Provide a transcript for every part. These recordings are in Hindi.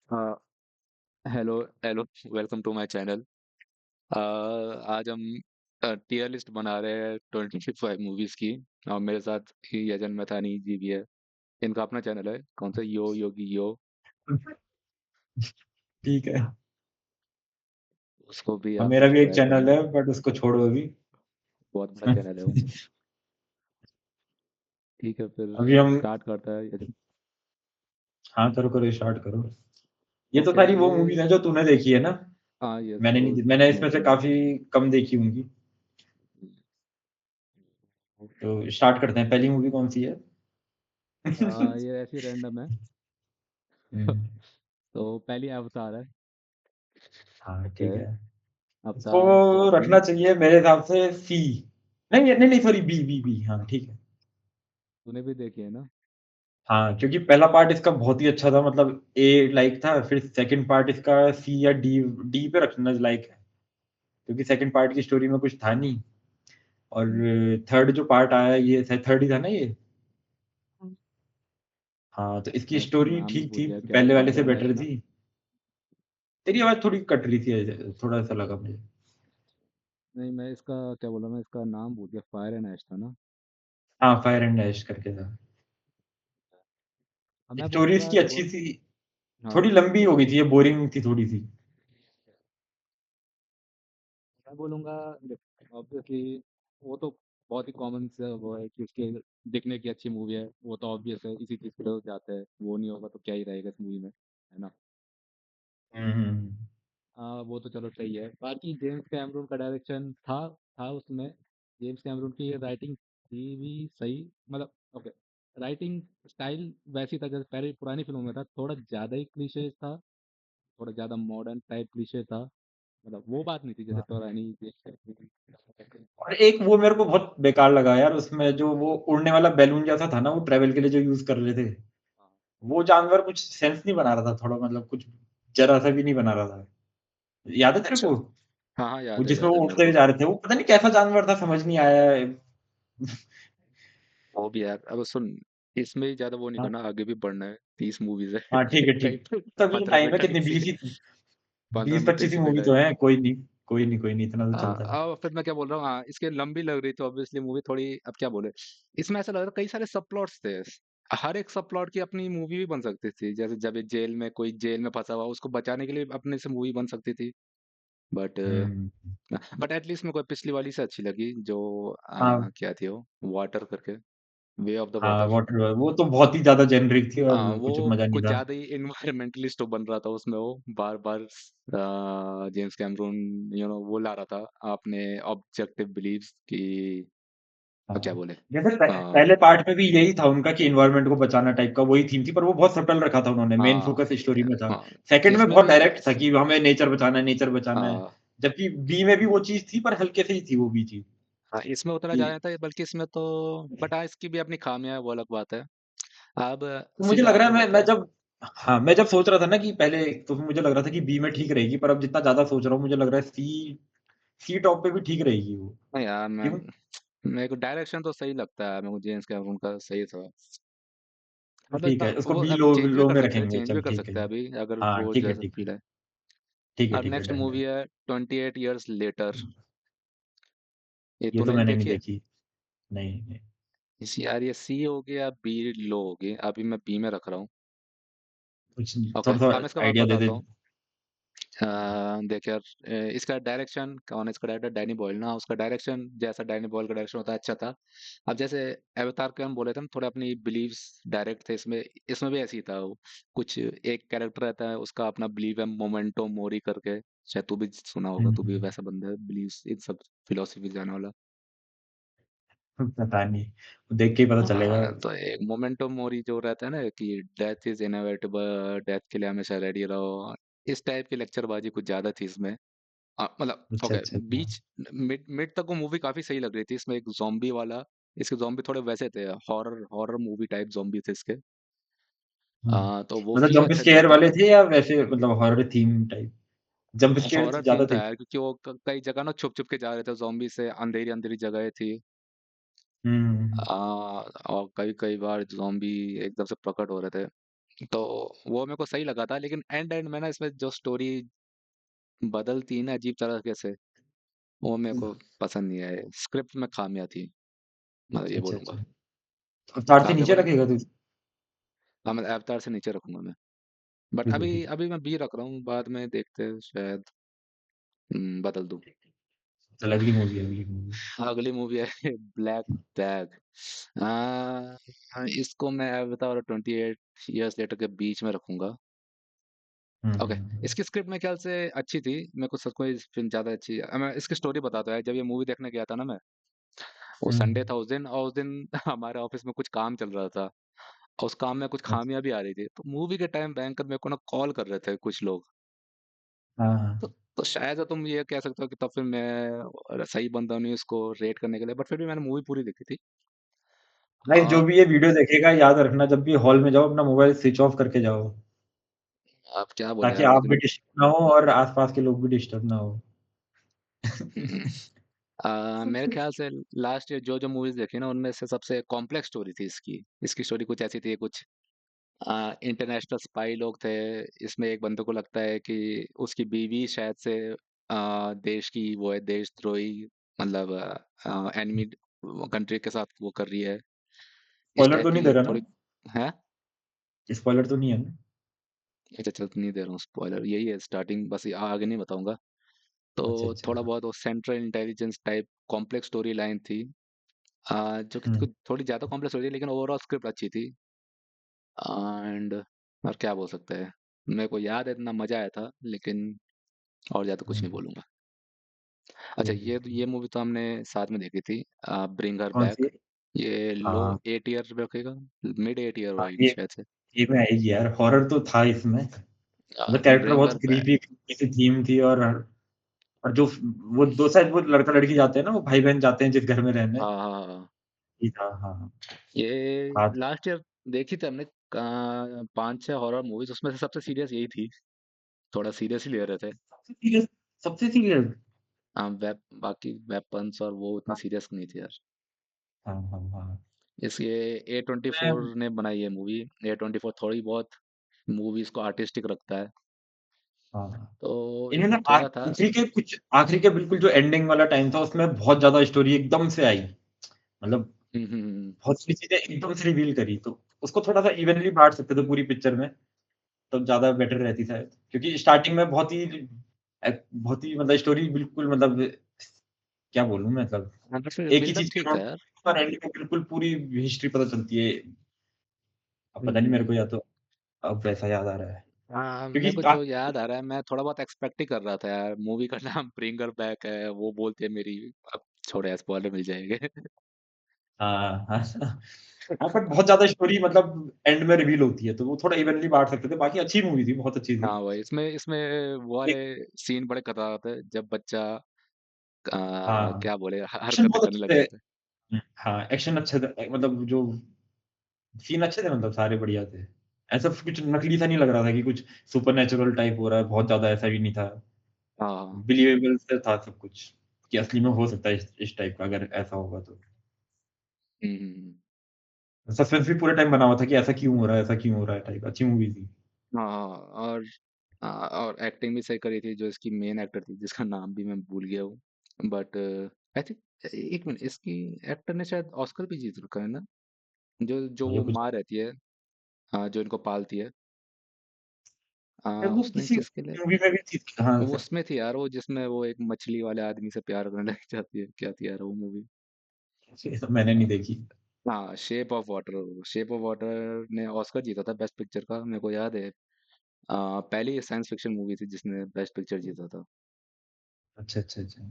हाँ, hello hello, welcome to my channel. आज हम टियर लिस्ट बना रहे हैं 25 मूवीज की। और मेरे साथ ही यजन मैथानी जी भी है। इनका अपना चैनल है, कौन सा, यो योगी यो। ठीक है। उसको भी हाँ, आप मेरा भी एक सब्सक्राइब चैनल करना। है बट उसको छोड़ो अभी। बहुत बड़ा चैनल है वो। ठीक है, फिर अभी हम। स्टार्ट करता है यजन। हाँ, करो करो स्टार्ट करो। ये तो ओके सारी वो मूवीज ये। हैं जो तूने देखी है ना। हाँ, ये मैंने तो नहीं, मैंने इसमें से मैंने। काफी कम देखी होंगी। तो स्टार्ट करते हैं, पहली मूवी कौन सी है? ये ऐसी रैंडम है। हम्म, तो पहली अवतार है। हाँ ओके। ठीक है। इसको अवतार तो बी। रखना चाहिए मेरे हिसाब से सी। नहीं नहीं नहीं, सॉरी, बी बी बी, हाँ ठीक है। तूने भी देखी है ना? हाँ, क्योंकि पहला पार्ट इसका बहुत ही अच्छा था, मतलब ए लाइक था, फिर सेकंड पार्ट इसका सी या डी, डी पे रखना लाइक है। क्योंकि सेकंड पार्ट की स्टोरी में कुछ था नहीं। और थर्ड जो पार्ट आया, ये थर्ड ही था ना ये। हाँ, तो इसकी मैं इसका स्टोरी नाम भी ठीक भूल थी, गया, क्या पहले वाले फायर से एंड बेटर एश ना? थी। तेरी आवाज थोड़ी कट रही थी, थोड़ा सा लगा मुझे। नहीं, मैं इसका क्या बोला, मैं इसका नाम भूल गया, फायर एंड ऐश था ना? हाँ, फायर एंड ऐश करके था। अब मैं स्टोरी बोलूँगा इसकी देखो। अच्छी थी। हाँ, थोड़ी लंबी हो गई थी, ये बोरिंग थी थोड़ी सी। मैं बोलूँगा ऑब्वियसली वो तो बहुत ही कॉमन सा वो है कि उसके दिखने की अच्छी मूवी है, वो तो ऑब्वियस है, इसी चीज़ पे लोग जाते हैं, वो नहीं होगा तो क्या ही रहेगा इस मूवी में, है ना? हम्म। वो तो चलो सही है, बाकी जेम्स कैमरून का डायरेक्शन था उसमें। जेम्स कैमरून की राइटिंग थी भी सही, मतलब ओके। राइटिंग स्टाइल वैसी था जैसे पहले पुरानी फिल्मों में था, थोड़ा ज़्यादा ही क्लीशेज था, थोड़ा ज़्यादा मॉडर्न टाइप क्लीशे था। मतलब वो बात नहीं थी जैसे हाँ। पुरानी और एक वो मेरे को बहुत बेकार लगा यार, उसमें जो वो उड़ने वाला बैलून जैसा था ना, वो ट्रेवल के लिए जो यूज कर रहे थे, वो जानवर कुछ सेंस नहीं बना रहा था थोड़ा, मतलब कुछ जरा सा भी नहीं बना रहा था। याद है तेरे अच्छा। को? हाँ हाँ, वो जिसमें याद वो है मेरे उड़ते हुए को। जा रहे थे, वो पता नहीं कैसा जानवर था, समझ नहीं आया। वो भी यार, अब सुन, इसमें ही ज़्यादा वो नहीं हाँ करना, आगे भी बढ़ना है, 30 मूवीज है। हाँ, ठीक है कहीं ठीक। पे तभी तो 15 टाइम मिनट है, का कितने इसी 20 ही, 15 बीस मिनट का 25 ही इसी पे मूवी तो टाइम। है, कोई नहीं। कोई नहीं कोई नहीं, इतना तो चलता है। फिर मैं क्या बोल रहा हूँ, हाँ, इसके लंबी लग रही थी ऑब्वियसली मूवी थोड़ी, अब क्या बोले। इसमें ऐसा लग रहा था कई सारे सब प्लॉट्स थे। हर एक सब प्लॉट की अपनी मूवी भी बन सकती थी, जैसे जब ये जेल में, कोई जेल में फंसा हुआ, उसको बचाने के लिए अपने से मूवी बन सकती थी। But hmm. एटलीस्ट मेरे को पिछली वाली से अच्छी लगी, जो हाँ क्या थी वो, वाटर करके, वे ऑफ द हाँ, वाटर। वाटर वो तो बहुत ही ज्यादा जेनरिक थी और वो कुछ मजा नहीं कुछ था। ज्यादा ही इन्वायरमेंटलिस्ट बन रहा था उसमें, वो बार बार जेम्स कैमरून वो ला रहा था अपने ऑब्जेक्टिव बिलीव्स की। हाँ, क्या बोले। जैसे हाँ पहले पार्ट में भी यही था उनका कि इन्वायरमेंट को बचाना टाइप का वही थीम थी, पर वो बहुत सटल रखा था उन्होंने, मेन हाँ फोकस स्टोरी में था। हाँ, सेकंड में इसमें बहुत भी। डायरेक्ट था कि हमें नेचर बचाना है, नेचर बचाना है। हाँ जबकि बी में भी वो चीज थी, पर हल्के से ही थी वो भी चीज। हाँ, इसमें उतना कि जा रहा था, बल्कि इसमें तो। बट हाँ, इसकी भी अपनी खामियां है, वो अलग बात है। अब तो मुझे सीधा लग रहा आगे है, मैं बढ़ते हैं। जब, हाँ, मैं जब सोच रहा था ना कि पहले, तो मुझे लग रहा था कि बी में ठीक रहेगी, पर अब जितना ज्यादा सोच रहा हूँ मुझे लग रहा है सी, सी टॉप पे भी ठीक रहेगी वो। नहीं यार, क्यों? मेरे को डायरेक्शन तो सही लगता है, मेरे को जेम्स कैमरून का सही था। तो मतलब ठीक इतना है, उसको वो बी अब लो, चेंज भी लो कर में सकते हैं, रखेंगे, चेंज भी चल कर ठीक है। सकते हैं अभी, अगर हाँ वो ठीक है जैसा ठीक है। फील है। और ठीक है, नेक्स्ट डन मूवी डन। है 28 ईयर्स लेटर। ये ये तो तूने भी मैंने नहीं देखी है? देखी। नहीं नहीं। इस यार, ये सी होगी या बी लो होगी, अभी मैं बी में रख रहा हूँ। कुछ ओके, थोड़ा सा अब मैं इसका बात आइडिया दे बताता दे। हूँ। देख यार, इसका डायरेक्शन कौन है, इसका डायरेक्टर डैनी बॉयल ना, उसका डायरेक्शन जैसा डैनी बॉयल का डायरेक्शन होता है अच्छा था। अब जैसे अवतार के हम बोले थे, हम थोड़े अपनी बिलीव्स डायरेक्ट थे, इसमें इसमें भी ऐसी था वो। कुछ एक कैरेक्टर रहता है, उसका अपना बिलीव है, मोमेंटो मोरी करके, शायद तू भी सुना होगा, तू भी हम्म। वैसा बंदा है, बिलीव्स इन सब फिलोसफी जाने वाला। पता नहीं, देख के ही पता चलेगा। हाँ, तो एक मोमेंटो मोरी जो रहता है ना, कि डेथ इज इनएविटेबल, डेथ के लिए हमेशा रेडी रहो, इस टाइप की लेक्चरबाजी कुछ ज्यादा थी इसमें। मतलब अच्छा ओके, अच्छा अच्छा। बीच मिड मिड तक वो मूवी काफी सही लग रही थी, इसमें एक जॉम्बी वाला। इसके जॉम्बी थोड़े वैसे थे, horror horror movie type zombie थे इसके। तो वो मतलब फील जंप अच्छा दिया स्केयर था। वाले थे या वैसे, मतलब horror theme type? Jump scare horror ज्यादा थीम था थे। यार, क्योंकि वो कई जगह ना छुप छुप के जा रहे थे जॉम्बी से, अंधेरी अंधेरी जगह थी। हम्म। और कई कई बार जॉम्बी एकदम से प्रकट हो रहे थे। तो वो मेरे को सही लगा था, लेकिन एंड एंड में ना इसमें जो स्टोरी बदलती है ना अजीब तरीके से, वो मेरे को पसंद नहीं आया। स्क्रिप्ट में खामियां थी, मैं ये अच्छा, अच्छा। बोलूंगा। अवतार से आप क्या नीचे बोले? रखेगा तू? हाँ, मैं अवतार से नीचे रखूंगा मैं। बट ठीक है, अभी ठीक है। अभी मैं बी रख रहा हूँ, बाद में देखते हैं शायद बदल दूं। चल अगली मूवी, अगली मूवी। अगली मूवी है ब्लैक बैग। इसको मैं अवतार और 28 ईयर्स लेटर के बीच में रखूंगा। हुँ, ओके। हुँ, हुँ। इसकी स्क्रिप्ट मेरे ख्याल से अच्छी थी। मेरे को सच में इस फिल्म ज्यादा अच्छी मैं इसकी स्टोरी बताता हूँ। जब ये मूवी देखने गया था ना मैं, वो हुँ, संडे था उस दिन, और उस दिन हमारे ऑफिस में कुछ काम चल रहा था, और उस काम में कुछ अच्छा। खामियां भी आ रही थी। तो मूवी के टाइम बैंकर मेरे को ना कॉल कर रहे थे कुछ लोग। हाँ, तो, हाँ। तो शायद से तुम ये कह सकते हो कि तब फिर मैं सही बंदा नहीं इसको रेट करने के लिए, बट फिर भी मैंने मूवी पूरी देखी थी। गाइस जो और भी ये वीडियो देखेगा याद रखना जब भी हॉल में जाओ अपना मोबाइल स्विच ऑफ करके जाओ, आप क्या बोले ताकि यार, आप भी लेकिन डिस्टर्ब ना हो और आस-पास के लोग भी डिस्टर्ब ना हो। हम्म, मेरे ख्याल से लास्ट ईयर जो जो मूवीज देखी ना, उनमें से सबसे कॉम्प्लेक्स स्टोरी थी इसकी। इसकी स्टोरी कुछ ऐसी थी, कुछ इंटरनेशनल स्पाई लोग थे। इसमें एक बंदे को लगता है कि उसकी बीवी शायद से देश की वो है, देशद्रोही, मतलब एनिमी कंट्री के साथ वो कर रही है, इस स्पॉइलर टाइप तो नहीं की दे रहा थोड़ी ना? है। स्पॉइलर तो नहीं है ना? अच्छा चल, नहीं दे रहा हूँ स्पॉइलर, यही है स्टार्टिंग, बस आगे नहीं बताऊंगा। तो अच्छा, अच्छा। थोड़ा बहुत वो central intelligence type complex story line थी, जो कि हुँ, कुछ थोड़ी ज्यादा कॉम्प्लेक्स हो रही है, लेकिन ओवरऑल स्क्रिप्ट अच्छी थी। एंड और क्या बोल सकते हैं, मेरे को याद है इतना मजा आया था, लेकिन और ज्यादा कुछ नहीं हुँ। बोलूंगा। अच्छा, ठीक है, ठीक ये है। मूवी तो हमने साथ में देखी थी, ब्रिंग हर कौन-सी बैक। है? ये लो हाँ, 8 ईयर रखेगा, मिड 8 ईयर हाँ, होगी शायद से। ये में आएगी यार, हॉरर तो था इसमें। मतलब कैरेक्टर ब्रिंग बहुत हर बैक। क्रीपी सी थीम थी और जो वो 2 शायद वो लड़का-लड़की जाते हैं ना, वो भाई-बहन जाते हैं जिस घर में रहने। हाँ हाँ हाँ हाँ। ये था, हाँ, हाँ। ये हाँ, लास्ट ईयर देखी थी हमने, 5-6 हॉरर मूवीज, उसमें से सबसे सीरियस यही थी। थोड़ा सीरियस ही ले रहे थे। सबसे सीरियस, सबसे सीरियस। वेप बाकी वेपन्स और वो उतनी हाँ, सीरियस नहीं थी यार। हाँ, हाँ, हाँ। इसलिए ए ट्वेंटी मैं फोर ने बनाई है मूवी। A24 थोड़ी बहुत मूवीज को आर्टिस्टिक रखता है, हाँ, हाँ। तो इन्हें ना थोड़ा था। आखिरी के बिल्कुल जो एंडिंग वाला टाइम था, उसमें बहुत ज़्यादा स्टोरी एकदम से आई। मतलब बहुत सारी चीज़ें एकदम से रिवील करी, तो उसको थोड़ा-सा इवनली बाँट सकते थे पूरी पिक्चर में, तो ज़्यादा बेटर रहती शायद। क्योंकि स्टार्टिंग में बहुत ही मतलब स्टोरी बिल्कुल मतलब क्या बोलूँ मैं मतलब हाँ, बट फिर एक ही बिल्डअप चीज़ ठीक था यार। और एंड में बिल्कुल पूरी हिस्ट्री पता चलती है। अब पता नहीं मेरे को हम्म, या तो अब वैसा याद आ रहा है। हाँ, मेरे क्योंकि को जो याद आ रहा है, मैं थोड़ा बहुत एक्सपेक्ट ही कर रहा था यार। मूवी का नाम ब्रिंगर बैक है, वो बोलते हैं मेरी। अब छोड़े, स्पॉइलर मिल जाएंगे। हाँ, हाँ। हाँ, बट बहुत ज़्यादा स्टोरी मतलब एंड में रिवील होती है, तो वो थोड़ा इवनली बाँट सकते थे। बाकी अच्छी मूवी थी, बहुत अच्छी थी। हाँ भाई, इसमें इसमें वो वाले एक सीन बड़े खतरनाक थे, जब बच्चा हाँ, क्या बोले, एक्शन हरकतें बहुत करने अच्छे लग थे। जाते हैं। हाँ, एक्शन अच्छे थे मतलब जो सीन अच्छे थे मतलब सारे बढ़िया थे। ऐसा कुछ नकली सा नहीं लग रहा था कि कुछ सुपरनैचुरल टाइप हो रहा है, बहुत ज़्यादा ऐसा भी नहीं था। हाँ हाँ। बिलीवेबल सा था सब कुछ, कि असली में हो सकता है इस टाइप का अगर ऐसा होगा तो। हम्म। सस्पेंस भी पूरे टाइम बना हुआ था कि ऐसा क्यों हो रहा है, ऐसा क्यों हो रहा है टाइप अच्छी मूवी थी। हाँ हाँ, और एक्टिंग भी सही करी थी, जो इसकी मेन एक्टर थी, जिसका नाम भी मैं भूल गया हूँ। बट आई थिंक, एक मिनट, इसकी एक्टर ने शायद ऑस्कर भी जीत रखा है ना, जो जो मुझे वो कुछ माँ रहती है, जो इनको पालती है। वो उसने किसी किसके लिए, मूवी में भी थी हाँ, वो उसमें थी यार, वो जिसमें वो एक मछली वाले आदमी से प्यार करने लग जाती है, क्या थी यार वो मूवी? मैंने नहीं देखी। हाँ, शेप ऑफ वाटर ने ऑस्कर जीता था बेस्ट पिक्चर का, मेरे को याद है। पहली साइंस फिक्शन मूवी थी जिसने बेस्ट पिक्चर जीता था। अच्छा, अच्छा, अच्छा।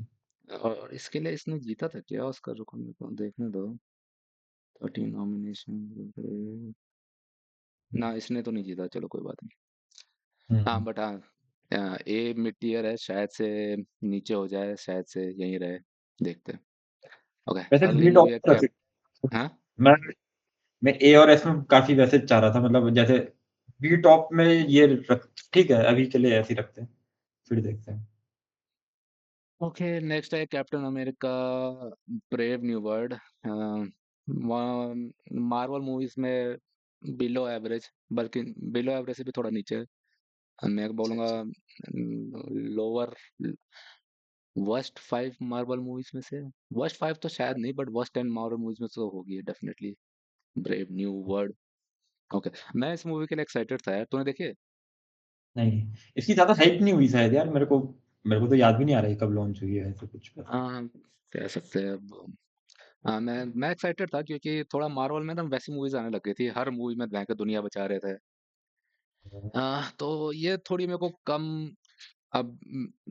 और इसके लिए इसने जीता था क्या ऑस्कर? रुको मेरे को देखने दो। 13 नॉमिनेशन। ना, इसने तो नहीं जीता, चलो कोई बात नहीं। हुँ, हाँ हुँ। बट हाँ, ए मिड टीयर है, शायद से नीचे हो जाए, शायद से यहीं रहे, देखते हैं। ओके। वैसे अगली बी टॉप मूवी है पे रख कैप। सकते हाँ। मैं मैं ए और एस में काफ़ी वैसे चाह रहा था मतलब जैसे बी टॉप में ये रख ठीक है, अभी के लिए ऐसे ही रखते हैं, फिर देखते हैं। ओके, नेक्स्ट है captain America brave new world. Marvel movies में बिलो एवरेज, बल्कि बिलो एवरेज से भी थोड़ा नीचे है। मैं अच्छा, बोलूँगा अच्छा। लोअर वर्स्ट 5 मार्वल मूवीज़ में से, वर्स्ट 5 तो शायद नहीं बट वर्स्ट 10 मार्वल मूवीज़ में से तो होगी definitely. Brave new world. Okay, मैं इस मूवी के लिए एक्साइटेड था यार, तूने देखी है? नहीं, इसकी ज़्यादा हाइप नहीं हुई शायद यार, मेरे को तो याद भी नहीं आ रहा है कब लॉन्च हुई है ऐसे कुछ बस। हाँ, कह सकते हैं अब। हाँ, मैं एक्साइटेड था क्योंकि थोड़ा मार्वल में ना वैसी मूवीज़ आने लग गई थी, हर मूवी में भयंकर दुनिया बचा रहे थे। तो ये थोड़ी मेरे को कम अब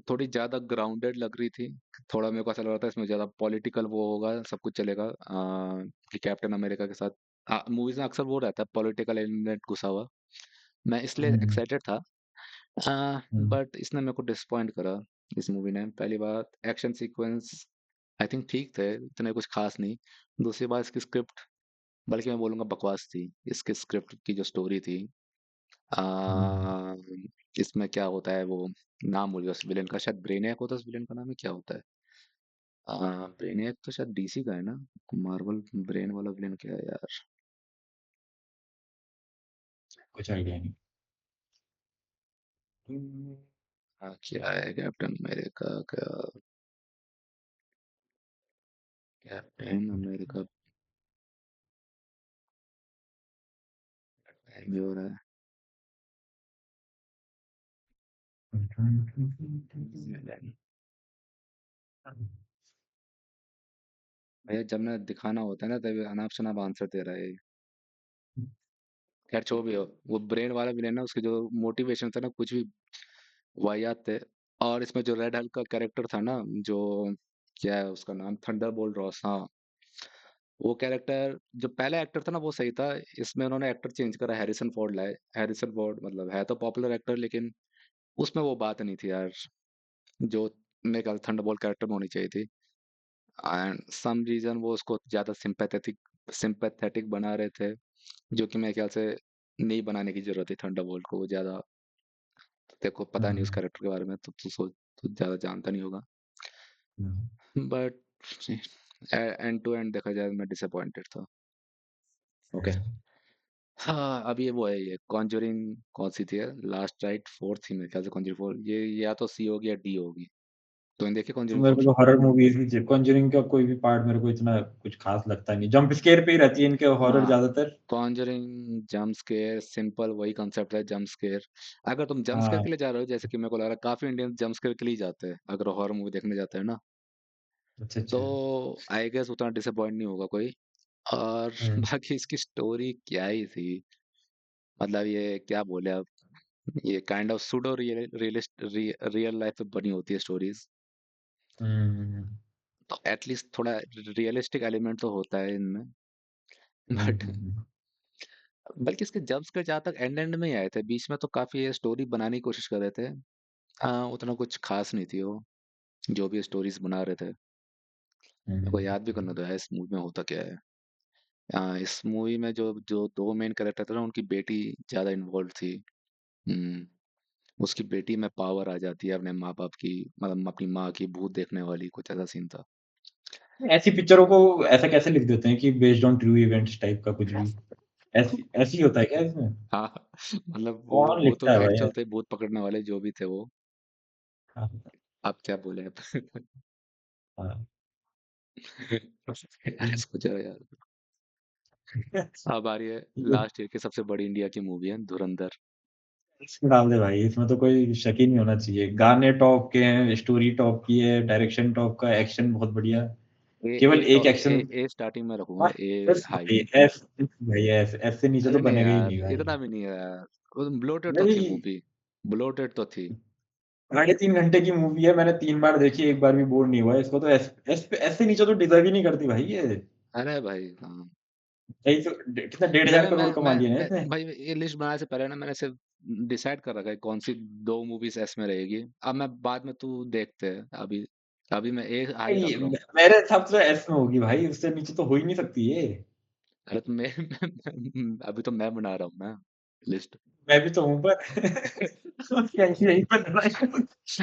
थोड़ी ज़्यादा ग्राउंडेड लग रही थी। थोड़ा मेरे को ऐसा लग रहा था इसमें ज़्यादा पॉलिटिकल वो होगा, सब कुछ चलेगा कि कैप्टन अमेरिका के साथ मूवीज़ में अक्सर वो रहता है पॉलिटिकल एलिमेंट घुसा हुआ। मैं इसलिए हुँ, एक्साइटेड था। हुँ, बट इसने मेरे को डिसअपॉइंट करा इस मूवी ने। पहली बात एक्शन सीक्वेंस आई थिंक ठीक थे, इतने कुछ खास नहीं। दूसरी बात इसकी स्क्रिप्ट, बल्कि मैं बोलूँगा बकवास थी। इसकी स्क्रिप्ट की जो स्टोरी थी हुँ। अ, इसमें क्या होता है वो नाम भूल गया उस विलेन का, शायद ब्रेनियक होता है उस विलेन का नाम है, क्या होता है? ब्रेनियक तो शायद डीसी का है ना? मार्वल ब्रेन वाला विलेन क्या है यार? कुछ आइडिया नहीं। क्या है कैप्टन अमेरिका का? कैप्टन अमेरिका भी हो रहा है। विलेन भैया जब ना दिखाना होता है ना तभी अनाप शनाप आंसर दे रहा है ये। खैर जो भी हो, वो ब्रेन वाला विलेन ना, उसके जो मोटिवेशन था ना कुछ भी वाहियात थे। और इसमें जो रेड हल्क का कैरेक्टर था ना, जो क्या है उसका नाम, थंडरबोल्ट रॉस, हाँ। वो कैरेक्टर जो पहला एक्टर था ना वो सही था। इसमें उन्होंने एक्टर चेंज करा, हैरिसन फोर्ड लाए। हैरिसन फोर्ड मतलब है तो पॉपुलर एक्टर, लेकिन उसमें वो बात नहीं थी यार जो मेरे ख्याल थंडरबोल्ट कैरेक्टर में होनी चाहिए थी। एंड सम रीजन वो उसको ज्यादा सिंपैथेटिक सिंपैथेटिक बना रहे थे, जो कि मेरे ख्याल से नहीं बनाने की जरूरत थी थंडरबोल्ट को। वो ज्यादा, देखो पता नहीं उस हुँ, कैरेक्टर के बारे में तो तू सोच, तू ज्यादा जानता नहीं होगा। हुँ। बट एंड टू एंड देखा जाए मैं डिसअपॉइंटेड था। ओके। हाँ, अब ये वो है, ये कॉन्जरिंग कौन सी थी लास्ट राइट, फोर्थ थी मेरे ख्याल से कॉन्जरिंग फोर, ये या तो सी होगी या डी होगी। तूने देखी तो कॉन्जरिंग मेरे को फोर? तो हॉरर मूवीज़ ही कॉन्जरिंग का कोई भी पार्ट मेरे को इतना कुछ खास लगता नहीं। जंप स्केयर पे ही रहती है इनके हॉरर हाँ, ज़्यादातर। कॉन्जरिंग जंप स्केयर, सिंपल वही कंसेप्ट है जंप स्केयर। अगर तुम जंप स्केयर हाँ, के लिए जा रहे हो, जैसे कि मेरे को लग रहा है काफी इंडियन जंप स्केयर के लिए ही जाते हैं अगर हॉरर मूवी देखने जाते हैं ना, अच्छा, तो अच्छा। आई गेस उतना डिसअपॉइंट नहीं होगा कोई। और हुँ, बाकी इसकी स्टोरी क्या ही थी, मतलब ये क्या बोले अब, ये kind of pseudo real life पे बनी होती है स्टोरीज। हुँ, तो एटलीस्ट थोड़ा रियलिस्टिक एलिमेंट तो होता है इनमें। हुँ, बट हुँ, हुँ, बल्कि इसके जंप्स के जहाँ तक एंड एंड में ही आए थे, बीच में तो काफी ये स्टोरी बनाने की कोशिश कर रहे थे। उतना कुछ खास नहीं थी वो, जो भी स्टोरीज बना रहे थे। हुँ, मेरे को याद भी करना हुँ, तो है इस मूवी में होता क्या है। इस मूवी में जो जो दो मेन कैरेक्टर थे ना, उनकी बेटी ज्यादा इन्वॉल्व थी। हम्म, उसकी बेटी में पावर आ जाती है अपने माँ बाप की, मतलब अपनी माँ की भूत देखने वाली, कुछ ऐसा सीन था। ऐसी पिक्चरों को ऐसा कैसे लिख देते हैं कि based on true events type का कुछ भी? ऐसी ऐसे ही होता है क्या इसमें? हाँ, मतलब वो कौन वो तो लिखता है भाई एक्चुअल ऐ थे भूत पकड़ने वाले जो भी थे वो। हाँ, आप क्या बोले अब? हाँ। सोचा यार। अब आ रही है लास्ट ईयर की सबसे बड़ी इंडिया की मूवी है धुरंधर। इसमें डाल दे भाई, इसमें तो कोई शक ही नहीं होना चाहिए। गाने टॉप के हैं, स्टोरी टॉप की है, डायरेक्शन टॉप का, एक्शन बहुत बढ़िया। केवल एक एक्शन ए स्टार्टिंग में रखूंगा, हाँ, ए बस हाई। भाई एस भाई एस से नीचे तो अरे नहीं बनेगा ही यार, नहीं भाई। इतना भी नहीं है यार। वो ब्लोटेड तो अरे थी मूवी, ब्लोटेड तो थी। 3.5 घंटे की मूवी है, मैंने 3 बार देखी, एक बार भी बोर नहीं हुआ। इसको तो एस से नीचे तो डिजर्व ही नहीं करती भाई ये। अरे भाई हाँ। यही तो कितना 1,500 करोड़ कमा लिया ना मैं इसने। भाई ये लिस्ट बनाने से पहले ना मैंने सिर्फ डिसाइड कर रखा है कौन सी दो मूवीज एस में रहेगी। अब मैं बाद में तू देखते हैं अभी, अभी मैं ए हाई नहीं, रख रहा हूँ। मेरे हिसाब से एस में होगी भाई, उससे नीचे तो हो ही नहीं सकती ये। अरे तो मैं अभी तो मैं बना रहा हूँ ना लिस्ट। मैं भी तो हूँ पर यही यही बन रहा है।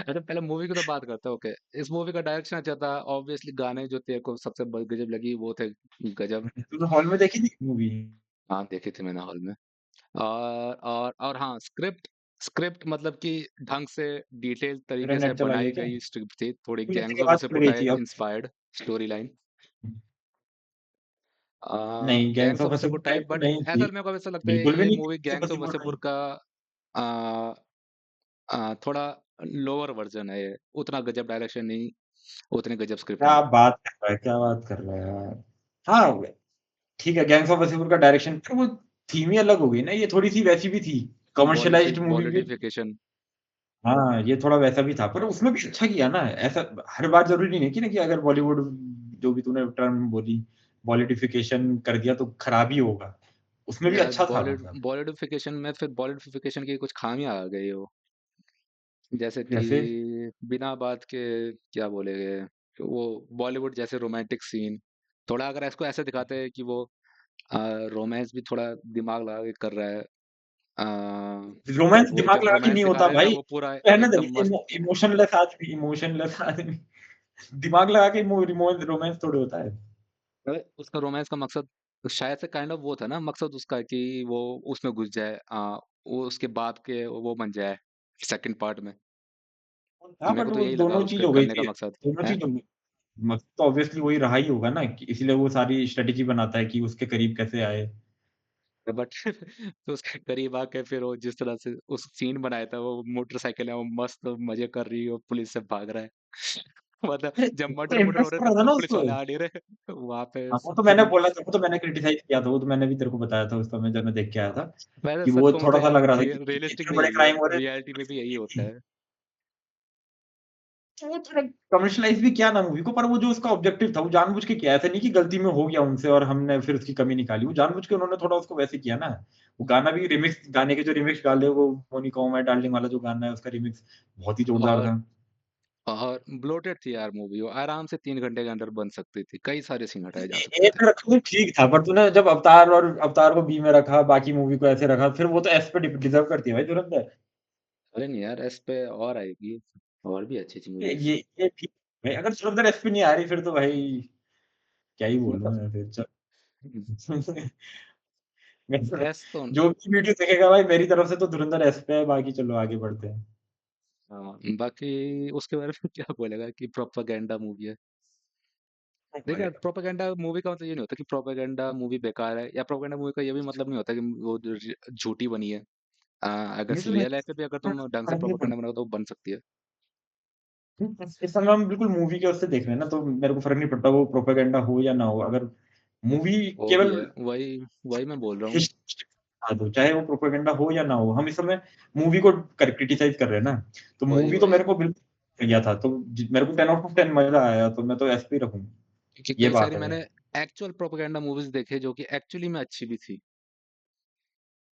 अरे पहले मूवी की तो बात करते हैं। ओके, इस मूवी का डायरेक्शन अच्छा था, ऑब्वियसली गाने जो तेरे को सबसे गजब लगी वो थे गजब। तूने हॉल में देखी थी मूवी? हाँ, देखी थी मैंने हॉल में। और हाँ, स्क्रिप्ट स्क्रिप्ट मतलब कि ढंग से डिटेल मेरा तरीके से नेट चला गया बनाई क्या? गई स्क्रिप्ट थी, थोड़ी मुझे गैंग्स तेरी ऑफ आवाज़ चली गई वासेपुर थी अब। Inspired story line. नहीं, gangs gangs of of Wasseypur Wasseypur type, type तो बट नहीं ऐसा थी। मेरे को ऐसा लगता है बिल्कुल भी ये नहीं movie gangs of gangs of Wasseypur Wasseypur type. का थोड़ा लोअर वर्जन है ये, उतना गजब डायरेक्शन नहीं, उतनी गजब स्क्रिप्ट नहीं। क्या बात कर रहा है, क्या बात कर रहा है यार। हाँ, ठीक है, गैंग्स ऑफ वासेपुर का डायरेक्शन फिर वो थीम ही अलग हो गई ना, ये थोड़ी-सी वैसी भी थी, कमर्शियलाइज़्ड मूवी भी। बॉलीडिफिकेशन। हाँ, ये थोड़ा वैसा भी था, पर उसमें भी अच्छा किया ना, ऐसा हर बार ज़रूरी नहीं कि अगर बॉलीवुड जो भी तूने टर्म बोली, बॉलिडिफिकेशन कर दिया तो खराब ही होगा। उसमें भी यार अच्छा था मतलब। बॉलीडिफिकेशन में फिर बॉलीडिफिकेशन की कुछ खामियां आ गई हो, जैसे कि जैसे बिना बात के क्या बोलेंगे, वो बॉलीवुड जैसे रोमांटिक सीन, थोड़ा अगर इसको ऐसे दिखाते हैं कि वो रोमांस भी थोड़ा दिमाग लगा के कर रहा है, रोमांस वो दिमाग जब लगा के रोमांस नहीं दिखा होता रहे हैं ना भाई। वो पूरा रहने दे, एकदम मस्त। इमोशनलेस आदमी दिमाग लगा के रोमांस थोड़ी होता है। उसका रोमांस का मकसद शायद से काइंड ऑफ वो था ना, मकसद उसका कि वो उसमें घुस जाए, वो उसके बाप के वो बन जाए सेकंड पार्ट में। हाँ, मेरे बट को तो वो यही लगा दोनों चीज़ उसके हो गई करने का थी। मकसद दोनों है। चीज़ हो गई। मकसद तो ऑब्वियसली वही रहा ही होगा ना, कि इसीलिए वो सारी स्ट्रैटेजी बनाता है कि उसके करीब कैसे आए। बट तो उसके करीब आके फिर वो जिस तरह से उस सीन बनाया था, वो मोटरसाइकिल है वो मस्त मजे कर रही है, वो पुलिस से भाग रहा है। मतलब अरे! जब वो तो मर्डर मुर्डर हो इम्प्रेस रहे कर हैं, रहा तब था तक ना पुलिस उसको। वाले आ नहीं रहे। वहां पे हाँ, वो तो मैंने बोला पुलिस। था, वो तो मैंने क्रिटिसाइज़ किया था, वो तो मैंने भी तेरे को बताया था उस समय जब मैं देख के आया था, वैसे कि सच वो कहूं तो थोड़ा-सा यार लग रहा था कि रियलिस्टिक इतने में बड़े यही है, क्राइम हो रहे रियलिटी में भी यही होता थे। है। वो थोड़ा कमर्शियलाइज़ भी किया ना मूवी को, पर वो जो उसका ऑब्जेक्टिव था, वो जानबूझ के किया। ऐसा नहीं कि गलती में हो गया उनसे और हमने फिर उसकी कमी निकाली। वो जानबूझ के उन्होंने थोड़ा उसको वैसे किया ना। वो गाना भी गाने के जो रिमिक्स डाले, वो मोनिका ओ माय डार्लिंग वाला जो गाना है, उसका रिमिक्स बहुत ही जोरदार और था। और ब्लोटेड थी यार मूवी, वो आराम से 3 घंटे के अंदर बन सकती थी, कई सारे सीन हटाए जा ए सकते ए थे। पे रखा तो ठीक था, पर तूने जब अवतार को बी में रखा, बाकी मूवी को ऐसे रखा, फिर वो तो एस पे डिज़र्व करती है भाई धुरंधर। अरे नहीं यार, इस पे और आएगी, और भी अच्छी अच्छी मूवीज। ये ठीक है। अगर धुरंधर एस पे नहीं आ रही, फिर तो भाई क्या ही बोलूँ मैं फिर चल। मैं तो एस तो जो भी वीडियो देखेगा भाई मेरी तरफ से तो धुरंधर एस पे है, बाकी चलो आगे बढ़ते हैं। हाँ, बाकी उसके बारे में क्या बोलेगा कि प्रोपागेंडा मूवी है। देखिए यार, प्रोपेगेंडा मूवी का मतलब ये नहीं होता कि प्रोपेगेंडा मूवी बेकार है, या प्रोपेगेंडा मूवी का ये भी मतलब नहीं होता कि वो झूठी बनी है। अगर ये तो रियल लाइफ पे भी अगर तुम ढंग से फर्क नहीं प्रोपेगेंडा पड़ता। बनाओ तो वो बन सकती है। इस समय हम बिल्कुल मूवी के उससे देख रहे हैं ना, तो मेरे को फ़र्क नहीं पड़ता वो प्रोपेगेंडा हो या ना हो। अगर मूवी वो भी केवल है, वही वही मैं बोल रहा हूँ। हिस्ट हाँ, तो चाहे वो प्रोपेगेंडा हो या ना हो, हम इस समय मूवी को क्रिटिसाइज़ कर रहे हैं ना। तो वही मूवी तो वही मेरे को बिल्कुल बढ़िया था, तो मेरे को 10 आउट ऑफ 10 मज़ा आया, तो मैं तो एस पे ही रखूँगा। क्योंकि ये कई बात सारी है। मैंने एक्चुअल प्रोपेगेंडा मूवीज देखे जो कि एक्चुअली में अच्छी भी थी।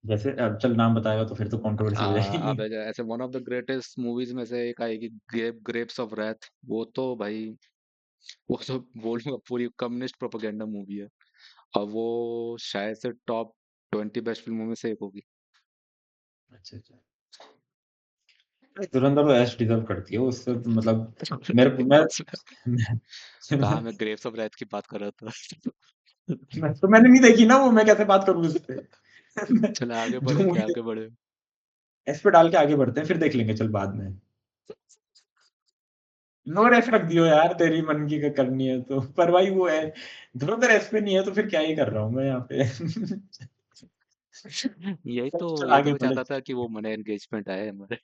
जैसे अब चल नाम बताएगा तो फिर तो कंट्रोवर्सी हो जाएगी। अब ऐसे one of the greatest movies में से एक आएगी, ग्रेप्स ऑफ रैथ, वो तो भाई, वो तो बोलूंगा पूरी कम्युनिस्ट प्रोपेगेंडा मूवी है, और वो शायद से टॉप 20 बेस्ट फिल्मों में से एक होगी। अच्छा, अच्छा। नहीं, धुरंधर तो ऐश डिज़र्व करती है, उससे तो मतलब मेरे को कहा मैं मैं ग्रेप्स ऑफ रैथ की बात कर रहा था। मैंने नहीं देखी ना वो, मैं कैसे बात करूँ इस पे? चलो आगे जो बढ़े, मूवी क्या आगे बढ़े। एस पे डाल के आगे बढ़ते हैं, फिर देख लेंगे चल बाद में। नो रेफ रख दियो यार, तेरी मन की करनी है तो। पर भाई वो है, धुरंधर एस पे नहीं है तो फिर क्या ही कर रहा हूँ मैं यहाँ पे। चल यही तो आगे मैं बढ़े। चाहता था कि वो मने एंगेजमेंट आए हमारे।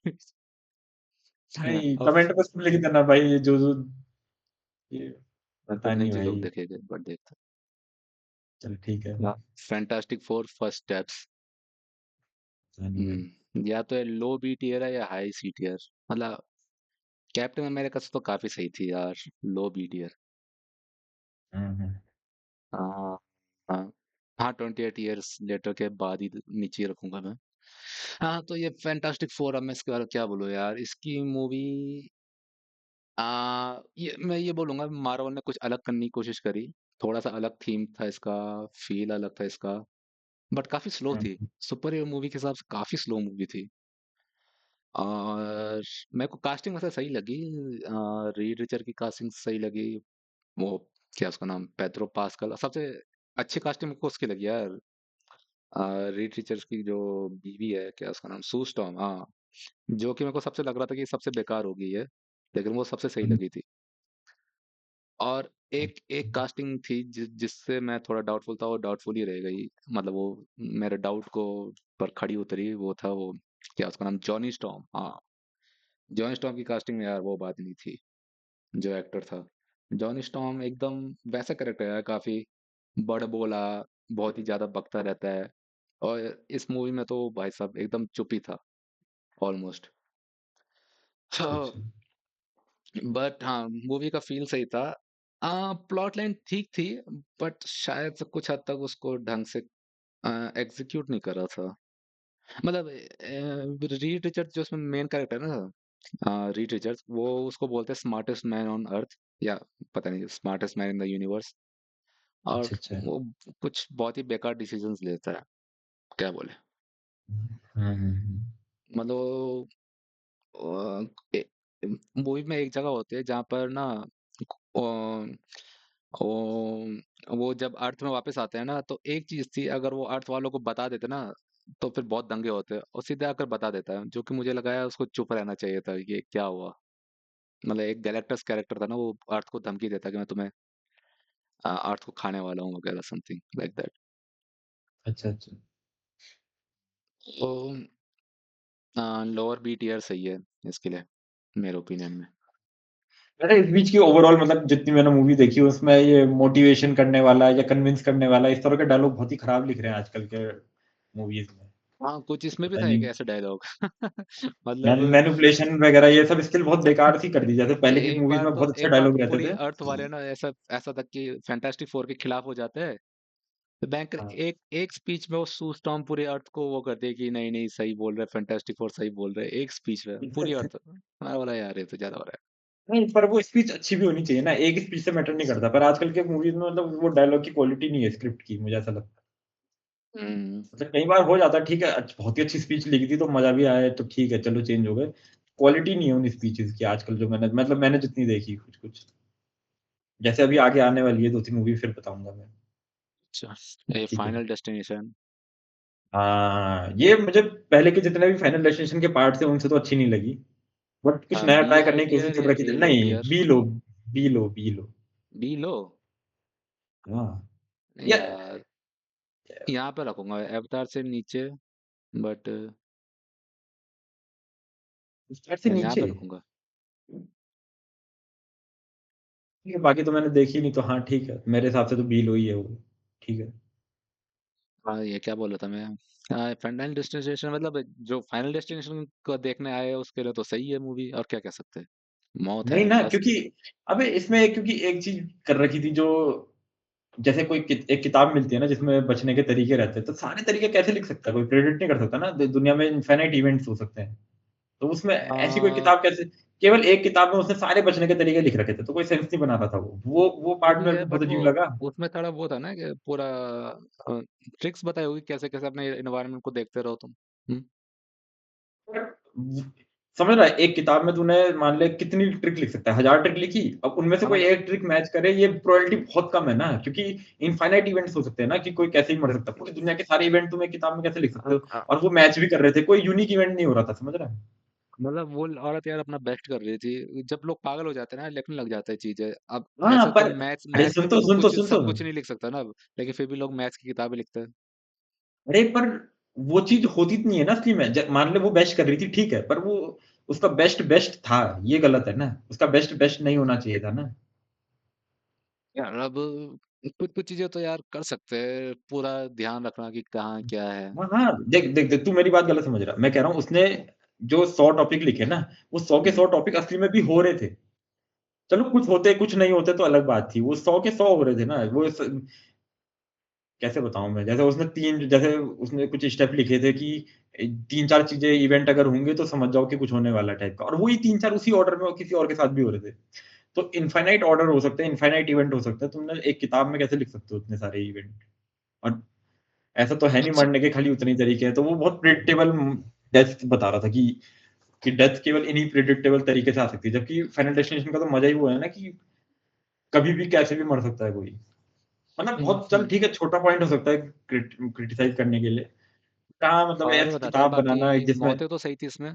भाई अब कमेंट में सब लिख देना भाई, ये जो ये तो पता नहीं नहीं जो लोग भाई। देखेंगे, बट देखते चल ठीक है। हैं। Fantastic four first steps. पता नहीं भाई। या तो ये लो बी टियर है या हाई सी टियर, मतलब कैप्टन अमेरिका से तो काफी सही थी यार, लो बी टियर। हम्म। हाँ हाँ हाँ, 28 ईयर्स लेटर के बाद ही नीचे रखूंगा मैं। हाँ, तो ये फैंटास्टिक फोर, अब मैं इसके बारे में क्या बोलूं यार, इसकी मूवी ये मैं ये बोलूंगा, मार्वल ने कुछ अलग करने की कोशिश करी, थोड़ा सा अलग थीम था इसका, फील अलग था इसका, बट काफी स्लो थी, हम्म। सुपर हीरो मूवी के हिसाब से काफी स्लो मूवी थी। और मेरे को कास्टिंग वैसे सही लगी, रीड रिचर की कास्टिंग सही लगी, वो क्या उसका नाम, पेड्रो पास्कल, सबसे अच्छी कास्टिंग मेरे को उसकी लगी यार, रीड रिचर्ड्स की जो बीवी है, क्या उसका नाम, सू स्टॉर्म, हाँ, जो कि मेरे को सबसे लग रहा था कि सबसे बेकार होगी ये, लेकिन वो सबसे सही हुँ, लगी थी। और एक एक कास्टिंग थी जिससे मैं थोड़ा डाउटफुल था, वो डाउटफुल ही रह गई, मतलब वो मेरे डाउट को पर खड़ी उतरी, वो था वो, क्या उसका नाम, जॉनी स्टॉर्म, हाँ। जॉनी स्टॉर्म की कास्टिंग में यार वो बात नहीं थी, जो एक्टर था। जॉनी स्टॉर्म एकदम वैसा कैरेक्टर है, काफी बड़बोला, बहुत ही ज्यादा बकता रहता है। और इस मूवी में तो भाई साहब एकदम चुप ही था, ऑलमोस्ट। अच्छा, अच्छा। बट हाँ, मूवी का फील सही था। प्लॉट लाइन ठीक थी, बट शायद से कुछ हद तक उसको ढंग से एग्जीक्यूट नहीं कर रहा था। मतलब रीड रिचर्ड्स जो उसमें मेन कैरेक्टर है ना, रीड रिचर्ड्स, वो उसको बोलते हैं स्मार्टेस्ट मैन ऑन अर्थ, या पता नहीं, smartest man in the universe. और अच्छा, अच्छा। वो कुछ बहुत ही बेकार डिसीजंस लेता है, क्या बोले। हाँ, हाँ, हाँ। मतलब मूवी में एक जगह होती है जहाँ पर ना, वो जब अर्थ में वापस आते हैं ना, तो एक चीज थी, अगर वो अर्थ वालों को बता देते ना, तो फिर बहुत दंगे होते, और सीधे आकर बता देता है, जो कि मुझे लगा है उसको चुप रहना चाहिए था, ये क्या हुआ। मतलब एक गैलेक्टस कैरेक्टर था ना, वो अर्थ को धमकी देता कि मैं तुम्हें अर्थ को खाने वाला हूँ, वगैरह समथिंग लाइक दैट। अच्छा, अच्छा। तो लोअर बी टियर सही है इसके लिए, मेरे ओपिनियन में। अरे इस बीच की ओवरऑल मतलब जितनी मैंने मूवी देखी है उसमें ये मोटिवेशन करने वाला या कन्विंस करने वाला इस तरह के डायलॉग बहुत ही खराब लिख रहे हैं आजकल के मूवीज में। हाँ, कुछ इसमें भी पता था एक नहीं ऐसा डायलॉग मतलब मैनिपुलेशन वगैरह ये सब स्किल बहुत बेकार सी कर दी जैसे पहले की मूवीज में बहुत अच्छे एक बार तो डायलॉग रहते पूरी थे। अर्थ वाले ना ऐसा ऐसा तक कि फैंटास्टिक फोर के खिलाफ हो जाते हैं, तो बैंकर हाँ। एक एक स्पीच में वो सू स्टॉर्म पूरी अर्थ को वो कर दे कि नहीं नहीं सही बोल रहे, फैंटास्टिक फोर सही बोल रहे, एक स्पीच में पूरी अर्थ। मैं बोला यार ये तो ज्यादा हो रहा नहीं पर वो स्पीच अच्छी भी होनी चाहिए ना एक स्पीच से मैटर नहीं करता पर आजकल के मूवीज में मतलब वो डायलॉग की क्वालिटी नहीं है स्क्रिप्ट की मुझे ऐसा लगता है। है। मतलब कई बार हो जाता है ठीक है बहुत ही अच्छी स्पीच लिखी थी तो मजा भी आया तो ठीक है चलो चेंज हो गए। क्वालिटी नहीं है उन स्पीचेस की आजकल जो मैंने मतलब मैंने जितनी देखी कुछ कुछ जैसे अभी आगे आने वाली है 2-3 मूवी फिर बताऊँगा मैं। अच्छा, ये ठीक है। Final destination. हाँ, ये मुझे पहले के जितने भी फाइनल डेस्टिनेशन के पार्ट्स हैं उनसे तो अच्छी नहीं लगी। बट कुछ नया बी ट्राई हाई करने की कोशिश टियर कर या रखी थी। ए लो नहीं, टियर? बी लो। बी लो? हाँ, या यार, यहाँ पे रखूंगा अवतार से नीचे, बट स्टार्ट से यहाँ नीचे। पे रखूंगा। ठीक है, बाकी तो मैंने देखी नहीं तो हाँ, ठीक है। मेरे हिसाब से तो बी लो ही है वो। ठीक है। हाँ, ये क्या बोला था मैं, फाइनल डेस्टिनेशन मतलब जो फाइनल डेस्टिनेशन को देखने आए हैं उसके लिए तो सही है मूवी, और क्या कह सकते हैं, मौत नहीं है ना बस। क्योंकि अबे इसमें क्योंकि एक चीज़ कर रखी थी जो जैसे कोई एक किताब मिलती है ना जिसमें बचने के तरीके रहते हैं, तो सारे तरीके कैसे लिख सकता है? कोई प्रेडिक्ट नहीं कर सकता ना। दुनिया में इनफाइनाइट इवेंट्स हो सकते हैं। तो उसमें ऐसी कोई आ, किताब कैसे केवल एक किताब में उसने सारे बचने के तरीके लिख रखे थे, तो कोई सेंस नहीं बना रहा था वो। वो वो पार्ट भी मेरे है, को बहुत बट वो अजीब लगा। उसमें थोड़ा वो था ना कि पूरा ट्रिक्स बताई होगी, कैसे कैसे अपने एनवायरनमेंट को देखते रहो तुम। हम्म। समझ रहा है? एक किताब में तूने मान ले कितनी ट्रिक लिख सकता है? 1000 ट्रिक लिखी, अब उनमें से हाँ, कोई एक ट्रिक मैच करे ये प्रोबेबिलिटी बहुत कम है ना, क्योंकि इनफाइनाइट इवेंट्स हो सकते हैं ना कि कोई कैसे ही मर सकता है। पूरी दुनिया के सारे इवेंट तुम एक किताब में कैसे लिख सकते हो? और वो मैच भी कर रहे थे, कोई यूनिक इवेंट नहीं हो रहा था, समझ रहा है? मतलब वो औरत यार अपना बेस्ट कर रही थी, जब लोग पागल हो जाते हैं ना, लिखने लग जाते हैं चीजें। अब हाँ, ऐसे तो पर मैथ्स अरे मैथ्स में भी कोई कुछ सुन तो। सब कुछ नहीं लिख सकता ना, लेकिन फिर भी लोग मैथ्स की किताबें लिखते हैं। अरे पर वो चीज़ होती नहीं है ना असली में। ज मान ले वो बेस्ट कर रही थी, ठीक है, पर वो उसका बेस्ट बेस्ट था, ये गलत है ना। उसका बेस्ट बेस्ट नहीं होना चाहिए था ना। यार अब कुछ कुछ चीजें तो यार कर सकते हैं, पूरा ध्यान रखना कि कहाँ क्या है। हाँ, हाँ, देख तू मेरी बात गलत समझ रहा है। मैं कह रहा हूँ उसने जो 100 टॉपिक लिखे ना, वो 100 के 100 हम्म। टॉपिक असली में भी हो रहे थे। चलो कुछ होते, कुछ नहीं होते तो अलग बात थी। वो 100 के 100 हो रहे थे ना। वो स कैसे बताऊँ मैं? जैसे उसने कुछ स्टेप लिखे थे कि 3-4 चीज़ें इवेंट अगर होंगे तो समझ जाओ कि कुछ होने वाला है टाइप का और वही 3-4 उसी ऑर्डर में किसी और के साथ भी हो रहे थे। तो इनफाइनाइट ऑर्डर हो सकते हैं, इनफाइनाइट इवेंट हो सकता है। तुमने एक किताब में कैसे लिख सकते हो इतने सारे इवेंट? और ऐसा तो है नहीं अच्छा। मरने के खाली उतने ही तरीके हैं। तो वो बहुत प्रेडिक्टेबल डेथ बता रहा था कि डेथ केवल इन्हीं प्रेडिक्टेबल तरीके से आ सकती है। जबकि फाइनल डेस्टिनेशन का तो मजा ही वो है ना कि कभी भी कैसे भी मर सकता है कोई। मतलब हुँ, बहुत चल हुँ। ठीक है, छोटा पॉइंट हो सकता है क्रिटिसाइज़ करने के लिए। हाँ, मतलब और ऐसी बताते हैं किताब बाकी बनाना जिसमें मौतें तो सही थी इसमें।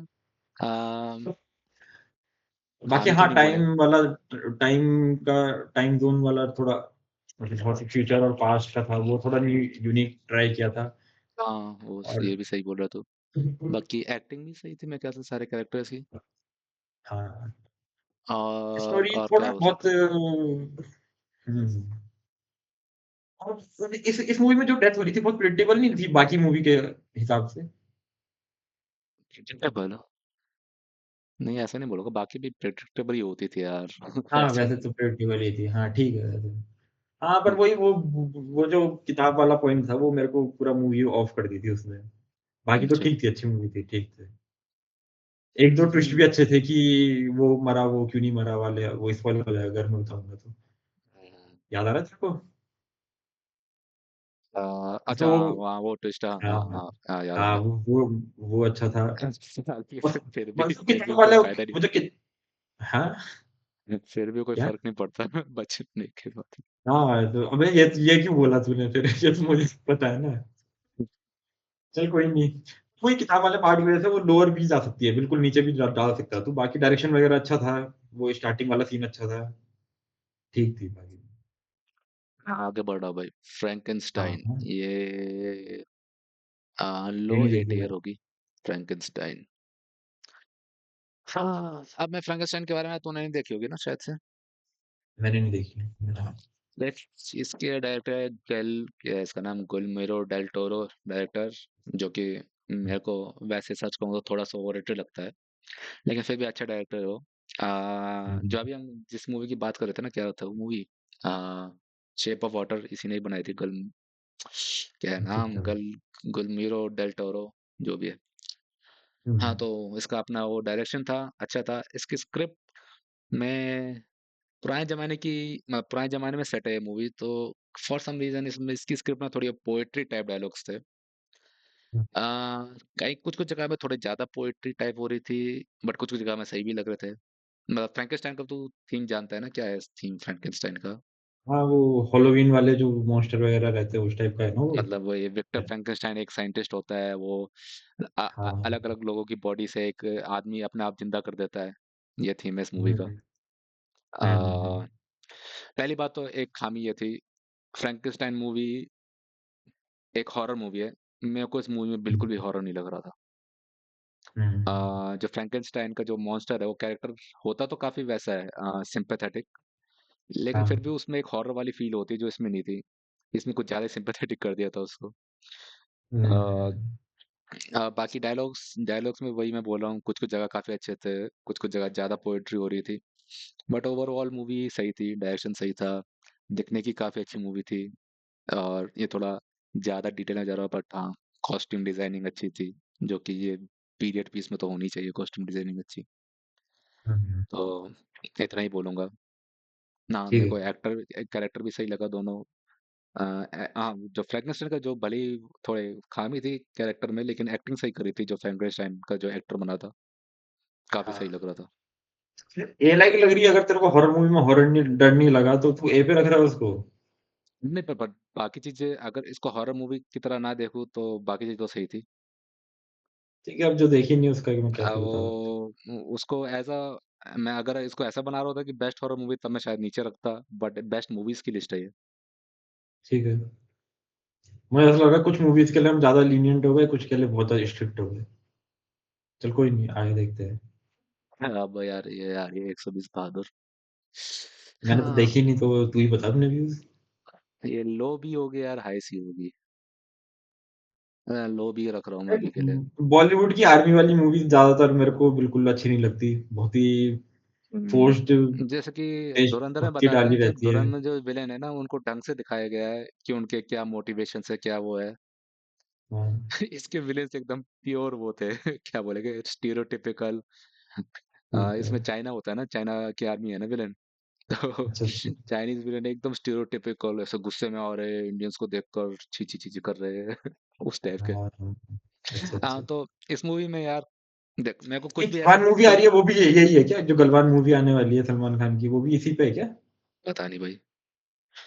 बाकी खामी तो हाँ, नहीं बोलेंगे। टाइम वाला टाइम ज़ोन वाला थोड़ा मतलब बहुत फ्यूचर और पास्ट का था, वो थोड़ा यूनिक ट्राई किया था हाँ, वो और ये भी सही बोल रहा तू। बाकी एक्टिंग भी सही थी मेरे ख्याल से सारे कैरेक्टर्स की। हाँ, स्टोरी और क्या थोड़ा बोल बहुत सकते हैं? हुँ। और इस मूवी में जो डेथ हो रही थी बहुत प्रेडिक्टेबल नहीं थी बाकी मूवी के हिसाब से। प्रेडिक्टेबल नहीं, ऐसा नहीं बोलूँगा, बाकी भी प्रेडिक्टेबल ही होती थी यार। हाँ, ऐसा वैसे नहीं। तो प्रेडिक्टेबल ही थी। हाँ, ठीक है वैसे। हाँ, पर वही वो जो किताब वाला पॉइंट था वो मेरे को पूरा मूवी ऑफ कर दी थी उसने। बाकी तो अच्छा। ठीक थी, अच्छी मूवी थी, ठीक थी। 1-2 ट्विस्ट भी हुँ। अच्छे थे कि वो मरा, वो क्यों नहीं मरा वाले, वो स्पॉइलर हो जाएगा अगर मैं बताऊँगा तो। याद आ रहा है तेरे को? अच्छा तो हाँ, वहाँ वो ट्विस्ट हाँ, हाँ, हाँ, हाँ। हाँ, हाँ, याद आ हाँ, गया। वो अच्छा था। बस फिर भी बस वो फिर भी किताब कोई वाले फ़ायदा नहीं वो जो कि हाँ? फिर भी कोई क्या? फ़र्क नहीं पड़ता बचने के बाद। हाँ, तो अबे ये क्यों बोला तूने फिर? ये तो मुझे पता है ना। चल कोई नहीं। वही किताब वाले पार्ट की वज़ह से वो लोअर भी जा सकती है, बिल्कुल नीचे भी डाल सकता है तू। बाकी डायरेक्शन वग़ैरह अच्छा था, वो स्टार्टिंग वाला सीन अच्छा था, ठीक थी बाकी। आगे बढ़ा भाई। हाँ, फ्रैंकेनस्टाइन हाँ। ये ये लो नहीं ए देखी टियर मैंने। होगी। फ्रैंकेनस्टाइन। हाँ, अब मैं फ्रैंकेनस्टाइन के बारे में तूने नहीं देखी होगी ना शायद से। मैंने नहीं देखी। देख, इसके डायरेक्टर है गेल, क्या है इसका नाम, गुलमेरो डेल टोरो डायरेक्टर, जो कि मेरे को वैसे सच कहूँ तो थोड़ा सा ओवररेटेड लगता है, लेकिन फिर भी अच्छा डायरेक्टर है वो। हुँ, जो अभी हम जिस मूवी की बात कर रहे थे ना, क्या था वो मूवी, शेप ऑफ वाटर, इसी ने ही बनाई थी। क्या है अच्छा, नाम, अच्छा। गुलमीरो डेल टोरो, जो भी है। हुँ, हाँ, तो इसका अपना वो डायरेक्शन था, अच्छा था। इसकी स्क्रिप्ट में पुराने ज़माने में सेट है ये मूवी, तो फॉर सम रीज़न इसमें इसकी स्क्रिप्ट में थोड़ी पोएट्री टाइप डायलॉग्स थे। हुँ, अ, कहीं कुछ-कुछ जगह में थोड़े ज़्यादा पोएट्री टाइप हो रही थी, बट कुछ-कुछ जगह में सही भी लग रहे थे। मतलब फ्रैंकेनस्टाइन का तू थीम जानता है ना, क्या है थीम फ्रैंकेनस्टाइन का? हाँ, वो हैलोवीन वाले जो मॉन्स्टर वग़ैरह रहते हैं उस टाइप का है ना वो? मतलब वो ये विक्टर फ्रैंकेनस्टाइन एक साइंटिस्ट होता है, वो हाँ, हाँ। अलग-अलग लोगों की बॉडी से एक आदमी अपने आप ज़िंदा कर देता है। ये थीम है इस मूवी हुँ, का। हुँ। हुँ, हुँ, अ, हुँ। पहली बात तो एक खामी ये थी, फ्रैंकेनस्टाइन मूवी एक हॉरर मूवी है। मेरे को इस मूवी में हुँ, बिल्कुल भी हॉरर नहीं लग रहा था। हुँ, हुँ। जो फ्रैंकेनस्टाइन का जो मॉन्स्टर है, वो कैरेक्टर होता तो काफ़ी वैसा है, सिम्पैथेटिक, लेकिन हाँ। फिर भी उसमें एक हॉरर वाली फ़ील होती है जो इसमें नहीं थी। इसमें कुछ ज़्यादा सिम्पैथेटिक कर दिया था उसको। हुँ, अ हुँ। बाकी डायलॉग्स में वही मैं बोल रहा हूँ, कुछ-कुछ जगह काफ़ी अच्छे थे, कुछ-कुछ जगह ज़्यादा पोएट्री हो रही थी। बट ओवरऑल मूवी सही थी, डायरेक्शन सही था, दिखने की काफ़ी अच्छी मूवी थी, और ये थोड़ा ज़्यादा डिटेल में जा रहा है, बट हाँ, कॉस्ट्यूम डिज़ाइनिंग अच्छी थी, जो कि ये पीरियड पीस में तो होनी चाहिए कॉस्ट्यूम डिज़ाइनिंग अच्छी। हुँ, हुँ। तो इतना ही बोलूँगा। ना ठीक मेरे है। को कैरेक्टर भी सही लगा दोनों। हाँ, जो फ्रैंकेनस्टाइन का जो भले ही थोड़े खामी थी कैरेक्टर में, लेकिन एक्टिंग सही करी थी जो फ्रैंकेनस्टाइन का जो एक्टर बना था, काफ़ी हाँ। सही लग रहा था। ए लाइक लग रही है अगर तेरे को हॉरर मूवी में हॉरर नहीं डर नहीं लगा तो तू ए पे रख रहा है उसको? नहीं, पर बट बाकी चीज़ें अगर इसको हॉरर मूवी की तरह ना देखूँ तो बाकी चीज़ तो सही थी। ठीक है, अब जो देखी नहीं उसका मैं कैसे बता सकता हूँ। उसको मैं अगर इसको ऐसा बना रहा होता कि बेस्ट हॉरर मूवी, तब मैं शायद नीचे रखता, बट बेस्ट मूवीज़ की लिस्ट है ये। ठीक है। मुझे ऐसा लगा कुछ मूवीज़ के लिए हम ज़्यादा लीनिएंट हो गए, कुछ के लिए बहुत ज़्यादा स्ट्रिक्ट हो गए। चल कोई नहीं, आगे देखते हैं। अब यार ये 120 बहादुर। मैंने तो हाँ, देखी नहीं तो तू ही बता अपने व्यूज़। ये लो भी होगी यार, हाई सी होगी। लो भी रख रहा हूँ मैं लाइक अभी के लिए। बॉलीवुड की आर्मी वाली मूवीज़ ज़्यादातर मेरे को बिल्कुल अच्छी नहीं लगती। बहुत ही फ़ोर्स्ड जैसे कि धुरंधर में देशभक्ति बताया था ना, डाली जो रहती है। धुरंधर में जो विलेन है ना, उनको ढंग से दिखाया गया है कि उनके क्या मोटिवेशन है, क्या वो है। हाँ, इसके विलेन्स एकदम प्योर वो थे क्या बोलेंगे, स्टीरियोटिपिकल। ठीक है। इसमें चाइना होता है ना, चाइना की आर्मी है ना विलेन। तो अच्छा, अच्छा। चाइनीज विलेन एकदम स्टीरियोटिपिकल, ऐसे गुस्से में आ रहे हैं इंडियंस को देखकर, छी छी छी छी कर रहे हैं उस टाइप के। हाँ, हाँ। अच्छा, अच्छा। तो इस मूवी में यार, देख मेरे को कुछ एक भी ऐसा जवान मूवी आ कोई रही है वो भी यही है क्या? जो गलवान मूवी आने वाली है सलमान खान की, वो भी इसी पे है क्या? पता नहीं भाई।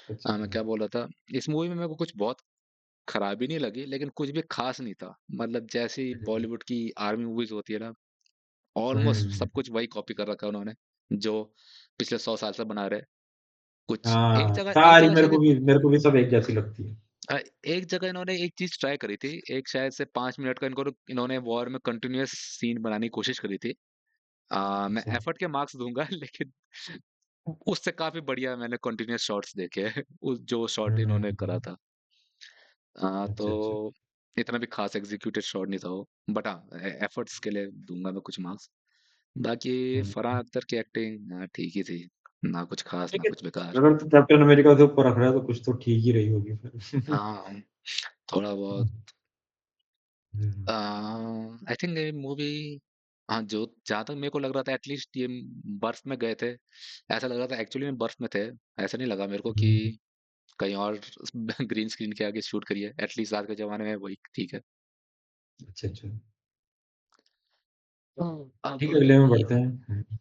अच्छा, मैं क्या बोल रहा था, इस मूवी में मेरे को कुछ बहुत खराबी नहीं लगी, लेकिन कुछ भी खास नहीं था। मतलब जैसी हुँ, बॉलीवुड की आर्मी मूवीज होती है ना, ऑलमोस्ट हुँ। सब कुछ वही कॉपी कर रखा है उन्होंने, जो पिछले 100 साल से बना रहे। कुछ हाँ, सारी शायद मेरे को भी सब एक जैसी लगती है। एक जगह इन्होंने एक चीज ट्राई करी थी, एक शायद से 5 मिनट का इन्होंने वॉर में कंटिन्यूअस सीन बनाने की कोशिश करी थी। मैं अच्छा। एफर्ट के मार्क्स दूंगा लेकिन उससे काफी बढ़िया मैंने कंटिन्यूअस शॉट्स देखे हैं उस जो हुँ, शॉट हुँ, इन्होंने करा हुँ। था। तो अच्छा, अच्छा। इतना भी खास एग्जीक्यूटेड शॉट नहीं था वो, बट हाँ एफर्ट्स के लिए दूंगा मैं कुछ मार्क्स। बाकी हुँ। फरहान अख्तर की एक्टिंग ठीक ही थी, ना कुछ खास ना ठीक है, कुछ बेकार। अगर तू कैप्टन अमेरिका से ऊपर रख रहा है तो कुछ तो ठीक ही रही होगी फिर। हाँ, थोड़ा बहुत। हुँ, आई थिंक ये मूवी, हाँ, जो जहाँ तक मेरे को लग रहा था एटलीस्ट ये बर्फ में गए थे, ऐसा लग रहा था एक्चुअली में बर्फ में थे। ऐसा नहीं लगा मेरे को कि हुँ। कहीं और ग्रीन स्क्रीन के आगे शूट करिए, एटलीस्ट आज के जमाने में वही ठीक है। अच्छा, अच्छा। अब ठीक है, अगले में बढ़ते हैं।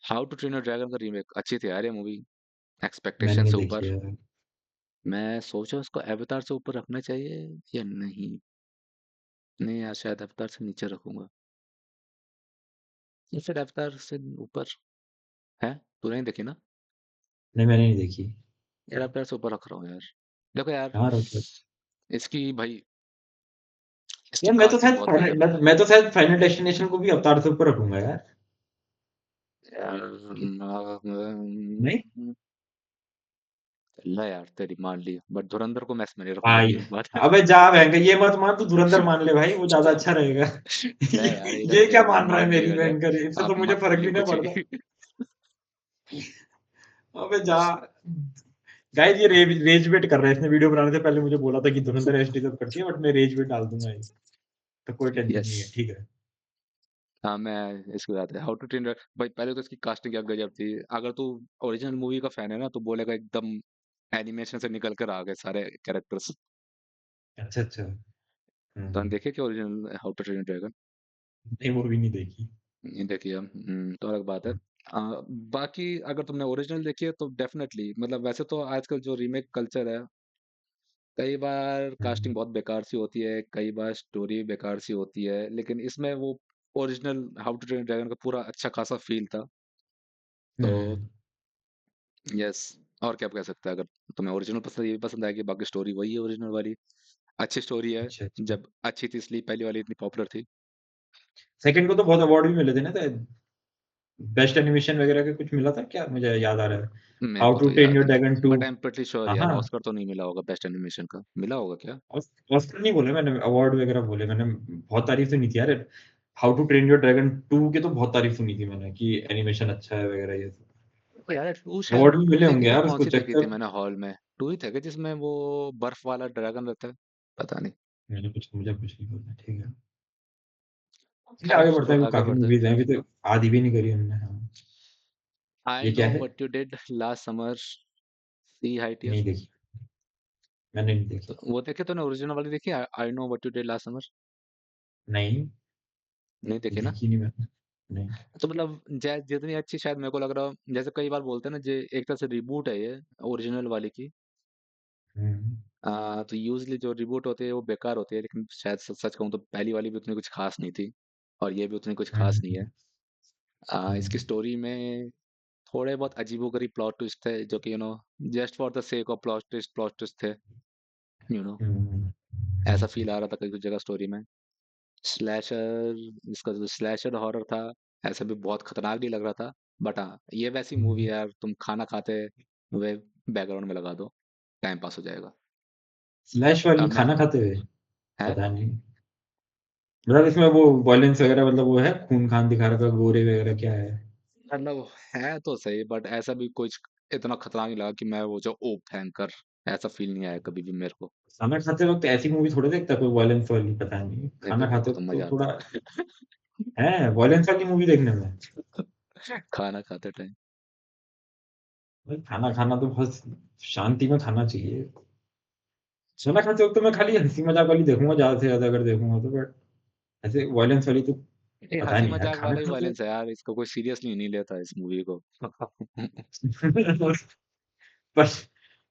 How to train your dragon का रीमेक अच्छी थी यार ये मूवी, मैंने एक्सपेक्टेशन नहीं से देखी ऊपर। है। मैं सोचा उसको एवतार से ऊपर रखना चाहिए या नहीं। नहीं यार, शायद अवतार से नीचे रखूंगा, या फिर अवतार से ऊपर। है, तूने नहीं देखी ना? नहीं, मैंने नहीं देखी। यार अवतार से ऊपर रख रहा हूँ यार। देखो यार, हाँ, रख लो। इसकी भाई, इसकी यार कास्टिंग बहुत बेकार है। मैं तो शायद फाइनल डेस्टिनेशन को भी अवतार से ऊपर रखूँगा यार। यार नहीं? चल यार, तेरी मान ली, बट धुरंधर को मैस में नहीं रखूंगा, भाई, ये एक बात है। अबे जा बहन ये मत मान तू धुरंधर मान ले भाई, वो ज़्यादा अच्छा रहेगा। नहीं यार, ये इधर क्या एक बार मान रहा है मान मेरी लिया जाए, बहन का, इससे तो आप मुझे मत फ़र्क बोलिए भी ना कुछ पड़ता। भी। अबे जा। गाइस ये रेज वेट कर रहा है, इसने वीडियो बनाने से पहले मुझे बोला था कि धुरंधर ऐसे डिज़र्व करती है, बट मैं रेज वेट डाल दूँगा ये, तो कोई टेंशन यस। नहीं है, ठीक है। हाँ, मैं इसकी बात है, हाउ टू ट्रेन भाई, पहले तो इसकी कास्टिंग क्या गजब थी। अगर तू ओरिजिनल मूवी का फैन है ना, तो बोलेगा एकदम एनिमेशन से निकल कर आ गए सारे कैरेक्टर्स। अच्छा, अच्छा। तो हुँ। देखे क्या original how to train dragon? नहीं, वो भी नहीं देखी। नहीं देखी है, तो अलग बात है। बाकी अगर तुमने ओरिजिनल देखी है तो डेफिनेटली, मतलब वैसे तो आजकल जो रीमेक कल्चर है, कई बार कास्टिंग हुँ, बहुत बेकार सी होती है, कई बार स्टोरी बेकार सी होती है, लेकिन इसमें वो original how to train dragon का पूरा अच्छा खासा फील था। हुँ, तो हुँ। यस, और क्या कह सकते हैं, अगर तुम्हें ओरिजिनल पसंद, ये भी पसंद आएगी, बाकी स्टोरी वही है ओरिजिनल वाली, अच्छी स्टोरी है। अच्छा, अच्छा। जब अच्छी थी इसलिए पहली वाली इतनी पॉपुलर थी। सेकंड को तो बहुत अवार्ड भी मिले थे ना शायद, बेस्ट एनिमेशन वगैरह का कुछ मिला था क्या? मुझे याद आ रहा है। मेरे हाउ को टू तो ट्रेन याद योर नहीं, dragon 2। But I am pretty sure हाँ, यार हाँ। ऑस्कर तो नहीं मिला होगा बेस्ट एनिमेशन का, मिला होगा क्या? ऑस्कर नहीं बोले मैंने, अवार्ड वगैरह बोले मैंने। बहुत तारीफ सुनी थी यार। How to train your dragon 2 की तो बहुत तारीफ सुनी थी मैंने कि एनिमेशन अच्छा है वगैरह ये सब। ओ यार, वो शायद अवार्ड भी टू मिले देखी होंगे थी, यार कौन उसको, सी चेक देखी थी कर। मैंने हॉल में? टू ही थे क्या, जिसमें वो बर्फ वाला ड्रैगन रहता है? पता नहीं। मुझे कुछ नहीं पता, ठीक है। ठीक है, खैर आगे बढ़ते छोड़, हैं, अभी आगे काफ़ी बढ़ते। मूवीज़ हैं, अभी तो आधी भी नहीं करी हमने। हाँ। आई ये नो क्या है? What you did last summer, see high tier. नहीं देखी, मैंने नहीं देखी। वो देखे तूने, ओरिजिनल वाली देखी, I know what you did last summer? नहीं, नहीं ये देखी ना? देखी नहीं मैंने। नहीं। तो मतलब जितनी अच्छी शायद मेरे को लग रहा, जैसे कई बार बोलते हैं ना, जे एक तरह से रिबूट है ये ओरिजिनल वाली की। हुँ, तो यूजली जो रिबूट होते हैं वो बेकार होते हैं, लेकिन शायद सच कहूँ तो पहली वाली भी उतनी कुछ खास नहीं थी, और ये भी उतनी कुछ हुँ, खास नहीं है। हुँ, इसकी हुँ, स्टोरी में थोड़े बहुत अजीबोगरीब प्लॉट ट्विस्ट थे, जो कि just for the sake of plot twist थे। यू नो हुँ, हुँ, हुँ, ऐसा फील आ रहा था कई कुछ जगह स्टोरी में। स्लैशर, इसका जो स्लैशर हॉरर था, ऐसा भी बहुत खतरनाक नहीं लग रहा था। बट हाँ, ये वैसी मूवी हुँ। है यार, तुम खाना खाते हुए बैकग्राउंड में लगा दो, टाइम पास हो जाएगा। स्लैश वाली अब मैं खाना खाते हुए? है, पता नहीं। मतलब इसमें वो वॉयलेंस वगैरह, मतलब वो है खून-खान दिखा रखा है, गोरे वगैरह क्या है? मतलब है तो सही, बट ऐसा भी कुछ इतना खतरनाक नहीं लगा कि मैं वो जो ओ भयंकर, ऐसा फील नहीं आया कभी भी मेरे को। खाना खाते वक़्त ऐसी मूवी थोड़ी देखता है कोई वॉयलेंस वाली, पता नहीं। नहीं भाई, खाना मेरे खाते को तो वक़्त तो मजा थोड़ा आता है। है वॉयलेंस वाली मूवी देखने में। खाना खाते टाइम। भाई खाना खाना तो बहुत शांति में खाना चाहिए। खाना खाते वक़्त तो मैं खाली हँसी-मज़ाक वाली देखूँगा ज़्यादा से ज़्यादा, अगर देखूँगा तो, बट ऐसे वॉयलेंस वाली तो ये पता हंसी नहीं यार, मजाक खाना वाला ही खाते वायलेंस है यार, इसको कोई सीरियसली नहीं लेता इस मूवी को। पर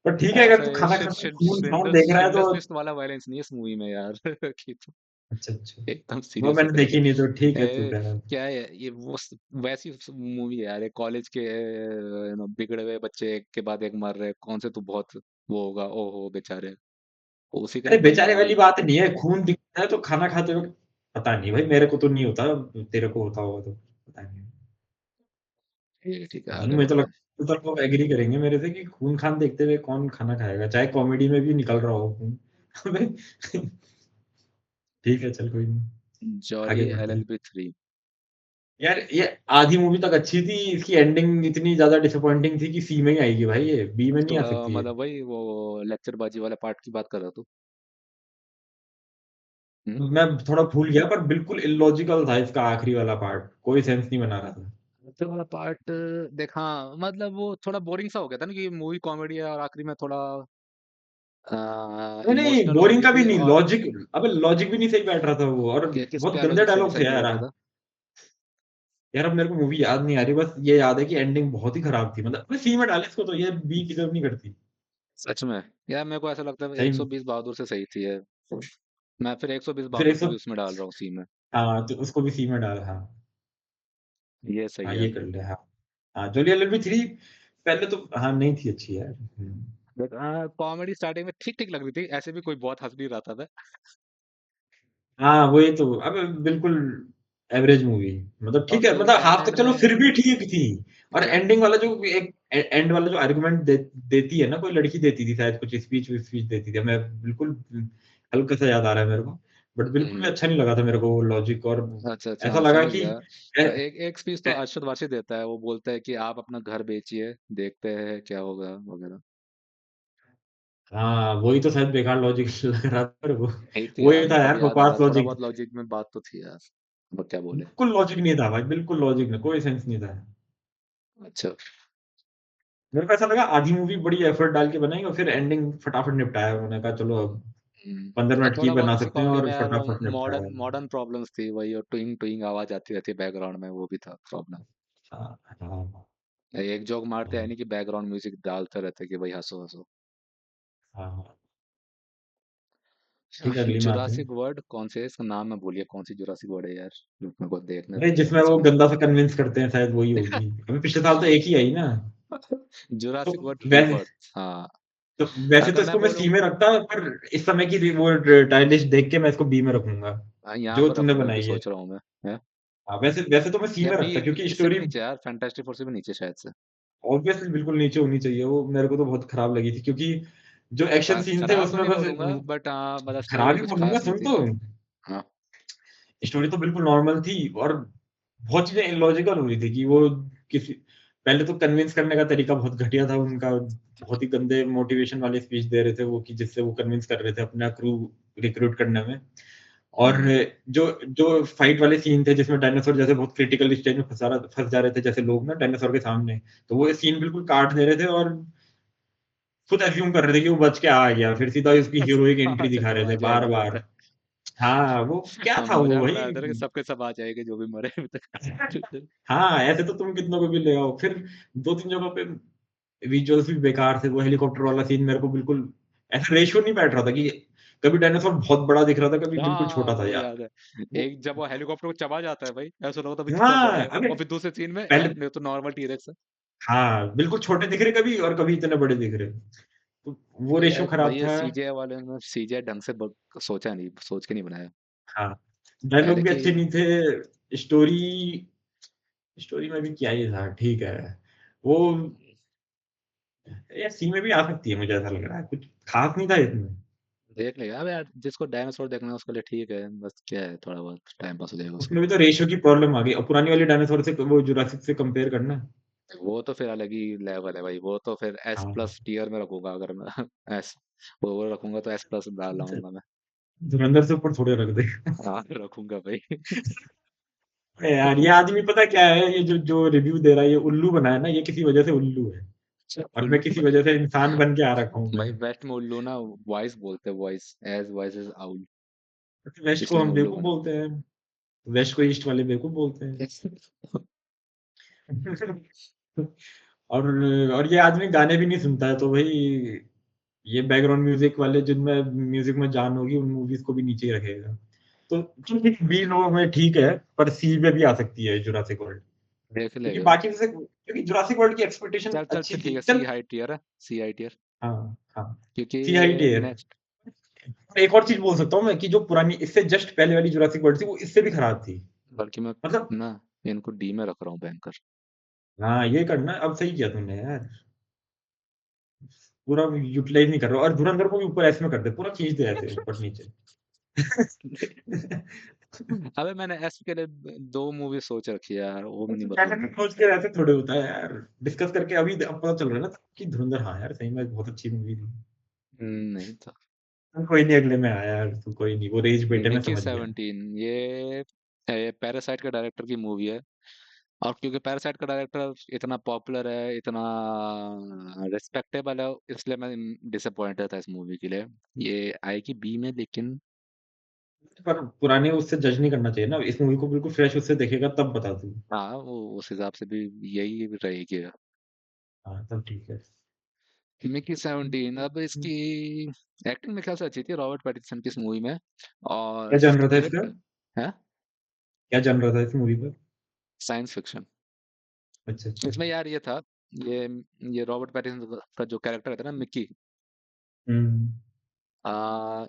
पर ठीक है अगर ऐसा तू ये खाना शिट खाते शिट खून-खान शिंडर देख रहा है तो शिंडर्स लिस्ट वाला वायलेंस नहीं है इस मूवी में यार कि तुम अच्छा, अच्छा। एकदम वो सीरियस मैंने होके देखी देखे। नहीं तो ठीक है तू ए, कह रहा है। क्या है ये वो वैसी मूवी है यार, एक कॉलेज के बिगड़े हुए बच्चे एक के बाद एक मर रहे, कौन से तू बहुत वो होगा, ओहो बेचारे, उसी का अरे ही बन रहा बेचारे है वाली भाई। बात नहीं है, खून दिखता है तो खाना खाते वक़्त पता नहीं भाई मेरे को तो नहीं होता, तेरे को होता होगा तो पता नहीं। ठीक है ठीक है, नहीं आगे मुझे तो बढ़ते हैं। लगता है तो लोग एग्री करेंगे मेरे से कि खून-खान देखते हुए कौन खाना खाएगा, चाहे कॉमेडी में भी निकल रहा हो खून। ठीक है चल कोई नहीं, जॉली आगे बढ़ते हैं। एलएलबी 3। यार ये आधी मूवी तक अच्छी थी, इसकी एंडिंग इतनी ज़्यादा डिसअपॉइंटिंग थी कि सी में ही आएगी भाई ये, बी में नहीं आ सकती है। मतलब वही वो लेक्चरबाजी वाले पार्ट की बात कर रहा तू? हम्म। मैं थोड़ा भूल गया पर बिल्कुल इलॉजिकल था इसका आखिरी वाला पार्ट, कोई सेंस नहीं बना रहा था। लेक्चर वाला पार्ट देखा, मतलब वो थोड़ा बोरिंग सा हो गया था ना कि मूवी कॉमेडी है और आखिरी में थोड़ा नहीं, नहीं इमोशनल हो बोरिंग रही का भी थी नहीं, और अबे लॉजिक भी नहीं सही बैठ रहा था वो और किस पे बहुत गंदे लॉजिक सही डायलॉग थे सही नहीं यार। बैठ रहा था? यार अब मेरे को मूवी याद नहीं आ रही, बस ये याद है कि एंडिंग बहुत ही खराब थी, मतलब अबे सी में डाले इसको तो ये बी डिजर्व नहीं करती। सच में यार मेरे को ऐसा लगता है सही में। 120 बहादुर से सही थी ये। मैं फिर 120 फिर बहादुर को 100 भी उसमें डाल रहा हूँ सी में। हाँ, तो उसको भी सी में डाल हाँ। ये हाँ, सही है। ये कर ले हाँ। हाँ, जोली एलएलबी 3 पहले तो हाँ, नहीं थी अच्छी यार। कॉमेडी स्टार्टिंग में ठीक ठीक लग रही थी, ऐसे भी कोई बहुत हंस नहीं रहा था। हाँ, वही तो अबे बिल्कुल एवरेज मूवी, मतलब और ठीक है, फिर मतलब एंड हाफ एंड तक चलो में फिर भी ठीक थी। और क्या? एंडिंग वाला जो एक एंड वाला जो आर्गुमेंट देती है ना, कोई लड़की देती थी शायद, कुछ स्पीच स्पीच देती थी, मैं बिल्कुल हल्का सा याद आ रहा है मेरे को, बट बिल्कुल भी हम्म। अच्छा नहीं लगा था मेरे को वो लॉजिक। और अच्छा अच्छा, ऐसा हाँ लगा समझ कि गया। ए, एक एक स्पीच तो ए, अरशद वारसी देता है, वो बोलता है कि आप अपना घर बेचिए, देखते हैं क्या होगा वगैरह। हाँ वही तो शायद बेकार लॉजिक लग रहा था मेरे को। ठीक थी यार, वही मेरे था को यार भी याद आ रहा बकवास है, थोड़ा लॉजिक। बहुत लॉजिक में बात तो थी यार। अब क्या बोले। बिल्कुल लॉजिक नहीं था भाई, बिल्कुल लॉजिक नहीं, कोई सेंस नहीं था। अच्छा। मेरे को ऐसा लगा आधी मूवी बड़ी एफर्ट डाल के बनाई और फिर एंडिंग फटाफट निपटाया, उन्होंने कहा चलो अब 15 और मिनट की थोड़ा बहुत बना उसी सकते हैं कॉमेडी और में यार फटाफट निपटाया। मॉडर्न मॉडर्न प्रॉब्लम्स थी वही, और टुइंग टुइंग आवाज आती रहती है बैकग्राउंड में, वो भी था प्रॉब्लम। हाँ, हाँ, एक जोक मारते हैं हाँ, नहीं कि बैकग्राउंड म्यूजिक डालते रहते कि भाई हंसो हंसो। हाँ, हाँ। ठीक है अगली में आते हैं। जुरासिक वर्ल्ड कौन से है? इसका नाम मैं भूल गया, कौन सी जुरासिक वर्ल्ड है यार, मेरे को देखने अरे जिसमें पड़ेगा वो इसको। गंदा सा कन्विंस करते हैं शायद वही होगी, अभी पिछले साल तो एक ही आई ना। तो जुरासिक वर्ल्ड वैसे रीबर्थ, हाँ। तो वैसे तो अगर मैं इसको मैं बोलूं, सी में रखता, पर इस समय की वो टाइम लिस्ट देख के मैं इसको बी में रखूंगा, हाँ, यहाँ जो पर तुमने रखने की बनाई है। सोच रहा हूँ मैं। है? हाँ, वैसे वैसे तो मैं सी या में बी, रखता क्योंकि इससे भी स्टोरी नीचे यार, फैंटास्टिक फोर से भी नीचे शायद से। ऑब्वियसली बिल्कुल नीचे होनी चाहिए, वो मेरे को तो बहुत खराब लगी थी क्योंकि जो एक्शन सीन थे खराब तो उसमें नहीं बस बोलूंगा, बट मतलब स्टोरी खराब भी ही कुछ बोलूंगा खास नहीं सुन थी। तो। हाँ। स्टोरी तो बिल्कुल नॉर्मल थी और बहुत चीजें इलॉजिकल हो रही थी कि वो किसी पहले तो कन्विंस करने का तरीका बहुत घटिया था उनका, बहुत ही गंदे मोटिवेशन वाले स्पीच दे रहे थे वो कि जिससे वो कन्विंस कर रहे थे अपना क्रू रिक्रूट करने में। और हम्म। जो जो फाइट वाले सीन थे जिसमें डायनासोर जैसे बहुत क्रिटिकल स्टेज में फंस जा रहे थे जैसे लोग ना डायनासोर के सामने, तो वो सीन बिल्कुल काट दे रहे थे और खुद एज्यूम कर रहे थे कि वो बच के आ गया, फिर सीधा उसकी हीरोइक एंट्री अच्छा दिखा रहे चलो आ थे बार जाएगा बार। बोलता हाँ वो है। क्या हम था वो मजाक भाई। उड़ाया था ना कि सबके सब आ जाएंगे जो भी मरे अभी तक। हाँ ऐसे तो तुम कितनों को भी ले आओ, फिर दो तीन जगहों पे विजुअल्स भी बेकार थे, वो हेलीकॉप्टर वाला सीन मेरे को बिल्कुल ऐसा रेशियो नहीं बैठ रहा था कि कभी डायनासोर बहुत बड़ा दिख रहा था कभी बिल्कुल हाँ छोटा था वो यार। याद है। वो एक जब वो हेलीकॉप्टर को चबा जाता है भाई, ऐसा लगा था भाई कितना बड़ा हाँ है, अबे और फिर दूसरे सीन में पहले यार ये तो नॉर्मल टीरेक्स है। हाँ बिल्कुल छोटे दिख रहे कभी और कभी इतने बड़े दिख रहे, तो वो रेशियो भाई खराब ये था। सीजीआई वाले ने सीजीआई ढंग से सोचा नहीं, सोच के नहीं बनाया। हाँ डायलॉग पहले भी की अच्छे नहीं थे, स्टोरी स्टोरी में भी क्या ही था, ठीक है वो यार सी में भी आ सकती है, मुझे ऐसा लग रहा है कुछ खास नहीं था इसमें। देख लेगा अब यार, जिसको डायनासोर देखना है उसके लिए ठीक है, बस क्या है थोड़ा बहुत टाइम पास हो जाएगा उसका। उसमें भी तो रेशियो की प्रॉब्लम आ गई, और पुरानी वाली डायनासोर से वो जुरासिक से कंपेयर करना। वो तो फिर अलग ही लेवल है भाई, वो तो फिर एस हाँ प्लस टीयर में रखूंगा अगर मैं एस, वो रखूंगा तो एस प्लस डाल लाऊंगा मैं। धुरंधर से ऊपर थोड़े रख दे। हाँ रखूंगा भाई। अरे यार ये आदमी पता क्या है, ये जो जो रिव्यू दे रहा है ये उल्लू बना है ना, ये किसी वजह से उल्लू है और मैं किसी वजह से इंसान बन के आ रखा हूँ मैं। भाई वेस्ट में उल्लू ना वॉइस बोलते हैं, voice as voice is owl, west को इसलिए मैं हम उल्लू बेवकूफ बना। बोलते हैं, वेस्ट को ईस्ट वाले बेवकूफ बोलते हैं। और और ये आदमी गाने भी नहीं सुनता है तो भाई ये बैकग्राउंड म्यूजिक वाले जिनमें म्यूजिक में जान होगी उन मूवीज को भी नीचे ही रखेगा। तो ठीक है, बी लो में ठीक है, पर सी में भी आ सकती है जुरासिक वर्ल्ड। देख क्योंकि लेगा। बाकी जैसे क्योंकि जुरासिक वर्ल्ड की एक्सपेक्टेशन चल चल अच्छी फिर ठीक थी है, सी चल। हाई टियर है, सी हाई टियर। हाँ हाँ। क्योंकि सी हाइट एयर। नेक्स्ट, एक और चीज बोल सकता हूँ मैं कि जो पुरानी इससे जस्ट पहले वाली जुरासिक वर्ल्ड थी वो इससे भी खराब थी। बल्कि मैं मतलब ना इनको डी में रख रहा हूँ बैंकर। हाँ ये करना अब सही किया तूने यार। पूरा यूटिलाइज नहीं कर रहा, और धुरंधर को भी ऊपर ऐसे में कर दे, पूरा खींच दे ऐसे ऊपर नीचे। अबे मैंने एस के लिए दो मूवी सोच रखी है यार, वो मैं नहीं मैंने बताऊंगा। भी सोच के ऐसे थोड़े होता है यार। डिस्कस करके अभी अब पता चल रहा है ना कि धुरंधर हाँ यार सही में बहुत अच्छी मूवी थी। नहीं था। कोई नहीं, अगले में आया यार तू, कोई नहीं, वो रेज बेटे में मिकी समझ गया। 17 ये पैरासाइट के डायरेक्टर की मूवी है। और क्योंकि पैरासाइट का डायरेक्टर इतना पॉपुलर है, इतना रिस्पेक्टेबल है, इसलिए मैं डिसअपॉइंटेड था इस मूवी के लिए। ये आएगी बी में लेकिन। पर पुराने उससे जज नहीं करना चाहिए ना, इस मूवी को बिल्कुल फ्रेश उससे देखेगा तब बता तू। हाँ, वो उस हिसाब से भी यही रहेगी। हाँ तब ठीक है। मिकी 17 अब इसकी एक्टिंग मेरे ख्याल से अच्छी थी रॉबर्ट पैटिंसन की इस मूवी में। और क्या जान रहा था इसका? स्क्रिप्ट है क्या जान रहा था इस मूवी पर? Science fiction. अच्छा अच्छा। इसमें यार ये था, ये ये रॉबर्ट पैटिंसन का जो कैरेक्टर था ना मिकी, हम्म।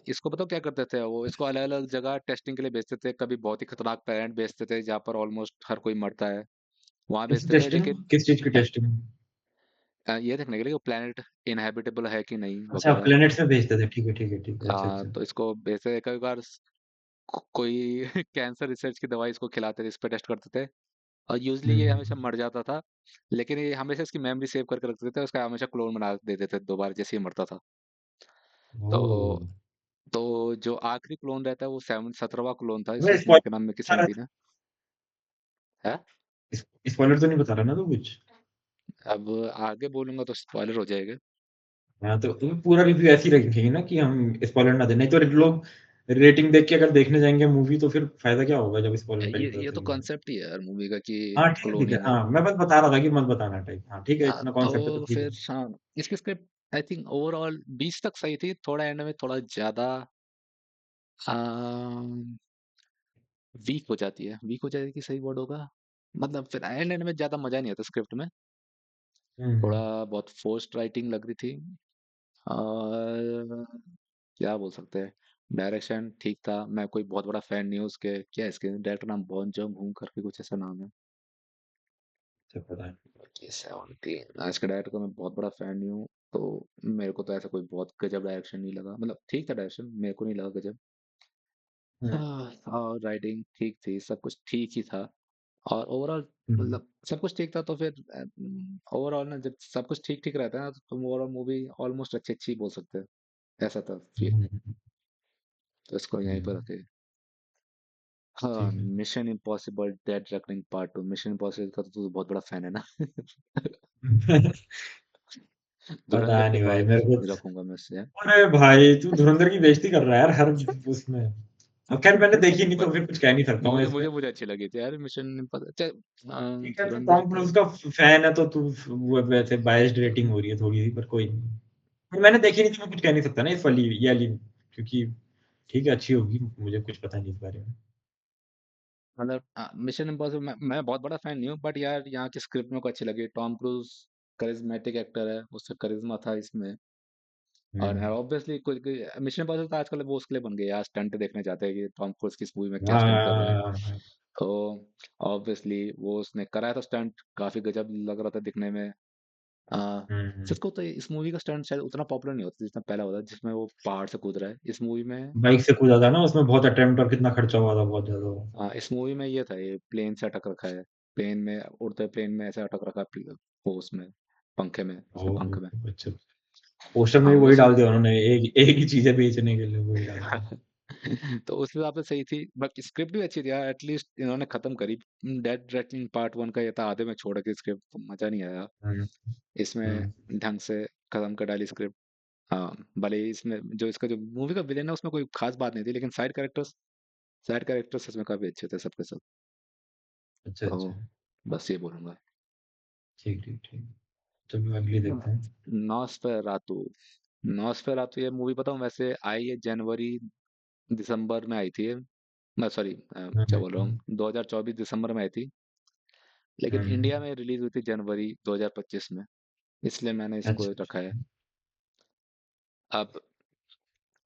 इसको बताओ क्या करते थे वो, इसको अलग अलग जगह टेस्टिंग के लिए भेजते थे। कभी बहुत ही खतरनाक प्लेनेट भेजते थे जहाँ पर ऑलमोस्ट हर कोई मरता है, वहां किस भेजते थे टेस्टिंग, लेकिन किस चीज की है, टेस्टिंग? ये देखने के लिए वो प्लेनेट इनहेबिटेबल है कि नहीं अच्छा वगैरह। प्लेनेट्स में भेजते थे, ठीक है ठीक है ठीक है, अच्छा अच्छा। तो इसको भेजते थे कई बार। कोई कैंसर रिसर्च की दवाई इसको खिलाते थे, इस पे टेस्ट करते थे। और यूजली ये हमेशा हम्म। मर जाता था, लेकिन ये हमेशा इसकी मेमोरी सेव करके रखते थे, उसका हमेशा क्लोन बना देते थे दोबारा जैसे ही मरता था। तो ओह। तो जो आखिरी क्लोन रहता है वो 17वां क्लोन था, मैं इस मूवी का नाम मिकी 17 है। है? स्पॉइलर तो नहीं बता रहा ना तू कुछ? अब आगे बोलूंगा तो स्पॉइलर हो जाएगा। हाँ तो पूरा रिव्यू ऐसी रखेंगे ना कि हम स्पॉइलर ना दें, नहीं तो लोग रेटिंग देख के अगर देखने जाएंगे मूवी तो फिर फायदा क्या होगा जब स्पॉइलर का ही पता ये तो चलेगा। कॉन्सेप्ट ही है यार मूवी का कि हाँ ठीक है ठीक है, क्लोनिंग है। हाँ मैं बस बता रहा था कि मत बताना टाइप, हाँ ठीक है इतना कॉन्सेप्ट है तो तो ठीक है। फिर हाँ, इसकी स्क्रिप्ट आई थिंक ओवरऑल 20 तक सही थी, थोड़ा एंड में थोड़ा ज्यादा वीक हो जाती है। वीक हो जाती है कि सही वर्ड होगा, मतलब फिर एंड एंड में ज्यादा मजा नहीं आता स्क्रिप्ट में। हम्म। थोड़ा बहुत फोर्स्ड राइटिंग लग रही थी। और क्या बोल सकते हैं, डायरेक्शन ठीक था। मैं कोई बहुत बड़ा फैन नहीं हूँ उसके, क्या है इसके डायरेक्टर नाम, बॉन जॉन हूँ करके कुछ ऐसा नाम है। अच्छा पता है। ये 17 आज के डायरेक्टर का मैं बहुत बड़ा फैन नहीं हूँ। तो मेरे को तो ऐसा कोई बहुत गजब डायरेक्शन नहीं लगा, मतलब ठीक था डायरेक्शन, मेरे को नहीं लगा गजब। हम्म। और राइटिंग ठीक थी, सब कुछ ठीक ही था। और ओवरऑल हम्म। मतलब सब कुछ ठीक था, तो फिर ओवरऑल ना जब सब कुछ ठीक ठीक रहता है ना तो तुम ओवरऑल मूवी ऑलमोस्ट अच्छी अच्छी बोल सकते हो। ऐसा था फील। हम्म। तो इसको यहीं पर हम्म। रखे। हाँ, ठीक है। Mission impossible dead reckoning part 2। Mission impossible का तो तू बहुत बड़ा फैन है ना। धुरंधर पता के नहीं भाई बाद मेरे को। रखूंगा मैं उससे। अरे भाई तू धुरंधर की बेइज्जती कर रहा है यार हर उसमें। अब खैर मैंने देखी नहीं तो फिर कुछ कह नहीं सकता हूँ मुझे इसमें। मुझे मुझे अच्छी लगी थी यार मिशन इम्पॉसिबल। ठीक है तो धुरंधर टॉम तो क्रूज का फैन है तो तू वो वैसे बायस्ड रेटिंग हो रही है थोड़ी सी, पर कोई नहीं। मैंने देखी नहीं तो मैं कुछ कह नहीं सकता ना इस वाली ये वाली, क्योंकि ठीक है अच्छी होगी, मुझे कुछ पता नहीं इस बारे में। मतलब मिशन इम्पॉसिबल मैं बहुत बड़ा फैन नहीं हूँ, बट यार यहाँ की स्क्रिप्ट मेरे को अच्छी लगी। टॉम क्रूज करिज्मेटिक एक्टर है, उसका करिश्मा था इसमें। और हम्म। ऑब्वियसली कोई मिशन इम्पॉसिबल तो आजकल वो उसके लिए बन गया यार, स्टंट देखने जाते हैं कि टॉम क्रूज किस मूवी में क्या स्टंट कर रहा है। हाँ। तो ऑब्वियसली वो उसने कराया था स्टंट, काफी गजब लग रहा था दिखने में। आ, हम्म। सच को तो इस मूवी का स्टंट शायद उतना पॉपुलर नहीं होता जितना पहला होता, जिसमें वो पहाड़ से कूद रहा है। इस मूवी में बाइक से कूदा था ना उसमें, बहुत अटेम्प्ट और कितना खर्चा हुआ था, बहुत ज्यादा। इस मूवी में ये था, ये प्लेन से अटक रखा है। प्लेन में उड़ते प्लेन में ऐसे अटक रखा है वो उसमें पंखे में, उसके पंख में। ओह अच्छा। पोस्टर में हाँ भी वो वही सीन। डाल दिया उन्होंने, एक ही चीजें बेचने के लिए वही डाल दिया। तो उस हिसाब से सही थी, बट स्क्रिप्ट भी अच्छी थी यार, एटलीस्ट इन्होंने खत्म करी। डेड रेकनिंग पार्ट 1 का ये था आधे में छोड़ के स्क्रिप्ट, तो मजा नहीं आया। हम्म। इसमें हम्म। ढंग से खत्म कर डाली स्क्रिप्ट। हाँ, भले ही इसमें जो इसका जो मूवी का विलेन है उसमें कोई खास बात नहीं थी, लेकिन साइड कैरेक्टर्स इसमें काफी अच्छे थे सबके सब। अच्छा तो अच्छा। बस ये बोलूंगा। ठीक ठीक ठीक। चलो अगली देखते हैं। नॉस्फेरातु। नॉस्फेरातु ये मूवी बताऊँ, वैसे आई है जनवरी दिसंबर में आई थी ये। मैं सॉरी, क्या बोल रहा हूँ, हुँ, 2024 दिसंबर में आई थी, लेकिन हुँ, इंडिया में रिलीज हुई थी जनवरी 2025 में, इसलिए मैंने इसको अच्छा, रखा है। अब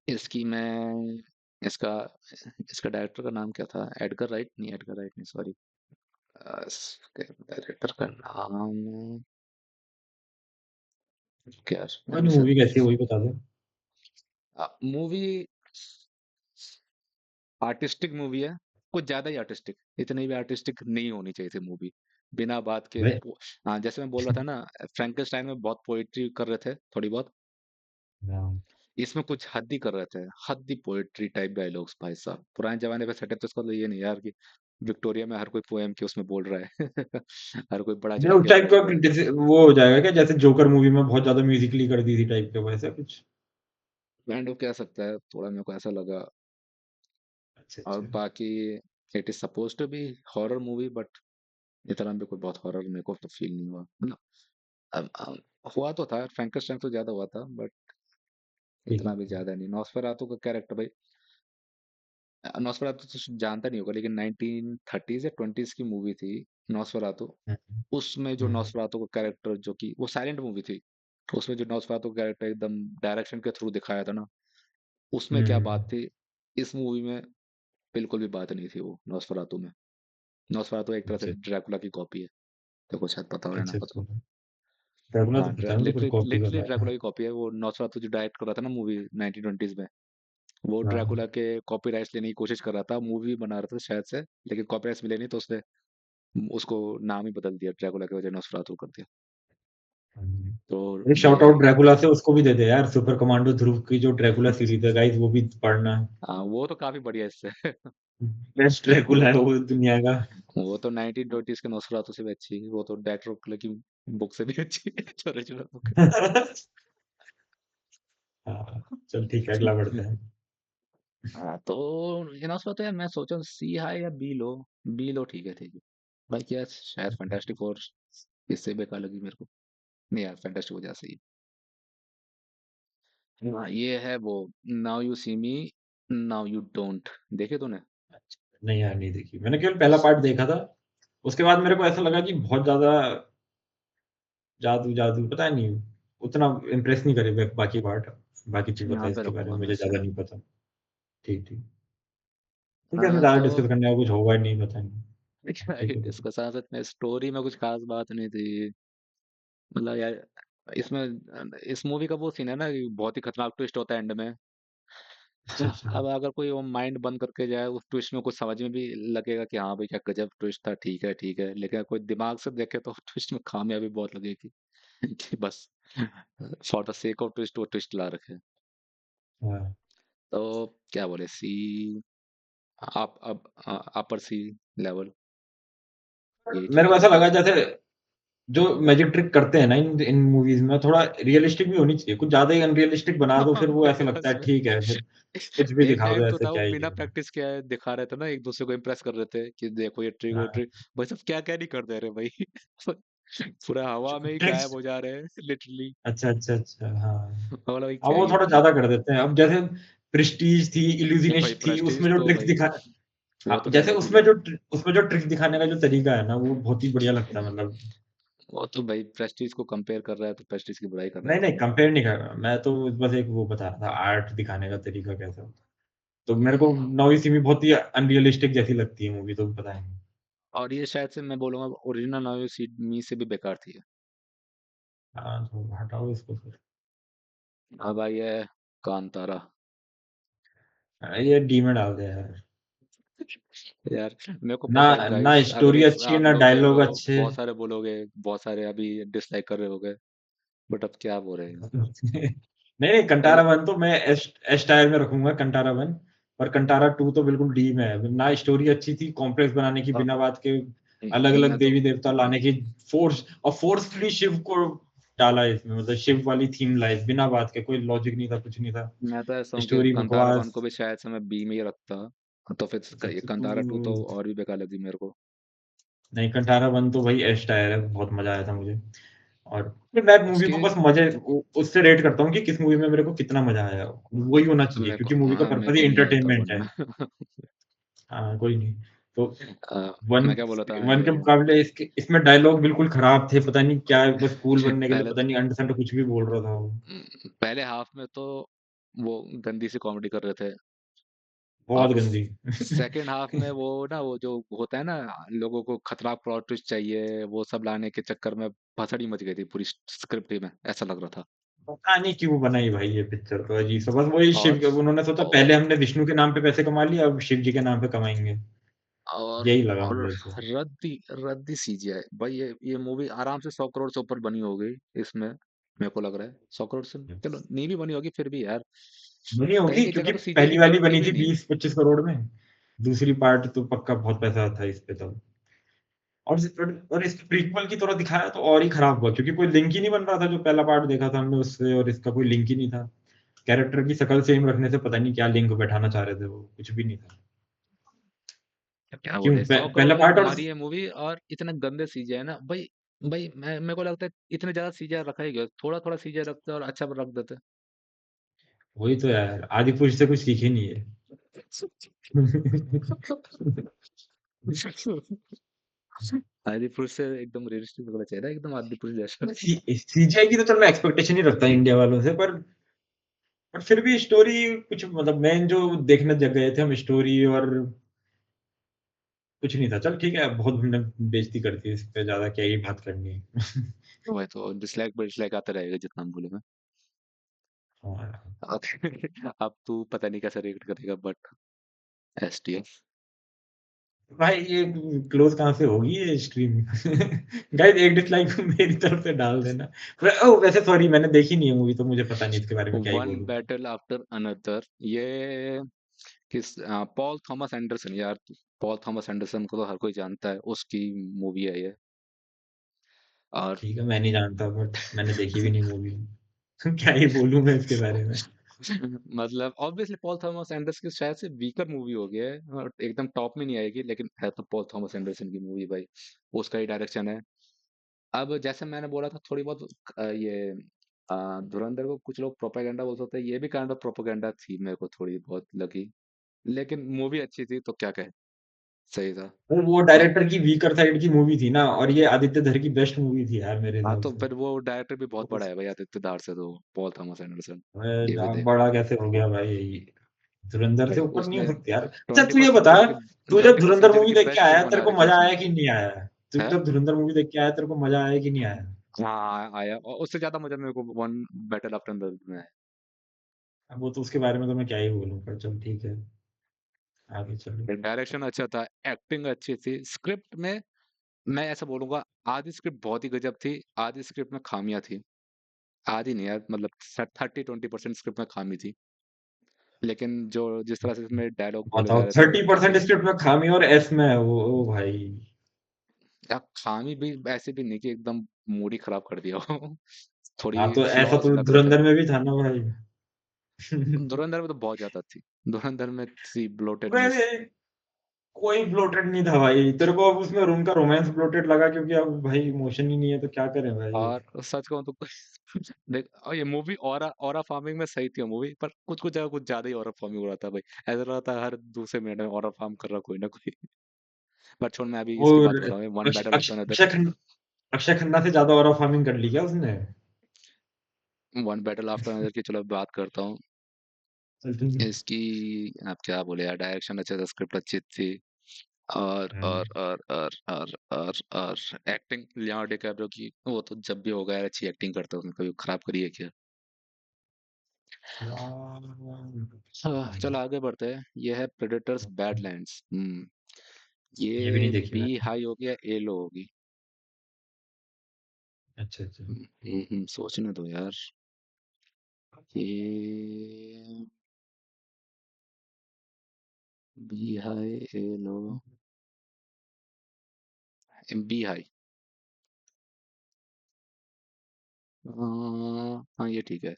इसकी मैं इसका इसका डायरेक्टर का नाम क्या था? एडगर राइट नहीं, सॉरी। इसके डायरेक्टर का नाम क्या? कोई नहीं मूवी कैसी है वही बता दो। मूवी आर्टिस्टिक मूवी है, कुछ ज्यादा ही आर्टिस्टिक, इतनी भी आर्टिस्टिक नहीं होनी चाहिए थी मूवी, बिना बात के भाई हाँ, जैसे मैं बोल रहा था ना, फ्रैंकेनस्टाइन में बहुत पोइट्री कर रहे थे थोड़ी बहुत, हाँ, इसमें कुछ हद ही कर रहे थे, हद ही पोएट्री टाइप डायलॉग्स भाई साहब, पुराने जमाने पे सेटअप तो इसका तो ये नहीं यार कि विक्टोरिया में हर कोई पोएम के उसमें बोल रहा है हर कोई बढ़ा नहीं चढ़ा उस के टाइप बोल का रहा है। जैसे वो हो जाएगा क्या जैसे जोकर मूवी में बहुत ज़्यादा म्यूज़िकली कर दी थी टाइप का वैसा कुछ? काइंड ऑफ कह सकता है, थोड़ा मेरे को ऐसा लगा। अच्छा, और अच्छा। बाकी it is suppose to be horror movie, but इतना भी कोई बहुत हॉरर मेरे को तो फील नहीं हुआ, मतलब हुआ तो था, फ्रैंकेनस्टाइन तो ज्यादा हुआ था, बट ठीक इतना है। भी ज्यादा नहीं। नॉस्फेरातु का कैरेक्टर भाई, नॉस्फेरातु तो जानता नहीं होगा, लेकिन 1930s या 20s की मूवी थी नॉस्फेरातु। हुँ, उसमें जो हुँ, नॉस्फेरातु का कैरेक्टर, जो कि वो साइलेंट मूवी थी, तो उसमें जो नॉस्फेरातु का कैरेक्टर एकदम डायरेक्शन के थ्रू दिखाया था ना, उसमें क्या हुँ, बात थी, इस मूवी में बिल्कुल भी बात नहीं थी वो नॉस्फेरातु में। नॉस्फेरातु एक तरह से अच्छा, ड्रैकुला की कॉपी है, देखो शायद पता हो या ना अच्छा, पता हो। अच्छा। ड्रैकुला हाँ, तो पता है मुझे पर लिटरली कॉपी कर लिटरली रहा ड्रैकुला है। की कॉपी है वो, नॉस्फेरातु जो डायरेक्ट कर रहा था ना मूवी 1920s में, वो हाँ, ड्रैकुला के कॉपीराइट्स लेने की कोशिश कर रहा था, मूवी बना रहा था शायद से, लेकिन कॉपीराइट्स मिले नहीं, तो उसने उसको नाम ही बदल दिया, ड्रैकुला की वजह नॉस्फेरातु कर दिया। हुँ। तो एक शाउट ये आउट ड्रैकुला से उसको भी दे दे यार सुपर कमांडो ध्रुव की जो ड्रैकुला सीरीज़ है गाइस वो भी पढ़ना। हाँ, वो तो काफी बढ़िया है इससे बेस्ट वो ड्रैकुला है तो वो दुनिया का। वो तो 1920s के नॉस्फेरातु से भी अच्छी है, वो तो ड्रैकुला की बुक से भी अच्छी है ओरिजिनल बुक। हाँ, चल ठीक है अगला बढ़ते हैं। हाँ, तो ये नॉस्फेरातु यार, मैं सोचा सी हाई या बी लो, बी लो ठीक है, ठीक है। बाकी यार शायद फैंटास्टिक फोर इससे बेकार लगी मेरे को, नहीं यार फैंटास्टिक वजह से ही। हाँ, ये है वो, now you see me now you don't, देखे तूने? नहीं यार नहीं देखी। मैंने केवल पहला पार्ट देखा था। उसके बाद मेरे को ऐसा लगा कि बहुत ज़्यादा जादू-जादू पता नहीं, उतना इम्प्रेस नहीं करे बाकी पार्ट। बाकी चीज़ बता यहाँ पे इसके बारे रुकूंगा में मैं मुझे इसे। ज़्यादा नहीं पता। ठीक, ठीक। ठीक है, इसमें हाँ ज़्यादा तो डिस्कस करने का कुछ होगा नहीं, पता नहीं। ठीक है, ठीक है। इसके साथ साथ में स्टोरी में कुछ खास बात नहीं थी, मतलब यार इसमें इस मूवी का वो सीन है ना कि बहुत ही खतरनाक ट्विस्ट होता है एंड में। अच्छा, अच्छा। अब अगर कोई वो माइंड बंद करके जाए उस ट्विस्ट में, कुछ समझ में भी लगेगा कि हाँ भाई क्या गजब ट्विस्ट था, ठीक है ठीक है, लेकिन अगर कोई दिमाग से देखे तो ट्विस्ट में खामियाबी बहुत लगेगी कि बस for the sake of twist वो ट्विस्ट ला रखे हैं। हाँ। तो क्या बोले, सी, आप अब अपर सी लेवल, यही मेरे ठीक को है ऐसा मेरे लगा हिसाब से। जैसे जो मैजिक ट्रिक करते हैं ना इन इन मूवीज़ में थोड़ा रियलिस्टिक भी होनी चाहिए। कुछ ज़्यादा ही अनरियलिस्टिक बना दो हाँ, फिर वो ऐसा लगता है कसम। ठीक है, फिर कुछ भी एक दिखा दो टाइम तो ऐसे था वो क्या ही बिना है। प्रैक्टिस किए दिखा रहे थे ना, एक दूसरे को इम्प्रेस कर रहे थे कि देखो ये ट्रिक वो हाँ, ट्रिक, भाई सब क्या क्या नहीं कर दे रहे भाई पूरा हवा में ही गायब ट्रिक्स हो जा रहे हैं लिटरली। अच्छा, अच्छा, अच्छा, हाँ। मतलब भाई अब क्या वो ही थोड़ा ट्रिक। ज़्यादा कर देते हैं। अब जैसे प्रेस्टीज थी, भाई इल्यूज़निस्ट थी, प्रेस्टीज उसमें जो तो ट्रिक्स भाई, दिखा वो हाँ, तो जैसे नेक्स्ट उसमें लेवल। जो ट्रिक्स दिखाने का जो तरीका है ना, वो बहुत ही बढ़िया लगता है मतलब वो तो भाई प्रेस्टीज को कंपेयर कर रहा है तो प्रेस्टीज की बुराई कर रहा नहीं, है। नहीं कंपेयर नहीं कर रहा। मैं तो बस एक वो बता रहा था आर्ट दिखाने का तरीका कैसा होता है। तो मेरे को नौ सिमी बहुत ही अनरियलिस्टिक जैसी लगती है मूवी तो पता नहीं। और ये शायद से मैं बोलूंगा ओरिजिनल नाउ यू सी मी से भी बेकार थी। हाँ, तो हटाओ इसको फिर। अब आई है कांतारा। ये डी में डाल दे यार। यार मेरे को ना पता है ना गाइस, अगर स्टोरी इस अच्छी है, आप ना लोग देख रहे डायलॉग हो अच्छे। बहुत सारे बोलोगे, बहुत सारे अभी डिसलाइक कर रहे होगे, बट अब क्या बोल रहे हैं। नहीं, नहीं कंटारा भाई 1 तो मैं एस एस टायर में रखूँगा कंटारा 1 और कंटारा 2 तो बिल्कुल डी में है। ना स्टोरी अच्छी थी, कॉम्प्लेक्स बनाने की अ, बिना बात के अलग-अलग मैं तो देवी-देवता लाने की फोर्सफुली शिव को डाला इसमें मतलब शिव वाली थीम लाई बिना बात के कोई लॉजिक नहीं था, कुछ नहीं था। मैं तो ऐसा हूँ कि स्टोरी कंतारा वन बकवास। को भी शायद से मैं बी में ही रखता, तो अच्छा, फिर ये अच्छा तू कंतारा टू तो और भी बेकार लगी मेरे को। नहीं कंटारा 1 तो भाई एस टायर है, बहुत मज़ा आया था मुझे। और फिर मैं मूवी को उसकी बस मज़े उ उससे रेट करता हूँ कि किस मूवी में मेरे को कितना मज़ा आया। वही होना चाहिए क्योंकि मूवी का मेरे पर्पज़ ही को नहीं आता एंटरटेनमेंट है। बोलना। हाँ, कोई नहीं। तो मैं 1 क्या बोला था 1 के ये मुकाबले इसमें डायलॉग बिल्कुल खराब थे, पता नहीं क्या बस कूल बनने के लिए पहले पता नहीं अंट-शंट कुछ भी बोल रहा था वो। पहले हाफ में तो वो गंदी सी कॉमेडी कर रहे थे बहुत और गंदी। सेकंड हाफ में वो ना वो जो होता है ना लोगों को खतरनाक प्लॉट ट्विस्ट चाहिए वो सब लाने के चक्कर में भसड़ ही मच गई थी पूरी स्क्रिप्ट ही में ऐसा लग रहा था। पता नहीं क्यों बनाई भाई ये पिक्चर तो अजीब-सा बस वही और शिव उन्होंने सोचा और पहले हमने विष्णु के नाम पे पैसे कमा लिए, अब शिव जी के नाम पे कमाएँगे। और यही लगा और मुझे तो। रद्दी रद्दी सीजीआई भाई ये मूवी आराम से 100 करोड़ से ऊपर बनी होगी इसमें मेरे को लग रहा है 100 करोड़ से चलो नहीं भी बनी होगी फिर भी यार बनी कहीं होगी कहीं जगह क्योंकि तो सीजीआई की पहली वाली जरूरत थी बनी भी थी नहीं। 20-25 करोड़ में। दूसरी पार्ट तो पक्का बहुत पैसा था इस पे तब। और इसके प्रीक्वल की तरह दिखाया तो और ही खराब हुआ क्योंकि कोई लिंक ही नहीं बन रहा था जो पहला पार्ट देखा था हमने उससे और इसका कोई लिंक ही नहीं था। कैरेक्टर की शक्ल सेम रखने से पता नहीं क्या लिंक बैठाना चाह रहे थे वो, कुछ भी नहीं था। क्या क्यों बोले 100 करोड़ पहला में पार्ट और कमा रही है मूवी और इतने गंदे सीजीआई ना भाई भाई मैं मेरे को लगता है इतने ज्यादा सीजीआई रखा ही गया थोड़ा थोड़ा सीजीआई रखते और अच्छा रख देते। वही तो यार, आदिपुरुष से कुछ सीखे नहीं है। आदिपुरुष से एकदम रियलिस्टिक होना चाहिए ना एकदम आदिपुरुष जैसा। सीजीआई की तो चल मैं एक्सपेक्टेशन ही रखता इंडिया वालों से पर फिर भी स्टोरी कुछ मतलब मेन जो देखने जग गए थे हम स्टोरी और कुछ नहीं था। चल ठीक है, बहुत हमने बेइज़्ज़ती कर दी इस पे ज़्यादा क्या ही बात करनी है। वही तो डिसलाइक डिसलाइक आता रहेगा जितना हम बोलेंगे। हाँ, अब तू पता नहीं कैसे रिएक्ट करेगा बट एसटीएफ। भाई ये क्लोज़ कहाँ से होगी ये स्ट्रीम? गाइस एक डिसलाइक मेरी तरफ से डाल देना। वैसे सॉरी मैंने देखी नहीं है मूवी तो मुझे पता नहीं इसके बारे में क्या ही वन बोलूँ। बैटल आफ्टर अनदर ये पॉल थॉमस एंडरसन यार पॉल थॉमस एंडरसन को तो हर कोई जानता है उसकी मूवी है ये और ठीक है, मैं नहीं जानता बट मैंने देखी भी नहीं मूवी। क्या ही बोलूँ मैं इसके बारे में? मतलब ऑब्वियसली पॉल थॉमस एंडरसन की शायद से वीकर मूवी हो गया है और एकदम टॉप में नहीं आएगी लेकिन है तो पॉल थॉमस एंडरसन की मूवी भाई उसका ही डायरेक्शन है। अब जैसे मैंने बोला था थोड़ी बहुत ये धुरंधर को कुछ लोग प्रोपेगेंडा बोल सकते हैं ये भी काइंड ऑफ प्रोपेगेंडा थी मेरे को थोड़ी बहुत लगी लेकिन मूवी अच्छी थी तो क्या कहे सही था। वो अब डायरेक्टर की वीकर साइड की मूवी थी ना और ये आदित्य धर की बेस्ट मूवी थी यार मेरे हाँ हिसाब तो से। फिर वो डायरेक्टर भी बहुत तो बड़ा है भाई आदित्य दार से तो पॉल थॉमस एंडरसन ये भी अब देख। बड़ा कैसे हो गया भाई? धुरंधर भाई से ऊपर नहीं हो उसने सकते यार। अच्छा ट्वेंटी तू ये फर्स्ट बता, सेंचुरी की तू जब 21st धुरंधर सेंचुरी मूवी की देख के बेस्ट आया फिल्म तेरे बना को रखी है मजा उसने। आया कि नहीं आया? तू है जब धुरंधर मूवी देख के आया तेरे को मजा आया कि नहीं आया? हाँ आया और उससे ज्यादा मजा मेरे को वन बैटल आफ्टर अनदर में आया। अब वो तो उसके बारे में तो मैं क्या ही बोलूँ पर चल ठीक है, आगे चलो। डायरेक्शन अच्छा था एक्टिंग अच्छी थी स्क्रिप्ट में मैं ऐसा बोलूंगा आधी स्क्रिप्ट बहुत ही गजब थी आधी स्क्रिप्ट में खामियां थी आधी नहीं यार मतलब 30-20% स्क्रिप्ट में खामी थी लेकिन जो जिस तरह से इसमें डायलॉग बोले बताओ जा रहे थे 30% जिस स्क्रिप्ट में खामी और एस में है वो ओ भाई। या खामी भी ऐसे भी नहीं कि एकदम मूड ही खराब कर दिया हो थोड़ी हाँ, तो ऐसा फ्लॉज तो लग रहे थे। धुरंधर में भी था ना भाई। धुरंधर में तो बहुत ज्यादा थी धुरंधर में थी वैसे ब्लोटेडनेस। कोई ब्लोटेड नहीं था भाई। तेरे को अब उसमें उनका रोमांस ब्लोटेड लगा क्योंकि अब भाई इमोशन ही नहीं है तो क्या करें भाई? और सच कहूँ तो देख और ये मूवी ऑरा ऑरा फार्मिंग में सही थी मूवी पर कुछ कुछ जगह कुछ ज्यादा ही ऑरा फार्मिंग हो रहा था भाई ऐसा लग रहा था हर दूसरे मिनट में ऑरा फार्म कर रहा कोई ना कोई। पर छोड़ मैं अभी इसकी और बात कर रहा हूँ one battle after another. Akshay Khanna से ज़्यादा ऑरा फार्मिंग कर ली क्या उसने? वन बैटल आफ्टर अनदर की चलो बात करता हूँ चल ठीक है। इसकी आप क्या बोले यार डायरेक्शन अच्छा था स्क्रिप्ट अच्छी थी और एक्टिंग लियोनार्डो डिकैप्रियो की वो तो जब भी होगा यार अच्छी एक्टिंग करता है उसने कभी खराब करी है क्या। हाँ, चलो आगे बढ़ते हैं ये है प्रेडेटर्स बैडलैंड्स ये भी नहीं ये देखी बी मैंने। हाई होगी या ए लो होगी। अच्छा, अच्छा। सोचने दो यार ये बी हाई ए लो बी हाई हाँ ये ठीक है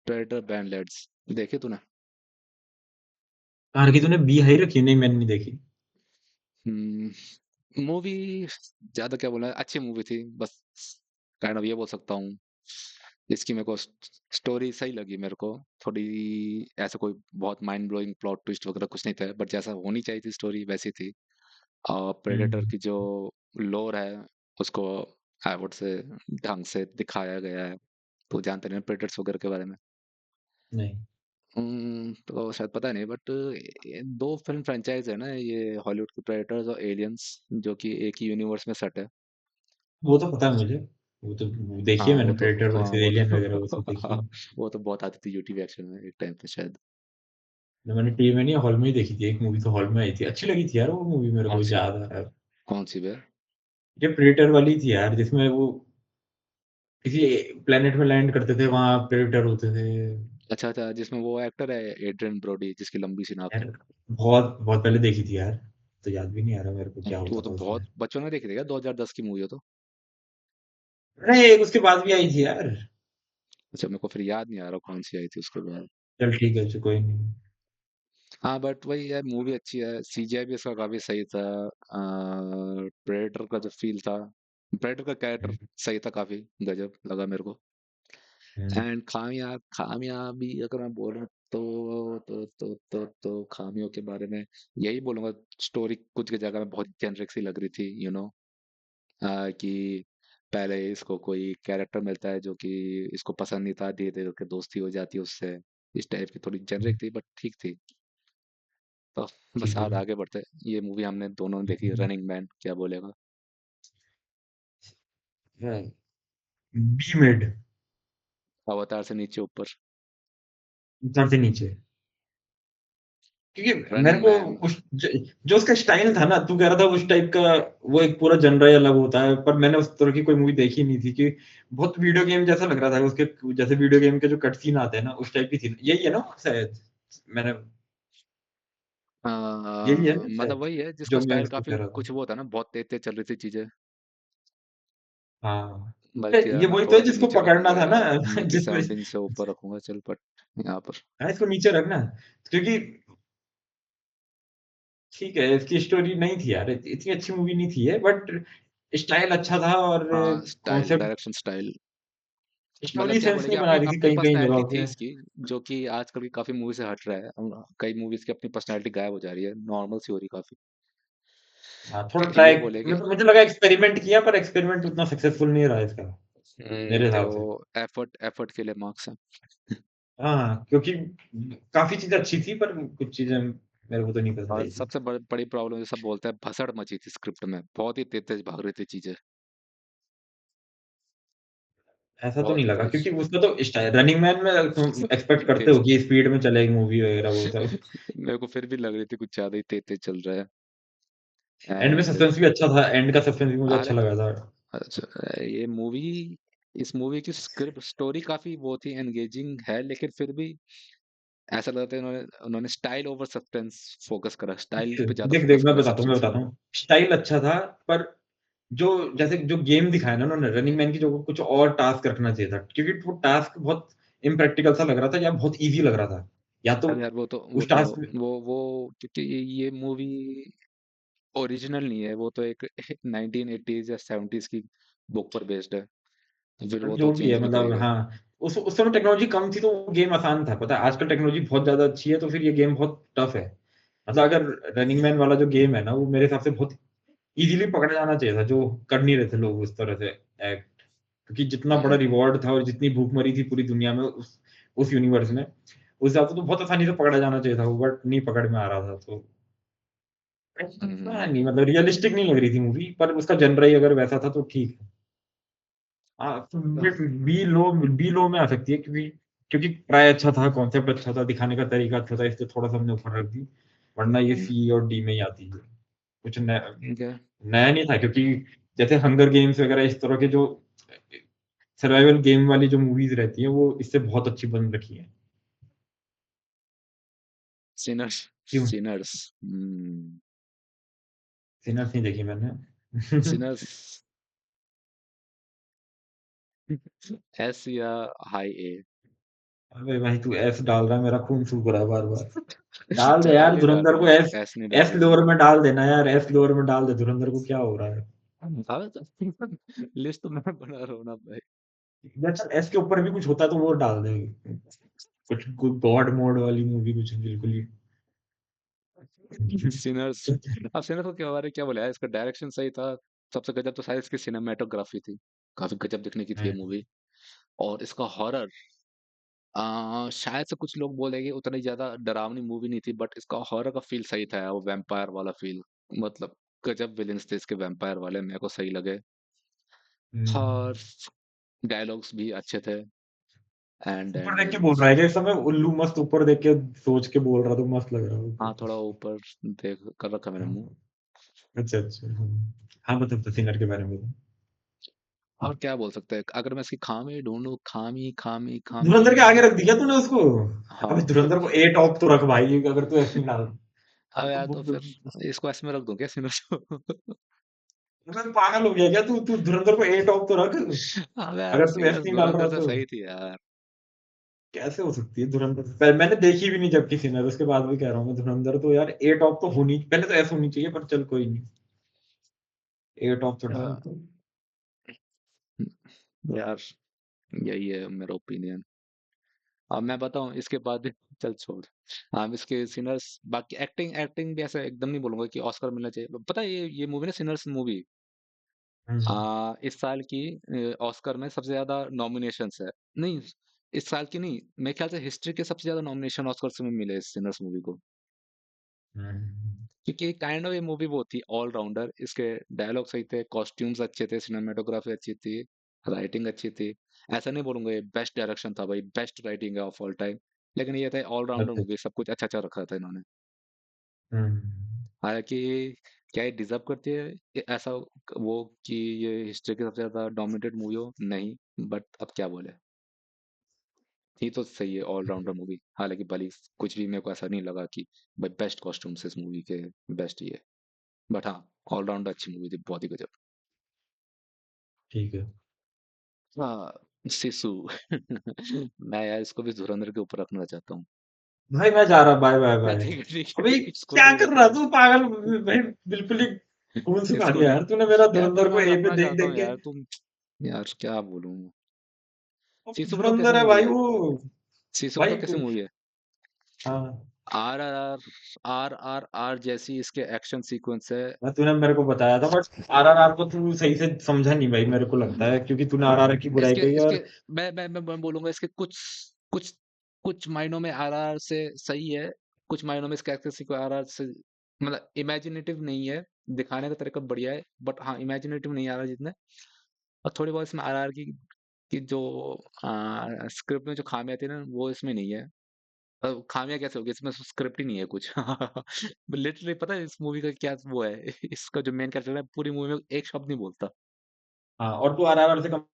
प्रेडेटर बैडलैंड्स देखे तूने। कहाँ रखी तूने बी हाई रखी? नहीं मैंने नहीं देखी। मूवी ज्यादा क्या बोला अच्छी मूवी थी बस काइंड ऑफ ये बोल सकता हूँ। इसकी मेरे को स्टोरी सही लगी मेरे को। थोड़ी ऐसा कोई बहुत माइंड ब्लोइंग प्लॉट ट्विस्ट वगैरह कुछ नहीं था, बट जैसा होनी चाहिए थी स्टोरी वैसी थी। और प्रेडेटर हुँ, की जो लोर है उसको आई वुड से ढंग से दिखाया गया है। तो जानते नहीं प्रेडेटर्स वगैरह के बारे में? नहीं, तो शायद पता नहीं, बट दो फिल्म फ्रेंचाइज है ना ये हॉलीवुड की, प्रेडेटर्स और एलियंस, जो कि एक ही यूनिवर्स में सेट है। वो तो पता है मुझे। वो तो देखी है हाँ वो मैंने तो, प्रेडेटर हाँ वर्सेस वो एलियन तो वगैरह वो सब देखी है। वो तो बहुत आती थी यूट्यूब एक्शन में एक टाइम पे शायद। मैंने टीवी में नहीं हॉल में ही देखी थी, एक मूवी तो हॉल में आई थी, अच्छी लगी थी यार वो मूवी मेरे कौन को सी? याद आ रहा है। कौन सी बे? ये प्रेडेटर वाली थी यार जिसमें वो किसी प्लेनेट में लैंड करते थे, वहाँ प्रेडेटर होते थे। अच्छा अच्छा, जिसमें वो एक्टर है एड्रियन ब्रोडी, जिसकी लंबी सी नाक यार है। बहुत बहुत पहले देखी थी यार, तो याद भी नहीं आ रहा मेरे को क्या तो वो होता तो था उसमें। बहुत बच्चों ने देखी थी क्या? 2010 की मूवी हो तो। नहीं, एक उसके बाद भी आई थी यार। अच्छा, मेरे को फिर याद नहीं आ रहा कौन सी आई थी उसके बाद। चल ठीक है, कोई नहीं। हाँ बट वही है, मूवी अच्छी है, सीजीआई भी इसका काफी सही था। प्रेडेटर का जो फील था, प्रेडेटर का कैरेक्टर हम्म, सही था, काफी गजब लगा मेरे को। हम्म, एंड खामियाबी अगर मैं बोलूँ तो खामियों के बारे में यही बोलूंगा। स्टोरी कुछ की जगह में बहुत जेनरिक सी लग रही थी, कि पहले इसको कोई कैरेक्टर मिलता है जो कि इसको पसंद नहीं था, धीरे धीरे करके दोस्ती हो जाती है उससे। इस टाइप की थोड़ी जेनरिक थी, बट ठीक थी। तो बस ठीक है। आज आगे बढ़ते हैं। ये मूवी हमने दोनों ने देखी, रनिंग मैन, क्या बोलेगा? बी मिड, अवतार से नीचे ऊपर। ऊपर से नीचे। क्योंकि मेरे रनिंग को मैन। उस जो उसका स्टाइल था ना, तू कह रहा था उस टाइप का, वो एक पूरा जनरा ही अलग होता है, पर मैंने उस तरह की कोई मूवी देखी नहीं थी कि बहुत वीडियो गेम जैसा लग रहा था उसके, जैसे वीडियो गेम के जो कट सीन आते हैं ना उस टाइप की थी, यही है ना शायद। मैंने यही है ना मतलब शायद, वही है जिसका जो मैं स्टाइल उसको काफी कह रहा था। कुछ वो था ना, बहुत तेज तेज चल रही थी चीजें। हाँ, बल्कि यार ये मैं वही तो है थोड़ा सा जिसको नीचे पकड़ना रखूंगा था ना। यार, मूवी जिसमें 17 से ऊपर रखूंगा चल, बट यहाँ पर। हाँ, इसको नीचे रखना, क्योंकि ठीक है इसकी स्टोरी नहीं थी यार, इतनी अच्छी मूवी नहीं थी ये, बट स्टाइल अच्छा था और हाँ, स्टाइल, कॉन्सेप्ट, डायरेक्शन स्टाइल। मतलब स्टोरी क्या सेंस बोले कि नहीं बना अपनी रही थी अपनी कहीं कहीं पर्सनैलिटी जगहों थी पे। इसकी, जो कि आजकल की काफी मूवी से हट रहा है। कई मूवीज की अपनी पर्सनैलिटी गायब हो जा रही है, नॉर्मल सी हो रही काफी। हाँ, थोड़ा ट्राई, ये बोले कि मतलब मुझे लगा एक्सपेरिमेंट किया, पर एक्सपेरिमेंट उतना सक्सेसफुल नहीं रहा इसका, मेरे कि हिसाब से। वो एफर्ट एफर्ट के लिए मार्क्स हैं। हाँ, क्योंकि काफ़ी चीज़ें अच्छी थी, पर कुछ चीज़ें मेरे को तो नहीं पसंद और आई थी। सबसे बड़ी प्रॉब्लम जो सब बोलते हैं, भसड़ मची थी स्क्रिप्ट में, बहुत ही तेज तेज भाग रही थी चीजें। ऐसा तो नहीं बहुत ही लगा, तेज। क्योंकि उसका तो रनिंग मैन में तुम एक्सपेक्ट करते तेज। हो कि स्पीड में चलेगी मूवी वगैरह वो सब। मेरे को फिर भी लग रही थी कुछ ज्यादा ही तेज तेज चल रहा है। एंड में एंड सस्पेंस भी अच्छा था, एंड का सस्पेंस भी मुझे अच्छा अरे लगा था। अच्छा, ये मूवी, इस मूवी की स्क्रिप्ट स्टोरी काफी वो थी, एंगेजिंग है, लेकिन फिर भी ऐसा लगता है उन्होंने उन्होंने स्टाइल ओवर सस्पेंस फोकस करा, स्टाइल पे ज्यादा देख, देख फोकस मैं करा सब बताता हूँ, मैं चीज। बताता हूँ। स्टाइल अच्छा था, पर जो जैसे जो गेम दिखाया ना उन्होंने रनिंग मैन की, जो कुछ और टास्क रखना चाहिए था, क्योंकि वो टास्क बहुत इम्प्रैक्टिकल सा लग रहा था या बहुत ईज़ी लग रहा था। या तो अरे यार उस टास्क में वो क्योंकि ये मूवी ओरिजिनल नहीं है, वो तो एक 1980s या 70s की बुक पर बेस्ड है, तो फिर वो तो जो भी है चेंज नहीं मतलब करेगा। हाँ, उस समय टेक्नोलॉजी कम थी तो वो गेम आसान था, पता है? आजकल टेक्नोलॉजी बहुत ज़्यादा अच्छी है तो फिर ये गेम बहुत टफ है। मतलब अगर रनिंग मैन वाला जो गेम है ना, वो मेरे हिसाब से बहुत ईज़िली पकड़ा जाना चाहिए था, जो कर नहीं रहे थे लोग उस तरह से एक्ट। क्योंकि जितना बड़ा हम्म, रिवॉर्ड था और जितनी भूखमरी थी पूरी दुनिया में उस यूनिवर्स में, उस हिसाब से तो बहुत आसानी से पकड़ा जाना चाहिए था वो, बट नहीं पकड़ में आ रहा था तो पता हम्म, नहीं, मतलब रियलिस्टिक नहीं लग रही थी मूवी, पर उसका जनर ही अगर वैसा था तो ठीक है। हाँ, तो बी लो में आ सकती है, क्योंकि क्योंकि ट्राई अच्छा था, कॉन्सेप्ट अच्छा था, दिखाने का तरीका अच्छा था, इसलिए थोड़ा-सा हमने ऊपर रख दी, वरना ये हम्म, सी और डी में ही आती है। कुछ ठीक है। नया नहीं था, क्योंकि जैसे हंगर गेम्स वगैरह इस तरह के जो सर्वाइवल गेम वाली जो मूवीज़ रहती हैं, वो इससे बहुत अच्छी बन रखी हैं। सिनर्स। क्यों? सिनर्स। सिनर्स नहीं देखी मैंने। सिनर्स। एस या हाई ए? अबे भाई तू एस डाल रहा है, मेरा खून सूख रहा है बार-बार। डाल दे चल यार आगे डाल धुरंधर रहा को हूँ, एस, एस नहीं एस डालना चाहिए। लोअर में डाल देना यार, एस लोअर में डाल दे, धुरंधर को क्या हो रहा है? हाँ, तो लिस्ट तो मैं बना रहा हूँ ना भाई। या चल एस के ऊपर भी कुछ होता तो वो डाल दे। कुछ गॉड मोड वाली मूवी कुछ बिल्कुल ही। सिनर्स। अब सिनर्स को क्या बारे में क्या बोला यार, इसका डायरेक्शन सही था। सबसे गजब तो शायद इसकी सिनेमेटोग्राफी थी। काफी गजब दिखने की थी ये मूवी। और इसका हॉरर, शायद से कुछ लोग बोलेंगे उतनी ज्यादा डरावनी मूवी नहीं थी, बट इसका हॉरर का फील सही था यार, वो वैम्पायर वाला फील। मतलब गजब विलेंस थे इसके वैम्पायर वाले, मेरे को सही लगे। और डायलॉग्स भी अच्छे थे। एंड ऊपर एंड देख के बोल रहा है क्या इस समय? उल्लू मस्त ऊपर देख के सोच के बोल रहा तो मस्त लग रहा है हाँ, ऊपर। थोड़ा ऊपर देख कर रखा मैंने मुंह। अच्छा अच्छा हाँ। हाँ मतलब सिंगर के बारे में बता। और क्या बोल सकते हैं, अगर मैं इसकी खामी ढूंढूं, खामी खामी खामी। धुरंधर के आगे रख दिया तूने उसको? अबे हाँ। धुरंधर को ए टॉप तो रख भाई, अगर तू ऐसे नहीं डाल। अब तो यार तो फिर इसको ऐसे में रख दूं क्या सिनर्स को? अबे पागल हो गया क्या तू? तू धुरंधर को ए टॉप तो रख, अब यार अगर तू ऐसे सिनर्स नहीं डाल रहा धुरंधर से तो। सही थी यार। कैसे हो सकती है धुरंधर? मैंने देखी भी नहीं जबकि सिनर, उसके बाद भी कह रहा हूँ मैं धुरंधर तो यार ए टॉप तो होनी, पहले तो ऐसे होनी चाहिए, पर चल कोई नहीं। ए टॉप तो डाल हाँ, तो। यार यही है मेरा ओपिनियन। अब मैं बताऊं इसके बाद चल छोड़। हाँ, इसके सिनर्स बाकी एक्टिंग एक्टिंग भी ऐसा एकदम नहीं बोलूंगा कि ऑस्कर मिलना चाहिए। पता है ये मूवी ना, सिनर्स मूवी हम्म इस साल की ऑस्कर में सबसे ज्यादा नॉमिनेशंस है। नहीं, इस साल की नहीं, मेरे ख्याल से हिस्ट्री के सबसे ज्यादा नॉमिनेशन ऑस्कर में मिले इस सिनर्स मूवी को। हम्म। क्योंकि काइंड ऑफ ये मूवी वो थी ऑलराउंडर। इसके डायलॉग सही थे, कॉस्ट्यूम्स अच्छे थे, सिनेमेटोग्राफी अच्छी थी, राइटिंग अच्छी थी। ऐसा नहीं बोलूंगा ये बेस्ट डायरेक्शन था भाई, बेस्ट राइटिंग है ऑफ ऑल टाइम, लेकिन ये था ऑलराउंडर अच्छा मूवी, सब कुछ अच्छा अच्छा रखा था इन्होंने। हम्म। हालांकि क्या ये डिजर्व करती है ऐसा वो कि ये हिस्ट्री की सबसे ज्यादा डोमिनेटेड मूवी हो? नहीं, बट अब क्या बोले। थी तो सही है ऑलराउंडर मूवी, हालांकि भली कुछ भी मेरे को ऐसा नहीं लगा कि भाई बेस्ट कॉस्ट्यूम्स इस मूवी के, बेस्ट ये। बट हाँ, ऑलराउंडर अच्छी मूवी थी, बहुत ही गजब। ठीक है हाँ, सिसु। मैं यार इसको भी धुरंधर के ऊपर रखना चाहता हूँ। भाई, मैं जा रहा, बाय बाय बाय। ठीक है ठीक है अबे ठीक है, इसको क्या भी कर रख रहा लो। तू पागल? भाई बिल्कुल ही खून सुखा इसको दिया भी। यार तूने मेरा, यार तो धुरंधर को मैं ए पे रखना देख चाहता हूँ देख के। यार तुम। यार क्या बोलूँ। अब सिसु बताओ कैसी धुरंधर है मूवी भाई है। वो। सिसु बताओ भाई कैसी मूवी है। हाँ, R R R, R R R जैसी इसके एक्शन सीक्वेंस है। मैं तूने मेरे को बताया था, बट आरआरआर को तू सही से समझा नहीं भाई, मेरे को लगता है, क्योंकि तूने आरआरआर की बुराई इसके कही इसके और। मैं बोलूंगा इसके कुछ कुछ कुछ मायनों में आरआर से सही है। कुछ मायनों में इसका एक्सेस को आरआर से, मतलब इमेजिनेटिव नहीं है। दिखाने का तरीका बढ़िया है, बट हाँ इमेजिनेटिव नहीं आ रहा जितने। और थोड़ी बहुत इसमें आरआर की जो स्क्रिप्ट में जो खामियां थी ना, वो इसमें नहीं है। खामियां कैसे होगी, इसमें स्क्रिप्ट ही नहीं है कुछ। लिटरली पता है इस मूवी का क्या वो है। इसका जो मेन कैरेक्टर है पूरी मूवी में एक शब्द नहीं बोलता। हाँ, और तू आरआरआर से कम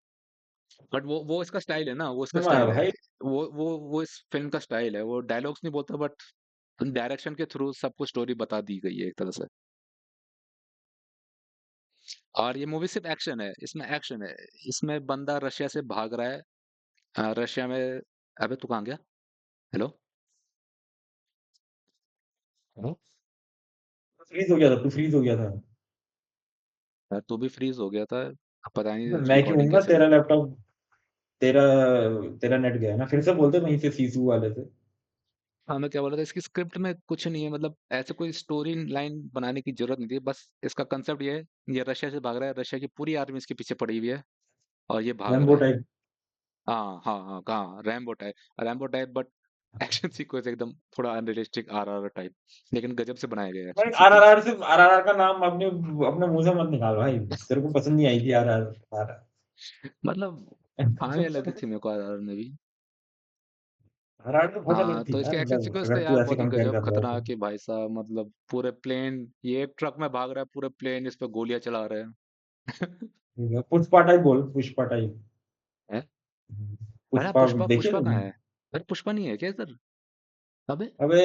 बट वो इसका स्टाइल है ना, वो इसका में आया स्टाइल है। भाई। वो इस फिल्म का स्टाइल है, वो डायलॉग्स नहीं बोलता, बट डायरेक्शन के थ्रू सबको स्टोरी बता दी गई है एक तरह से। और ये मूवी सिर्फ एक्शन है, इसमें एक्शन है। इसमें बंदा रशिया से भाग रहा है। रशिया में। अबे तू कहाँ गया? हेलो। हेलो। फ्रीज हो गया था, तू फ्रीज हो गया था। यार तू भी फ्रीज हो गया था। अब पता नहीं मैं क्यों रिकॉर्डिंग हूँ ना? कैसे हुई। तेरा लैपटॉप, तेरा तेरा नेट गया ना फिर से, बोलते वहीं से सीसू वाले से। हाँ, मैं क्या बोल रहा था, इसकी स्क्रिप्ट में कुछ नहीं है, मतलब ऐसे कोई स्टोरी लाइन बनाने की जरूरत नहीं थी। बस इसका कंसेप्ट ये है, ये रशिया से भाग रहा है, रशिया की पूरी आर्मी इसके पीछे पड़ी हुई है, और ये भाग रैम्बो रहा है। टाइप। हाँ हाँ हाँ, कहाँ Rambo type. Rambo type, but action sequence एकदम थोड़ा अनरियलिस्टिक आरआर टाइप, लेकिन गजब से बनाया गया है भाई एक्शन सीक्वेंस। आरआरआर का नाम अपने अपने मुंह से मत निकाल भाई, तेरे को पसंद नहीं आई थी आरआर। मतलब खाने लगी थी मेरे को आरआर में भी। आरआर तो बहुत अलग हाँ, थी तो यार, इसके एक्शन मतलब सीक्वेंस तो अगर यार तू ऐसे बहुत ही कंपेयर गजब कर रहा है तो। खतरनाक है भाई साहब, मतलब पूरे प्लेन, ये एक ट्रक में भाग रहा है, पूरे प्लेन इस पे गोलियां चला रहे हैं। पुष्पा टाइप बोल, पुष्पा टाइप। है? अरे पुष्पा पुष्पा, देखिए पुष्पा कहाँ तुमने? है? अरे पुष्पा नहीं है क्या इधर? अबे अबे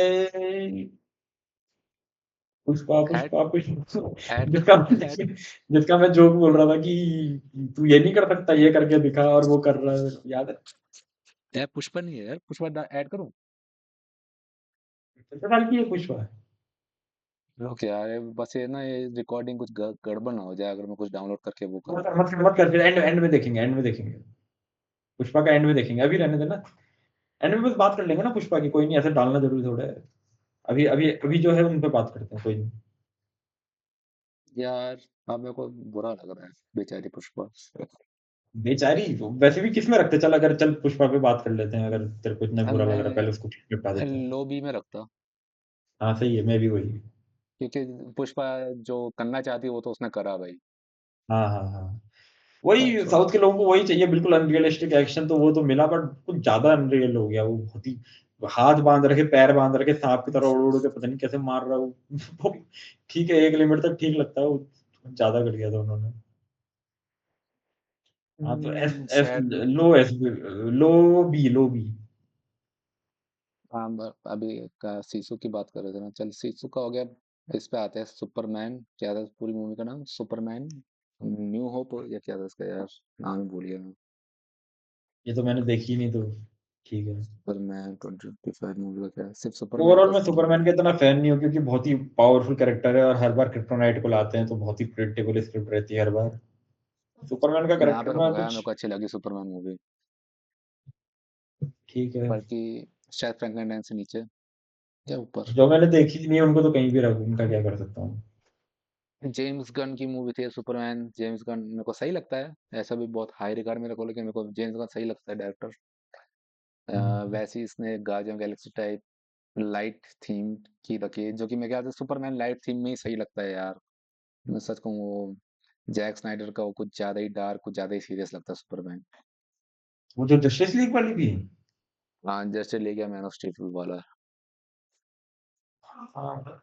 पुष्पा ऐड पुष्पा पुष्पा ऐड जिसका ऐड जिसका मैं जोक बोल रहा था कि तू ये नहीं कर सकता, ये करके दिखा, और वो कर रहा है, याद है? यार पुष्पा नहीं है यार, पुष्पा ऐड करूं? कितने साल की है पुष्पा? ओके यार, बस ये ना, ये रिकॉर्डिंग कुछ गड़बड़ ना हो जाए अगर मैं कुछ डाउनलोड करके वो करूँ। मत कर, फिर एंड एंड में देखेंगे, एंड में देखेंगे। पुष्पा का एंड में देखेंगे, अभी रहने देना। एंड में बस बात कर लेंगे ना पुष्पा की, कोई नहीं ऐसे डालना जरूरी थोड़ा है। अभी अभी अभी जो है उन पे बात करते हैं, कोई नहीं। यार अब मेरे को बुरा लग रहा है, बेचारी पुष्पा। बेचारी वैसे भी किस में रखते, चल अगर चल पुष्पा पे बात कर लेते हैं, अगर तेरे को इतना अब बुरा लग रहा है, पहले मैं उसको निपटा देते हैं। लो बी में रखता, हाँ सही है, मैं भी वही। क्योंकि पुष्पा जो करना चाहती वो तो उसने करा भाई। हाँ हाँ हाँ, अब वही छोड़ो। साउथ के लोगों को वही चाहिए, बिल्कुल अनरियलिस्टिक एक्शन, तो वो तो मिला, बट कुछ ज्यादा अनरियल हो गया वो, बहुत ही हाथ बांध रखे, पैर बांध रखे, सांप की तरह उड़ उड़ के पता नहीं कैसे मार रहा हूँ। वो ठीक है, एक लिमिट तक ठीक लगता है, वो ज्यादा कर दिया था उन्होंने। हाँ तो एस एस सैड। लो एस लो बी। हाँ, अभी का सीसू की बात कर रहे थे ना, चल सीसू का हो गया। इस पे आते हैं सुपरमैन, क्या था पूरी मूवी का नाम, सुपरमैन न्यू होप या क्या था इसका यार, नाम ही भूल गया मैं। ये तो मैंने देखी नहीं, तो ठीक है। सुपरमैन 2025 मूवी का क्या है, सिर्फ सुपरमैन ओवरऑल का मैं सीन है सुपरमैन वो। का इतना फैन नहीं हूँ, क्योंकि बहुत ही पावरफुल कैरेक्टर है, और हर बार क्रिप्टोनाइट को लाते हैं तो बहुत ही प्रेडिक्टेबल स्क्रिप्ट रहती है हर बार। सुपरमैन का यहाँ पे कैरेक्टर में रुकूंगा यार, कुछ मेरे को अच्छी लगी सुपरमैन मूवी। ठीक है। बल्कि शायद फ्रैंकलिन से नीचे या ऊपर। जो मैंने देखी नहीं है उनको तो कहीं भी रखूँ, उनका क्या कर सकता हूँ। जेम्स गन की मूवी थी सुपरमैन, जेम्स गन मेरे को सही लगता है। ऐसा भी बहुत हाई रिगार्ड में रखो, लेकिन मेरे को जेम्स गन सही लगता है डायरेक्टर। हम्म। वैसे ही इसने guardian Galaxy type light theme की रखी है, जो कि मेरे ख्याल से सुपरमैन लाइट थीम में ही सही लगता है यार। मैं सच कहूँ, वो जैक स्नाइडर का वो कुछ ज्यादा ही डार्क, कुछ ज्यादा ही सीरियस लगता है सुपरमैन। वो जो जस्टिस लीग वाली भी। हाँ, जैसे ले गया मैन ऑफ स्टील वाला। हाँ,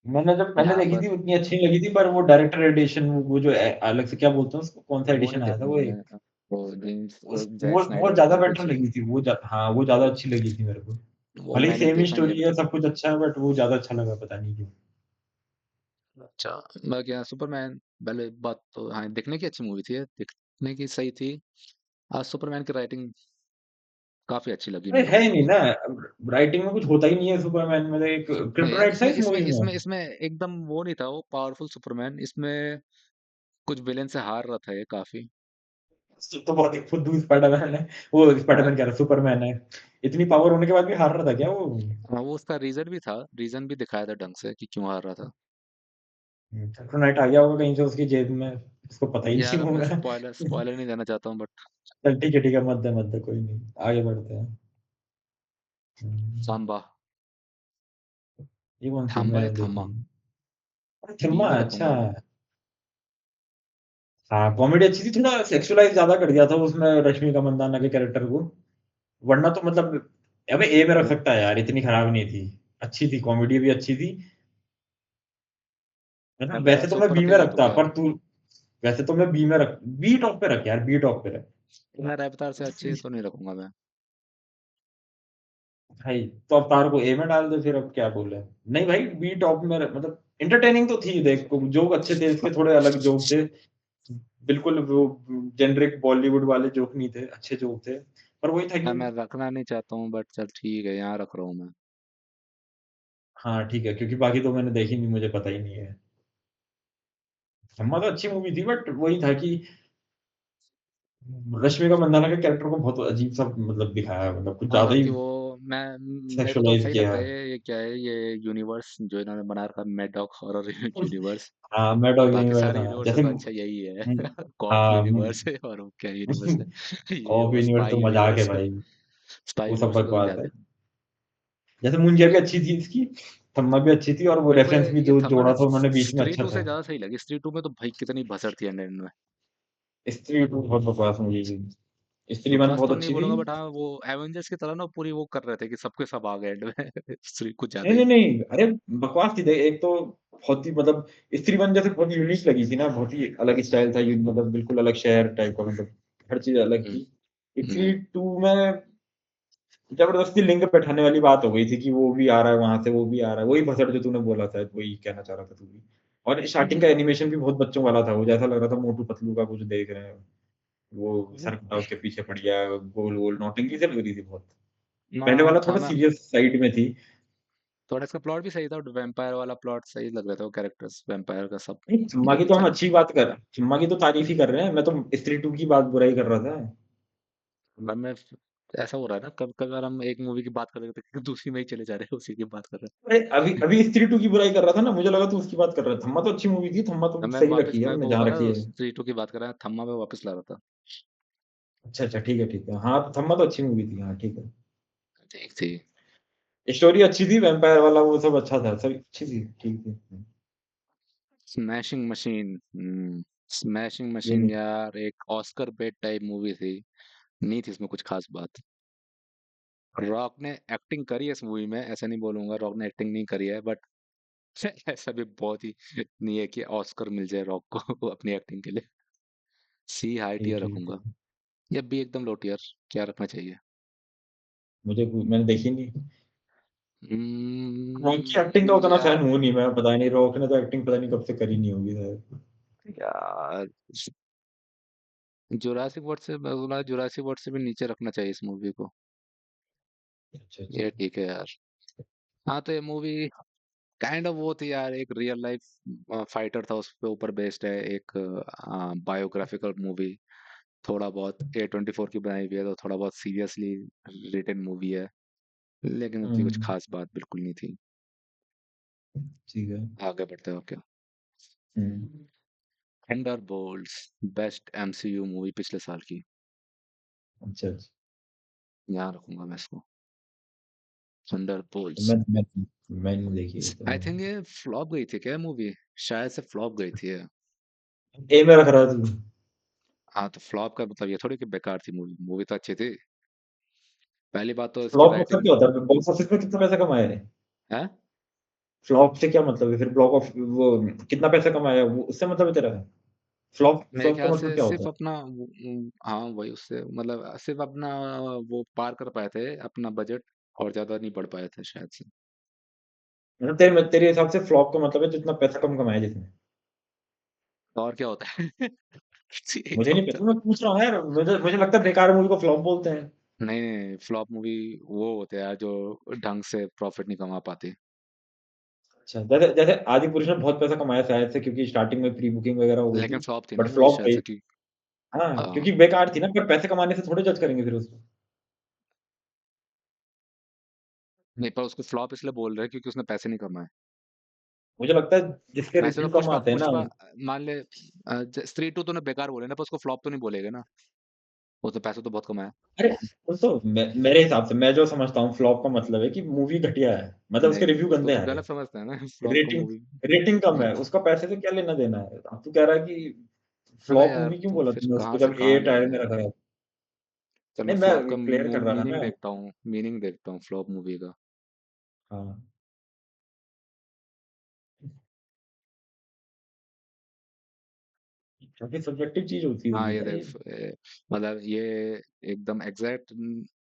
मैंने जब पहले यहाँ देखी पर थी उतनी अच्छी नहीं लगी थी, पर वो डायरेक्टर एडिशन, वो जो अलग से क्या बोलते हैं उसको, कौन सा वो एडिशन नहीं आया था देखा वो मैंने। एक, वो जेम्स जैक वो स्नाइडर ज्यादा का बेटर कुछ, लगी थी, हाँ वो ज्यादा अच्छी लगी थी मेरे को। वो भले ही मैंने सेम ही देखा नहीं स्टोरी अभी है, तक। सब कुछ अच्छा है, बट वो ज्यादा अच्छा लगा, पता नहीं क्यों। अच्छा, मैं क्या सुपरमैन, पहले बात तो हाँ, देखने की अच्छी मूवी थी ये, देखने की सही थी। आज सुपरमैन की राइटिंग काफी अच्छी लगी अरे मेरे है को। ही नहीं ना, राइटिंग में कुछ होता ही नहीं है सुपरमैन में, एक नहीं यार, क्रिप्टोनाइट था इसमें इस इसमें मूवीज में। इसमें इसमें एकदम वो नहीं था वो पावरफुल सुपरमैन, इसमें कुछ विलेन से हार रहा था ये काफी। तो बहुत ही फुद्दू स्पाइडरमैन है, वो हाँ। स्पाइडरमैन कह रहा, सुपरमैन है। इतनी पावर होने के बाद भी हार रहा था क्या वो? हाँ, वो उसका रीजन भी था, रीजन भी दिखाया था ढंग से कि क्यों हार रहा था। क्रिप्टोनाइट आ गया होगा कहीं से उसकी जेब में, उसको पता ही नहीं यार अब मैं होगा। स्पॉइलर नहीं देना चाहता हूँ, बट चल ठीक है, मत दे, कोई नहीं, आगे बढ़ते हैं। हम्म, सांबा, ये कौन सी, थाम्बा या मैंने देखी थम्मा, नहीं। अरे बी थम्मा, में अच्छा। रखूंगा मैं। हाँ कॉमेडी अच्छी थी, थोड़ा सेक्सुअलाइज ज्यादा कर दिया था उसमें रश्मिका मंदाना के कैरेक्टर को, वरना तो मतलब अबे ए में रख वो सकता है यार, इतनी खराब नहीं थी। अच्छी थी, कॉमेडी भी अच्छी थी, है ना। अब वैसे तो ऐसे मैं ऊपर बी में रखेगा तो रखता, क्या। पर तू, वैसे तो मैं बी में रख, बी टॉप पे रख यार, बी टॉप पे रख। यार अवतार से अच्छी तो नहीं रखूंगा मैं। भाई तो अवतार को ए में डाल दे, फिर अब क्या बोले। नहीं भाई, बी टॉप में मतलब इंटरटेनिंग तो थी, देख जोक अच्छे थे इसके, थोड़े अलग जोक थे, बिल्कुल वो जेनरिक बॉलीवुड वाले जोक नहीं थे, अच्छे जोक थे, पर वही था हाँ, कि। मैं रखना नहीं चाहता हूँ, बट चल ठीक है, यहाँ रख रहा हूँ मैं। हाँ ठीक है, क्योंकि बाकी तो मैंने देखी नहीं, मुझे पता ही नहीं है। सम्मा तो अच्छी मूवी थी, बट वही था कि रश्मिका मंदाना के कैरेक्टर को बहुत अजीब सा मतलब दिखाया, मतलब कुछ हाँ, ज्यादा ही बाकी वो मैं मेरे को तो सेक्सुअलाइज सही किया लगता है। है, ये क्या है ये यूनिवर्स जो इन्होंने बना रखा, मैड डॉग हॉरर यूनिवर्स। हाँ मैडॉग बाकी यूनिवर्स, सारे हाँ यूनिवर्स से जैसे तो अच्छा यही है। कॉप हाँ यूनिवर्स है, और वो क्या यूनिवर्स है, ये कॉप वो यूनिवर्स स्पाई तो मजाक है यूनिवर्स है। भाई, स्पाई वो सब यूनिवर्स को तो बकवास जाते है। हैं। जैसे मुंजिया भी अच्छी थी इसकी, थम्मा भी अच्छी थी, और वो मेरे को रेफरेंस भी ये जो थंबन जोड़ा था उन्होंने बीच में, स्त्री अच्छा टू से था। ज्यादा सही लगी, स्त्री टू में तो भाई कितनी भसड़ थी एंड एंड में। स्त्री टू बहुत बकवास मूवी थी, स्त्री वन बकवास बहुत तो नहीं अच्छी थी। बोलूंगा, बट हाँ वो एवेंजर्स की तरह ना पूरी वो कर रहे थे कि सबके सब आ गए एंड में। स्त्री कुछ ज्यादा ही। नहीं, अरे बकवास थी, देख एक तो बहुत ही मतलब, स्त्री वन जैसे बहुत यूनिक लगी थी ना, बहुत ही अलग स्टाइल था, मतलब बिल्कुल अलग शहर टाइप का, मतलब हर चीज अलग हम्म। थी। स्त्री हम्म। टू में जबरदस्ती लिंक बैठाने वाली बात हो गई थी, कि वो भी आ रहा है वहां से, वो भी आ रहा है, वही भसड़ जो तूने बोला था, वही कहना चाह रहा था तू भी। और स्टार्टिंग का हम्म। एनिमेशन भी बहुत बच्चों वाला था, वो जैसा लग रहा था मोटू पतलू का कुछ देख रहे हैं, वो सर कटा उसके पीछे पड़ गया, गोल गोल नौटंकी से लग रही थी बहुत। ना पहले वाला था थोड़ा मैं सीरियस साइड में थी। थोड़ा इसका प्लॉट भी सही था, वैम्पायर वाला प्लॉट सही लग रहा था, वो कैरेक्टर्स वैम्पायर का सब नहीं, सिम्बा की तो अच्छा। हम अच्छी बात कर रहे हैं। सिम्बा की तो तारीफ़ ही कर रहे हैं, मैं तो स्त्री 2 की बात बुराई कर रहा था। मन में ऐसा हो रहा है ना, कब कभार हम एक मूवी की बात कर रहे थे, दूसरी में ही चले जा रहे हैं, उसी की बात कर रहे अरे अभी अभी स्त्री 2 की बुराई कर रहा था ना, मुझे लगा तू उसकी बात कर रहा है। थम्मा तो अच्छी मूवी थी, थम्मा हैं। तो मैं सही वापस रखी है मैं उन्होंने वो जहाँ वाला रखी है। स्त्री टू की बात कर रहा है, थम्मा में वापस ला रहा था। अच्छा, अच्छा, ठीक है, ठीक है। हाँ, तो थम्मा तो अच्छी मूवी थी। हाँ, ठीक है। ठीक थी। स्टोरी अच्छी थी, वैम्पायर वाला वो सब अच्छा था, सब अच्छी थी, ठीक थी। Smashing machine. स्मैशिंग ये मशीन नहीं यार, एक ऑस्कर बेट टाइप मूवी थी। नहीं थी इसमें कुछ खास बात। रॉक ने एक्टिंग करी है इस मूवी में, ऐसा नहीं बोलूंगा रॉक ने एक्टिंग नहीं करी है, बट ऐसा भी बहुत ही नहीं है कि ऑस्कर मिल जाए रॉक को अपनी एक्टिंग के लिए। सी हाई ठीक, टियर ठीक, रखूंगा। ठीक। या बी एकदम लो टियर, क्या रखना चाहिए? मैंने देखी नहीं। रॉक की एक्टिंग का उतना यार, फैन हूँ नहीं मैं, पता नहीं रॉक ने तो एक्टिंग पता नहीं कब से करी नहीं होगी शायद। यार जुरासिक वर्ल्ड से मैं बोला, जुरासिक वर्ल्ड से भी नीचे रखना चाहिए इस मूवी को। अच्छा, अच्छा। ये ठीक है यार। हाँ तो ये मूवी काइंड ऑफ वो थी यार, एक रियल लाइफ फाइटर था, उस पे ऊपर बेस्ड है, एक बायोग्राफिकल मूवी। थोड़ा बहुत A24 की बनाई हुई है, तो थोड़ा बहुत सीरियसली रिटन मूवी है, लेकिन उतनी कुछ हुँ, खास बात बिल्कुल नहीं थी। ठीक है। आगे बढ़ते हो क्या? हुँ, थंडरबोल्ट्स, बेस्ट MCU मूवी पिछले साल की। अच्छा, अच्छा। यहाँ रखूंगा मैं इसको, तो थंडरबोल्ट्स। मैंने नहीं देखी है आई तो थिंक ये फ्लॉप गई थी क्या मूवी? शायद से फ्लॉप गई थी ये। ए में रख रहा था तू। हाँ तो फ्लॉप का मतलब ये थोड़ी कि बेकार थी मूवी, मूवी तो अच्छी थी। पहली बात तो इसकी फ्लॉप मतलब राइटिंग क्या होता है? बॉक्स ऑफिस में कितना पैसा कमाया है? है। फ्लॉप से क्या मतलब है फिर ब्लॉक ऑफ वो कितना पैसा कमाया वो उससे मतलब है तेरा? फ्लॉप मेरे फ्लॉप का ख्याल मतलब से क्या होता सिर्फ है? अपना हाँ वही, उससे मतलब सिर्फ अपना वो पार कर पाए थे अपना बजट, और ज्यादा नहीं बढ़ पाए थे शायद से। मतलब तेरे हिसाब से फ्लॉप का मतलब है जितना पैसा कम कमाया जिसने। तो और क्या होता है? यही मुझे तो नहीं होता पता, मैं पूछ रहा हूँ यार, मुझे लगता है बेकार मूवी को फ्लॉप बोलते हैं। है। नहीं नहीं, फ्लॉप मूवी वो होते हैं यार जो ढंग से प्रॉफिट नहीं कमा पाती। अच्छा, जैसे जैसे आदिपुरुष ने बहुत पैसा कमाया शायद से क्योंकि स्टार्टिंग में प्री बुकिंग वगैरह हो गई लेकिन थी, फ्लॉप थी ना बट मूवी फ्लॉप शायद गई। से कि हाँ, हाँ। क्योंकि बेकार थी ना, पर पैसे कमाने से थोड़े जज करेंगे फिर उसको। नहीं पर उसको फ्लॉप इसलिए बोल रहे हैं क्योंकि उसने पैसे नहीं कमाए। मुझे लगता है जिसके वैसे तो रिव्यू कम पुष्पा आते हैं ना। पुष्पा मान ले स्त्री टू तूने बेकार बोले ना, पर उसको फ्लॉप तो नहीं बोलेगा ना, वो तो पैसा तो बहुत कमाया। अरे तो मेरे हिसाब से मैं जो समझता हूँ फ्लॉप का मतलब है कि मूवी घटिया है, मतलब उसके नहीं रिव्यू तो गंदे तू आ रहे गलत हैं। समझता है ना फ्लॉप को रेटिंग मूवी। रेटिंग कम नहीं है, उसका पैसे से क्या लेना देना है? अब तू कह रहा है कि अबे फ्लॉप यार मूवी क्यों तू बोला फिर तूने कहाँ उसको से जब कहाँ ए ले टायर गया में रखा यार। है? चल मैं नहीं, मैं फ्लॉप का क्लियर कर रहा था मीनिंग ना। देखता हूँ, मीनिंग देखता हूँ फ्लॉप मूवी का। हाँ, काफ़ी सब्जेक्टिव चीज़ होती हाँ होगी ये ना देख ये। मतलब ये एकदम एग्जैक्ट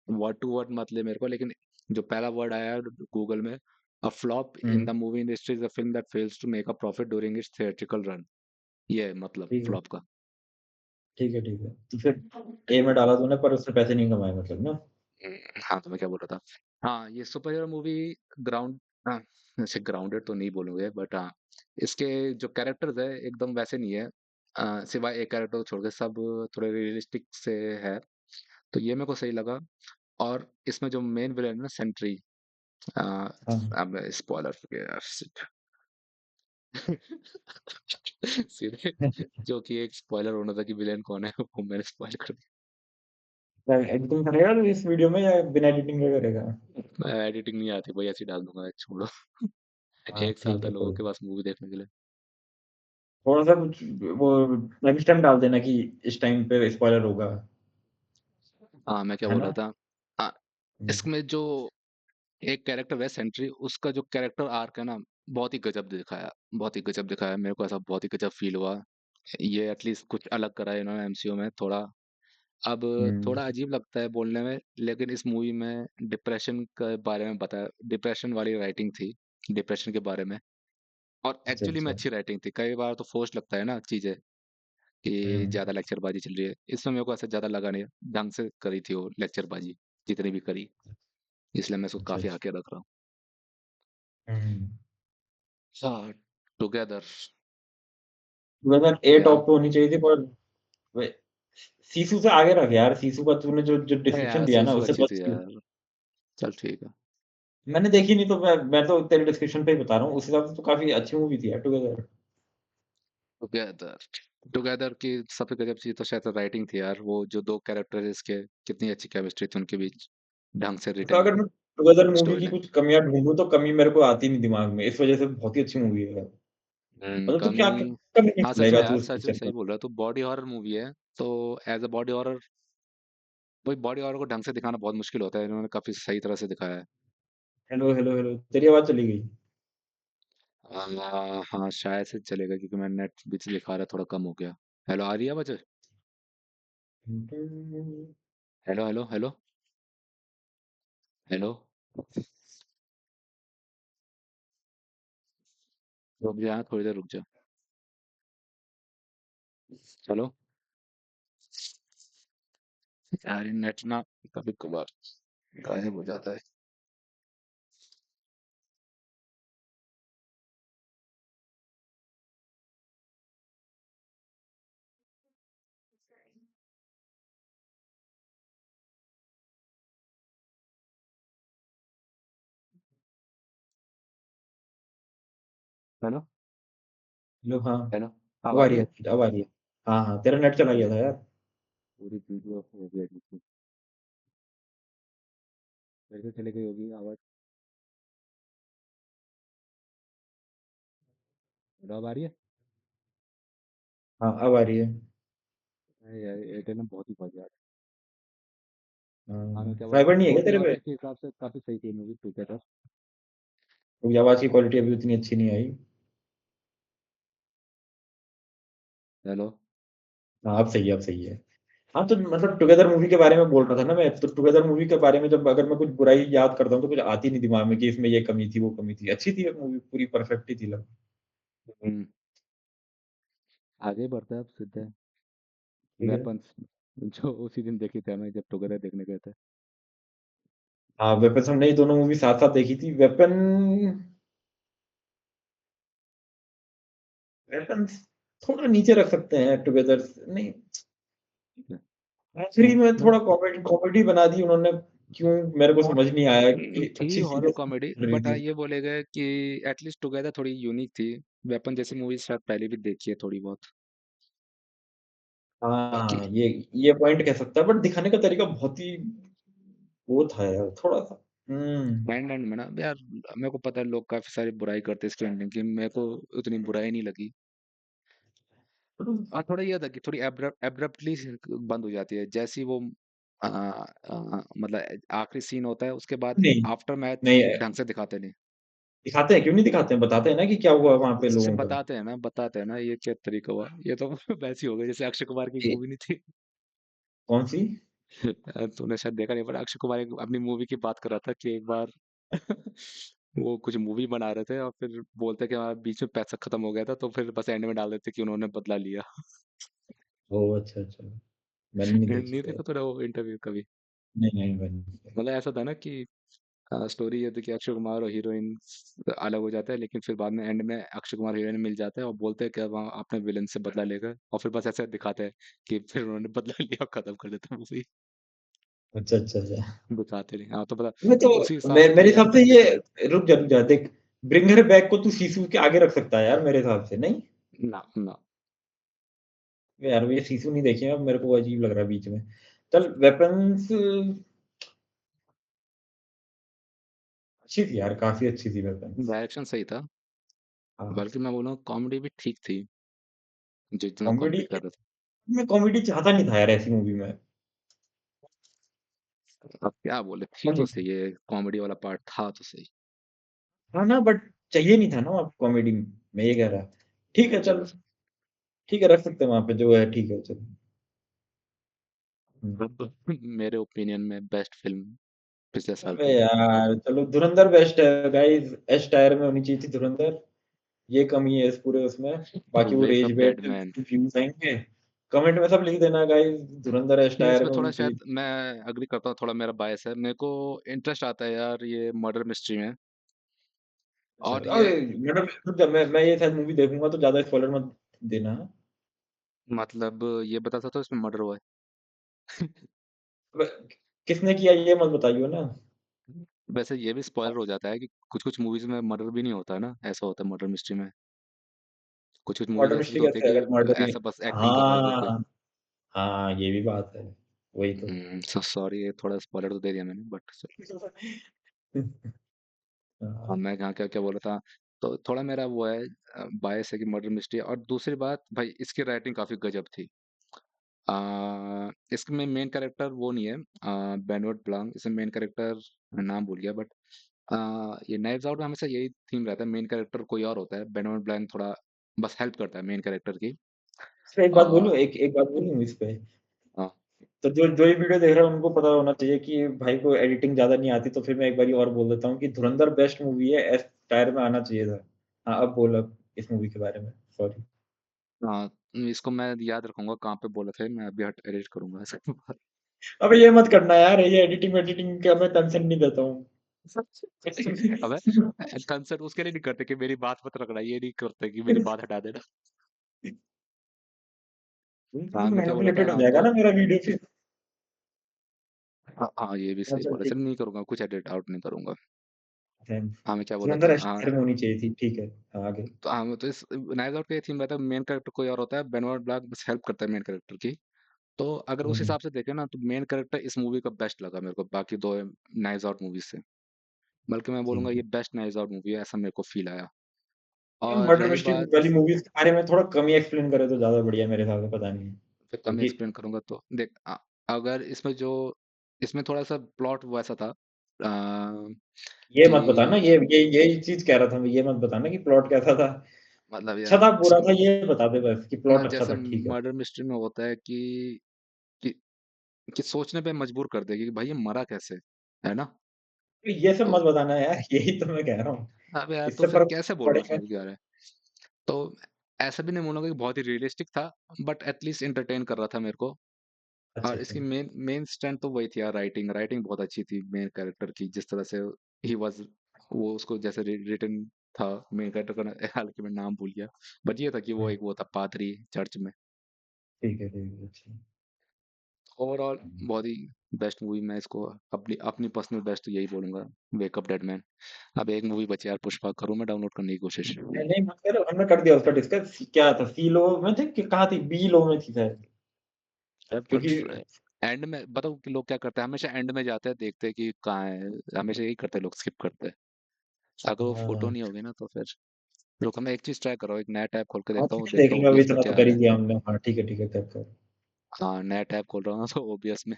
वर्ड टू वर्ड मत ले मेरे को, लेकिन जो पहला वर्ड आया गूगल में, अ फ्लॉप इन द हुँ, movie industry is a film that fails to make a profit during its theatrical run. ये है मतलब ठीक है, फ्लॉप का। ठीक है, ठीक है। तो फिर ए में डाला तूने पर उससे पैसे नहीं कमाए मतलब ना? हाँ तो मैं क्या बोल रहा था। हाँ ये सुपर हीरो मूवी ग्राउंड, हाँ वैसे ग्राउंडेड तो नहीं बोलूंगे, बट हाँ इसके जो कैरेक्टर्स है एकदम वैसे नहीं है, सिवाय एक कैरेक्टर को छोड़ के सब थोड़े रियलिस्टिक से है, तो ये मेरे को सही लगा। और इसमें जो मेन विलेन है ना सेंट्री, हाँ। अब स्पॉइलर यार shit। सीधे जो कि एक स्पॉइलर होना था कि विलेन कौन है वो मैंने स्पॉइल कर क्या एडिटिंग करेगा तू इस वीडियो में या बिना एडिटिंग के करेगा? दिया। एडिटिंग नहीं आती भाई, ऐसे ही डाल दूंगा, छोड़ो। हाँ, एक साल ठीक था है, लोगों कोई के पास मूवी देखने के लिए। थोड़ा-सा कुछ वो टाइम स्टैम्प डाल देना कि इस टाइम पे स्पॉइलर होगा, हाँ मैं क्या है बोल रहा ना? था। हाँ, हुँ, इसमें जो एक कैरेक्टर है सेंट्री, उसका जो कैरेक्टर आर्क है ना, बहुत ही गजब दिखाया, बहुत ही गजब दिखाया, मेरे को ऐसा बहुत ही गजब फील हुआ। ये एटलीस्ट कुछ अलग करा है इन्होंने MCU में थोड़ा। अब हुँ। थोड़ा अजीब लगता है बोलने में, लेकिन इस मूवी में डिप्रेशन के बारे में बताया, डिप्रेशन वाली राइटिंग थी, डिप्रेशन के बारे में। और अच्छा, एक्चुअली में अच्छा। अच्छी राइटिंग थी, कई बार तो फोर्स लगता है ना चीजें कि हुँ, ज्यादा लेक्चरबाजी चल रही है, इसमें मेरे को ऐसा ज्यादा लगा नहीं, ढंग से करी थी वो लेक्चरबाजी जितनी भी करी, इसलिए मैं इसको अच्छा, काफी अच्छा। आके रख रहा हूँ। हुँ। हाँ, टुगेदर मतलब ए यार। टॉप पे होनी चाहिए थी पर वे सीसू से आगे रख यार, सीसू का तूने जो जो अरे डिस्क्रिप्शन यार दिया ना सीसू उससे अच्छी तो थी अच्छी है। यार। चल ठीक है। मैंने देखी नहीं तो मैं तो तेरे डिस्क्रिप्शन पे ही बता रहा हूँ, उस हिसाब से तो काफ़ी अच्छी मूवी थी यार टुगेदर। टुगेदर टुगेदर की सबसे गजब चीज तो शायद राइटिंग थी यार, वो जो दो कैरेक्टर इसके कितनी अच्छी केमिस्ट्री थी उनके बीच, ढंग से मतलब रिटर्न अगर मैं टुगेदर मूवी स्टोरी की लाइन। कुछ कमियाँ ढूँढूँ तो कमी मेरे को आती नहीं दिमाग में, इस वजह से बहुत ही अच्छी मूवी है। मतलब तू कमी। क्या कमी हाँ सच निकालेगा में तू यार, उस सच में पिक्चर सही में? बोल रहा है तो बॉडी हॉरर मूवी है। तो एज अ बॉडी हॉरर, वही बॉडी हॉरर को ढंग से दिखाना बहुत मुश्किल होता है, इन्होंने काफी सही तरह से दिखाया है। हेलो, हेलो, हेलो तेरी आवाज़ चली गई। हाँ शायद से चलेगा क्योंकि मैं नेट बीच दिखा रहा है थोड़ा कम हो गया। हेलो आ रही है आवाज? Hello hello hello hello. रुक जा, थोड़ी देर रुक जा। चलो यार, ये नेट ना कभी कभार गायब हो जाता है। हेलो हेलो हाँ, हेलो। अब अब आ आ रही रही है? है, अब आ रही है। हाँ, हाँ, तेरा नेट चला गया था यार। पूरी वीडियो हो गया थी, फिर से चली गई होगी आवाज। हेलो अब आ रही है? हाँ, अब आ रही है। अरे यार एयरटेल में बहुत ही बढ़िया। हाँ मैं हाँ, क्या बोल रहा था, फाइबर नहीं है क्या बॉडी तेरे पे? हॉरर के हिसाब से काफी सही थी मूवी टुगेदर। क्योंकि आवाज़ की क्वालिटी अभी उतनी अच्छी नहीं आई। हेलो। हाँ, अब सही है, अब सही है। हाँ, तो मतलब टुगेदर मूवी के बारे में बोल रहा था ना मैं, तो टुगेदर मूवी के बारे में जब अगर मैं कुछ बुराई याद करता हूँ, तो कुछ आती नहीं दिमाग में कि इसमें ये कमी थी, वो कमी थी। अच्छी थी मूवी, पूरी परफेक्ट ही थी लगभग। हम्म, आगे बढ़ते हैं अब सीधे ठीक है। वेपन्स, जो उसी दिन देखी थी हमें जब टुगेदर देखने गए थे। हाँ, वेपन्स हमने ये दोनों मूवी साथ-साथ देखी थी। वेपन्स थोड़ा नीचे रख सकते हैं टुगेदर नहीं, ठीक है। आखिरी में थोड़ा मतलब कॉमेडी कॉमेडी बना दी उन्होंने, क्यों मेरे को समझ नहीं आया कि थी अच्छी हॉरर सीरियस कॉमेडी, चल रही बट थी। ये बोले गए कि एटलीस्ट टुगेदर थोड़ी यूनिक थी। वेपन जैसी मूवीज शायद पहले भी देखी है थोड़ी बहुत। बाकी हाँ, ये पॉइंट कह सकता है बट दिखाने का तरीका बहुत ही वो था यार थोड़ा-सा। एंड एंड में ना यार, मेरे को पता है लोग काफी सारी बुराई करते हैं इसके एंडिंग की, मेरे को उतनी बुराई नहीं लगी। और थोड़ा ये था कि थोड़ी एब्रप्टली बंद हो जाती है, जैसी वो मतलब आखिरी सीन होता है उसके बाद नहीं, आफ्टर मैथ नहीं ढंग से दिखाते नहीं। दिखाते हैं, क्यों नहीं दिखाते हैं, बताते हैं ना कि क्या हुआ वहाँ पे जैसे लोगों का। बताते हैं ना ये क्या तरीका हुआ, ये तो वैसी हो गई जैसे अक्षय कुमार की ये मूवी नहीं थी। कौन-सी? तूने शायद देखा नहीं, पर अक्षय कुमार अपनी मूवी की बात कर रहा था कि एक बार वो कुछ मूवी बना रहे थे और फिर बोलते कि हमारे बीच में पैसा खत्म हो गया था, तो फिर बस एंड में डाल देते कि उन्होंने बदला लिया। ओह! अच्छा, अच्छा। मैंने नहीं देखी नहीं फिर। देखा तूने वो इंटरव्यू कभी? नहीं, नहीं मैंने नहीं देखी। मतलब ऐसा था ना कि स्टोरी ये थी कि अक्षय कुमार और हीरोइन अलग हो जाते हैं, लेकिन फिर बाद में एंड में अक्षय कुमार हीरोइन मिल जाते हैं और बोलते हैं कि अब हम अपने विलन से बदला लेगा, और फिर बस ऐसे दिखाते हैं कि फिर उन्होंने बदला लिया और खत्म कर देते हैं मूवी। अच्छा, अच्छा, अच्छा। दिखाते नहीं, हाँ तो पता। मैं तो तो उसी हिसाब से मेरे थोड़ी हिसाब से ये रुक जा देख, ब्रिंग हर बैक को तू सीसू के आगे रख सकता है यार मेरे हिसाब से, नहीं? ना ना। यार ये सीसू नहीं देखी है, अब मेरे को अजीब लग रहा है बीच में। चल वेपन्स अच्छी थी यार, काफ़ी अच्छी थी वेपन्स। डायरेक्शन सही था, हाँ, बल्कि मैं बोलूँ कॉमेडी भी ठीक थी, जितना कॉमेडी कॉम्पीट कर रहे थे। मैं कॉमेडी चाहता नहीं था यार ऐसी मूवी में। अब क्या बोले, थी तो फनी सही है, कॉमेडी वाला पार्ट था तो सही। हाँ ना, बट चाहिए नहीं था ना वहाँ कॉमेडी, मैं ये कह रहा। ठीक है चल, ठीक है रख सकते हैं वहाँ पे जो है ठीक है चल। हुँ। अब मेरे ओपिनियन में बेस्ट फिल्म पिछले साल अबे की। यार चलो धुरंधर बेस्ट है गाइस, एस टायर में होनी चाहिए थी धुरंधर। ये कमी है इस पूरे उसमें। बाकी वो वेक रेज अप डेड बेट मैन। व्यूज आएंगे। कमेंट में सब लिख देना गाइस, धुरंधर एस ये टायर इसमें में थोड़ा होनी चाहिए शायद थी। मैं अग्री करता हूँ, थोड़ा मेरा बायस है, मेरे को इंटरेस्ट आता है यार ये मर्डर मिस्ट्री में। अच्छा, और ये मतलब रुक जा, मैं ये शायद मूवी देखूँगा तो ज़्यादा स्पॉइलर मत देना। मतलब ये बता सकते हो इसमें मर्डर हुआ है? व किसने किया ये मत बताइयो ना। वैसे ये भी स्पॉइलर हो जाता है कि कुछ-कुछ मूवीज़ में मर्डर भी नहीं होता है ना, ऐसा होता है मर्डर मिस्ट्री में। कुछ-कुछ मूवीज़ मर्डर ऐसी भी मिस्ट्री तो होती है कैसे है अगर कि मर्डर ही ऐसा बस एक्टिंग कर रहा है कोई-कोई। हाँ, हाँ, ये भी बात है। वही तो। सॉरी ये थोड़ा स्पॉइलर तो दे दिया मैंने बट हाँ, हाँ, मैं कहाँ क्या-क्या बोल रहा था। तो थोड़ा मेरा वो है बायस है कि मर्डर मिस्ट्री और दूसरी बात भाई इसकी राइटिंग काफ़ी गज़ब थी। इसमें मेन कैरेक्टर वो नहीं है बेनोट ब्लांक इसमें मेन कैरेक्टर मैं नाम भूल गया बट ये नाइव्स आउट में हमेशा यही थीम रहता है मेन कैरेक्टर कोई और होता है बेनोट ब्लांक थोड़ा बस हेल्प करता है मेन कैरेक्टर की इस पे एक बात और बोलूँ एक बात बोलूँ इस पे? हाँ तो जो जो ये वीडियो देख रहा है उनको पता होना चाहिए कि भाई को एडिटिंग ज़्यादा नहीं आती, तो फिर मैं एक बारी और बोल देता हूँ कि धुरंधर बेस्ट मूवी है, एस टायर में आना चाहिए था। हाँ, अब बोल अब इस मूवी के बारे में, सॉरी। हाँ इसको मैं याद रखूंगा कहाँ पे बोले थे मैं अभी हट एडिट करूंगा इसके बाद अबे ये मत करना यार, ये एडिटिंग वेडिटिंग का मैं कंसेंट नहीं देता हूँ। अबे कंसर्ट उसके लिए नहीं करते कि मेरी बात मत रखना ये नहीं करते कि मेरी बात हटा देना हाँ मैं क्या बोला था मैनिपुलेटेड हो हाँ जाएगा तो ना मेरा वीडियो फिर। हाँ हाँ, ये भी हाँ, सही चल बोला ठीक चल नहीं करूंगा कुछ एडिट आउट नहीं करूंगा है। हाँ मैं क्या बोला धुरंधर था एस हाँ टायर में होनी चाहिए थी, ठीक है। हाँ, आगे। तो हाँ तो इस नाइव्स आउट का ये थीम रहता है मेन कैरेक्टर कोई और होता है बेनोट ब्लैक बस हेल्प करता है मेन कैरेक्टर की तो अगर हुँ, उस हुँ। हिसाब से देखें ना तो मेन कैरेक्टर इस मूवी का बेस्ट लगा मेरे को बाकी दो नाइव्स आउट मूवी से बल्कि मैं बोलूंगा ठीक ये है। बेस्ट नाइव्स आउट मूवी है ऐसा मेरे को फील आया ये और मर्डर रही मिस्ट्री बात वाली मूवीज़ के बारे में थोड़ा कम ही एक्सप्लेन करे तो ज़्यादा बढ़िया मेरे हिसाब से, पता नहीं। फिर कम क्योंकि एक्सप्लेन करूंगा तो देख अगर इसमें जो इसमें थोड़ा सा प्लॉट वैसा था ये मत बताना, कि यही चीज़ कह रहा था मैं, ये मत बताना कि प्लॉट कैसा था। मतलब अच्छा यार था, बुरा था, ये बता दे बस कि प्लॉट अच्छा जैसे था, ठीक है। मर्डर मिस्ट्री में होता है कि, कि सोचने पे मजबूर कर देगी कि भाई ये मरा कैसे है ना तो ये सब तो मत बताना यार, यही तो मैं कह रहा हूँ। अब यार तो इससे फिर फ़र्क कैसे बोलूं पड़ेगा। फिर क्या है तो ऐसा भी नहीं बोलूंगा कि बहुत ही रियलिस्टिक था बट एटलीस्ट एंटरटेन कर रहा था मेरे को अच्छा, और अच्छा। इसकी मेन मेन स्ट्रेंथ तो वही थी यार राइटिंग राइटिंग बहुत अच्छी थी मेन कैरेक्टर की जिस तरह से ही वाज वो उसको जैसे रिटन था मेन कैरेक्टर का हालांकि मैं नाम भूल गया बट ये था कि वो हुँ, एक वो था पादरी चर्च में ठीक है, अच्छा। ओवरऑल हुँ। बहुत ही बेस्ट मूवी मैं इसको अपनी अपनी पर्सनल बेस्ट यही बोलूंगा वेकअप डेड मैन अब एक मूवी बची यार पुष्पा करूँ मैं डाउनलोड करने की कोशिश नहीं, नहीं मत करो, हमने कर दिया उसका डिस्कस, क्या था, सी लो में थे कि कहाँ थी? बी लो में थी शायद। बट क्योंकि एंड में बताओ कि लोग क्या करते हैं हमेशा एंड में जाते हैं देखते हैं कि कहाँ है हमेशा यही करते हैं लोग स्किप करते हैं अगर वो फोटो हाँ, नहीं होगी ना तो फिर रुको मैं एक चीज ट्राई कर रहा हूँ एक नया टैब खोल के हाँ, देखता ठीक हूँ है, देख देखता हूँ लिया, अब ओबीएस में इतना तो क्या आ कर रहा ही है दिया हमने। हाँ, ठीक है, कर। हाँ नया टैब खोल रहा हूँ तो ओबीएस में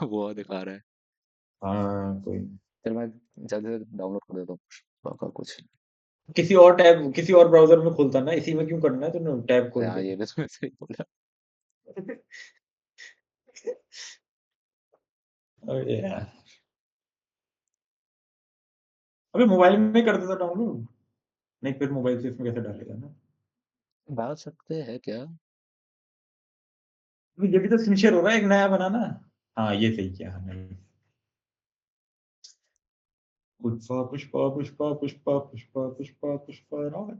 वो दिखा रहा है हाँ, कोई नहीं। फिर मैं जल्दी से डाउनलोड कर देता हूँ पुष्पा का कुछ किसी और ब्राउज़र में खोलता ना, इसी में क्यों करना है तूने टैब खोल हाँ के? ये भी तो मैं सही बोला अरे यार! अबे मोबाइल में ही कर देता डाउनलोड। नहीं, फिर मोबाइल से इसमें कैसे डालेगा ना? डाल सकते हैं क्या अबे ये भी तो सिंसियर हो रहा है, एक नया बनाना। हाँ, ये सही किया, हाँ, नहीं। पुष्पा राज।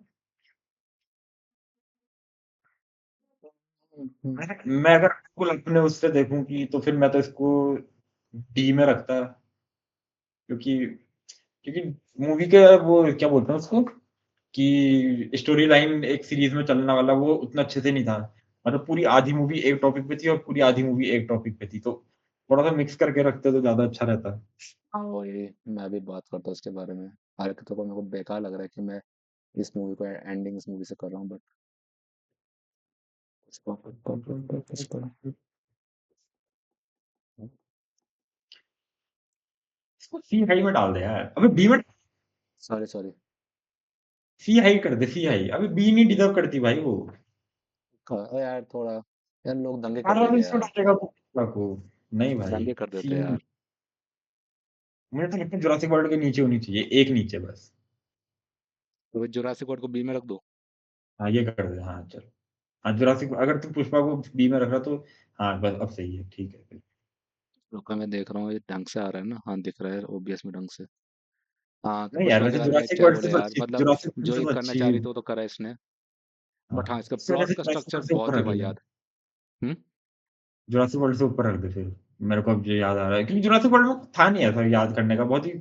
मैं अगर बिल्कुल अपने उससे देखूँ कि तो फिर मैं तो इसको डी में रखता क्योंकि क्योंकि मूवी का वो क्या बोलते हैं उसको कि स्टोरी लाइन एक सीरीज में चलने वाला वो उतना अच्छे से नहीं था। मतलब पूरी आधी मूवी एक टॉपिक पे थी और पूरी आधी मूवी एक टॉपिक पे थी, तो थोड़ा-सा मिक्स करके रखते तो ज़्यादा अच्छा रहता। हाँ वही मैं भी बात करता हूँ इसके बारे में हालांकि तो मेरे को बेकार लग रहा है कि मैं इस मूवी को एंडिंग इस मूवी से कर रहा हूँ बट पुष्पा पुष्पा पुष्पा पुष्पा इसको सी हाई में डाल दे यार। अबे बी में सॉरी सॉरी सी हाई कर दे, सी हाई। अबे बी नहीं डिज़र्व करती भाई वो। यार थोड़ा यार लोग दंगे कर मार्वल देंगे इसमें यार डालेगा तो को नहीं भाई, दंगे कर देते सी हैं यार मुझे तो लगता है जुरासिक वर्ल्ड के नीचे होनी चाहिए, एक नीचे बस। तो फिर जुरासिक वर्ल्ड को बी में रख दो हाँ, ये कर दे। हाँ, चल। हाँ, जुरासिक अगर तू पुष्पा को बी में रख रहा तो हाँ, बस अब सही है, ठीक है फिर। रुको मैं देख रहा हूँ ये ढंग से आ रहा है ना हाँ दिख रहा है ओबीएस में ढंग से हाँ, तो नहीं यार, पुष्पा के वैसे बारे में जुरासिक क्या वर्ल्ड से बोले तो यार, अच्छी मतलब जुरासिक वर्ल्ड जो से ये तो करना अच्छी चाह रही थी वो तो करा इसने। हाँ, बट हाँ, इसका इससे वजह प्लॉट से का जुरासिक स्ट्रक्चर वर्ल्ड से बहुत ऊपर ही रख दे वाहियात है। जुरासिक वर्ल्ड से ऊपर रख दे फिर। मेरे को अब जो याद आ रहा है, क्योंकि जुरासिक वर्ल्ड में था नहीं ऐसा याद करने का, बहुत ही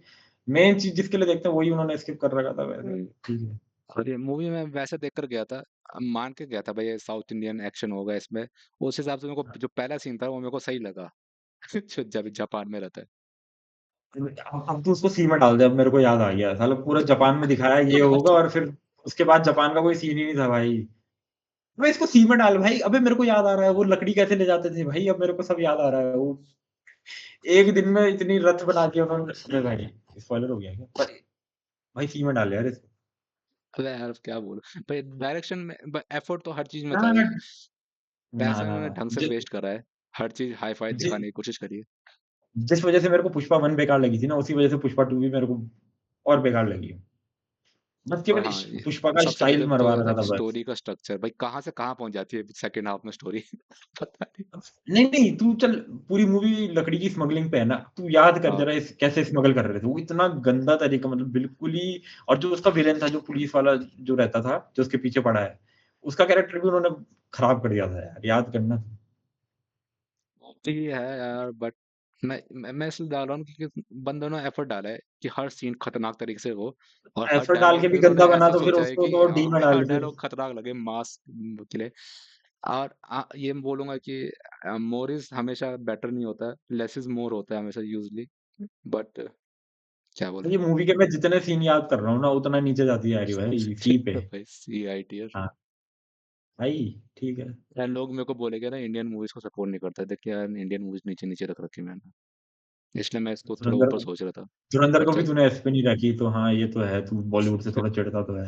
मेन चीज़ जिसके लिए देखते हैं वही उन्होंने स्किप कर रखा था वैसे। ठीक है। और ये मूवी मैं वैसे देख कर गया था, मान के गया था भाई ये साउथ इंडियन एक्शन होगा इसमें। उस हिसाब से मेरे को जो पहला सीन था वो मेरे को सही लगा। जो जब जापान में रहता है। अब तो उसको सी में डाल दे, अब मेरे को याद आ गया। साला पूरा जापान में दिखाया ये होगा और फिर उसके बाद जापान का कोई सीन ही नहीं था भाई। अबे इसको सी में डाल भाई। अबे मेरे को याद आ रहा है वो लकड़ी कैसे ले जाते थे भाई, अब मेरे को सब याद आ रहा है। वो एक दिन में इतनी रथ बना दी उन्होंने। अरे भाई स्पॉइलर हो गया क्या? पर भाई सी में डाल यार इसको। अबे यार क्या बोलूं भाई, डायरेक्शन में एफर्ट तो हर चीज में ना था ना ही। ना पैसे ना उन्होंने ना ढंग से जि, वेस्ट करा है। हर चीज हाई फाई जि, दिखाने की कोशिश करी है। जिस वजह से मेरे को पुष्पा 1 बेकार लगी थी ना, उसी वजह से पुष्पा 2 भी मेरे को और बेकार लगी। बस और केवल हाँ ये पुष्पा का सबसे स्टाइल गजब तो मरवा ये था रखा कि था बस। स्टोरी का स्ट्रक्चर भाई कहाँ से कहाँ पहुंच जाती है सेकंड हाफ में स्टोरी। पता नहीं। नहीं नहीं, तू चल, पूरी मूवी लकड़ी की स्मगलिंग पे है ना, तू याद कर हाँ जरा कैसे स्मगल कर रहे थे वो, इतना गंदा तरीका, मतलब बिल्कुल ही। और जो उसका विलेन था, जो पुलिस वाला जो रहता था, जो उसके पीछे पड़ा है, उसका कैरेक्टर भी उन्होंने खराब कर दिया था यार, याद करना। ठीक है यार, बट मैं इसलिए डाल रहा हूँ क्योंकि बंदों ने एफर्ट डाला है कि हर सीन खतरनाक तरीके से हो। और हर एफर्ट डाल के डायलॉग भी भी उन्होंने गंदा बना ऐसा तो फिर सोचा है उसको कि तो डी में हर डाल फिर। डायलॉग खतरनाक लगे मास के लिए। और ये मैं बोलूंगा कि मोर इज हमेशा बेटर नहीं होता, लेस इज मोर होता है हमेशा यूजली। बट क्या तो बोले। ये मूवी के मैं जितने सीन याद कर रहा हूँ ना, उतना नीचे जाती है यारी भाई, सी ठीक पे। है भाई, सी आई टी। हाँ भाई, ठीक है। यार लोग मेरे को बोलेगे ना इंडियन मूवीज को सपोर्ट नहीं करता, देखिए यार इंडियन मूवीज नीचे नीचे रख रखी मैंने, इसलिए मैं इसको थोड़ा धुरंधर ऊपर सोच रहा था। धुरंधर को बट भी तूने एस पे नहीं रखी, तो हाँ ये तो है, तू बॉलीवुड से थोड़ा चिढ़ता तो है।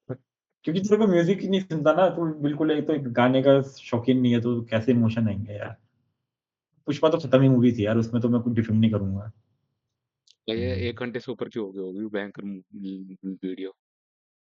क्योंकि तेरे को म्यूजिक ही नहीं सुनता ना तू, बिल्कुल एक तो एक गाने का शौकीन नहीं है, तो कैसे इमोशन आएंगे यार। पुष्पा तो खत्म ही मूवी थी यार, उसमें तो मैं कुछ डिफेंड नहीं करूंगा। ये हम्म। 1 घंटे से ऊपर की हो गई होगी भयंकर वीडियो।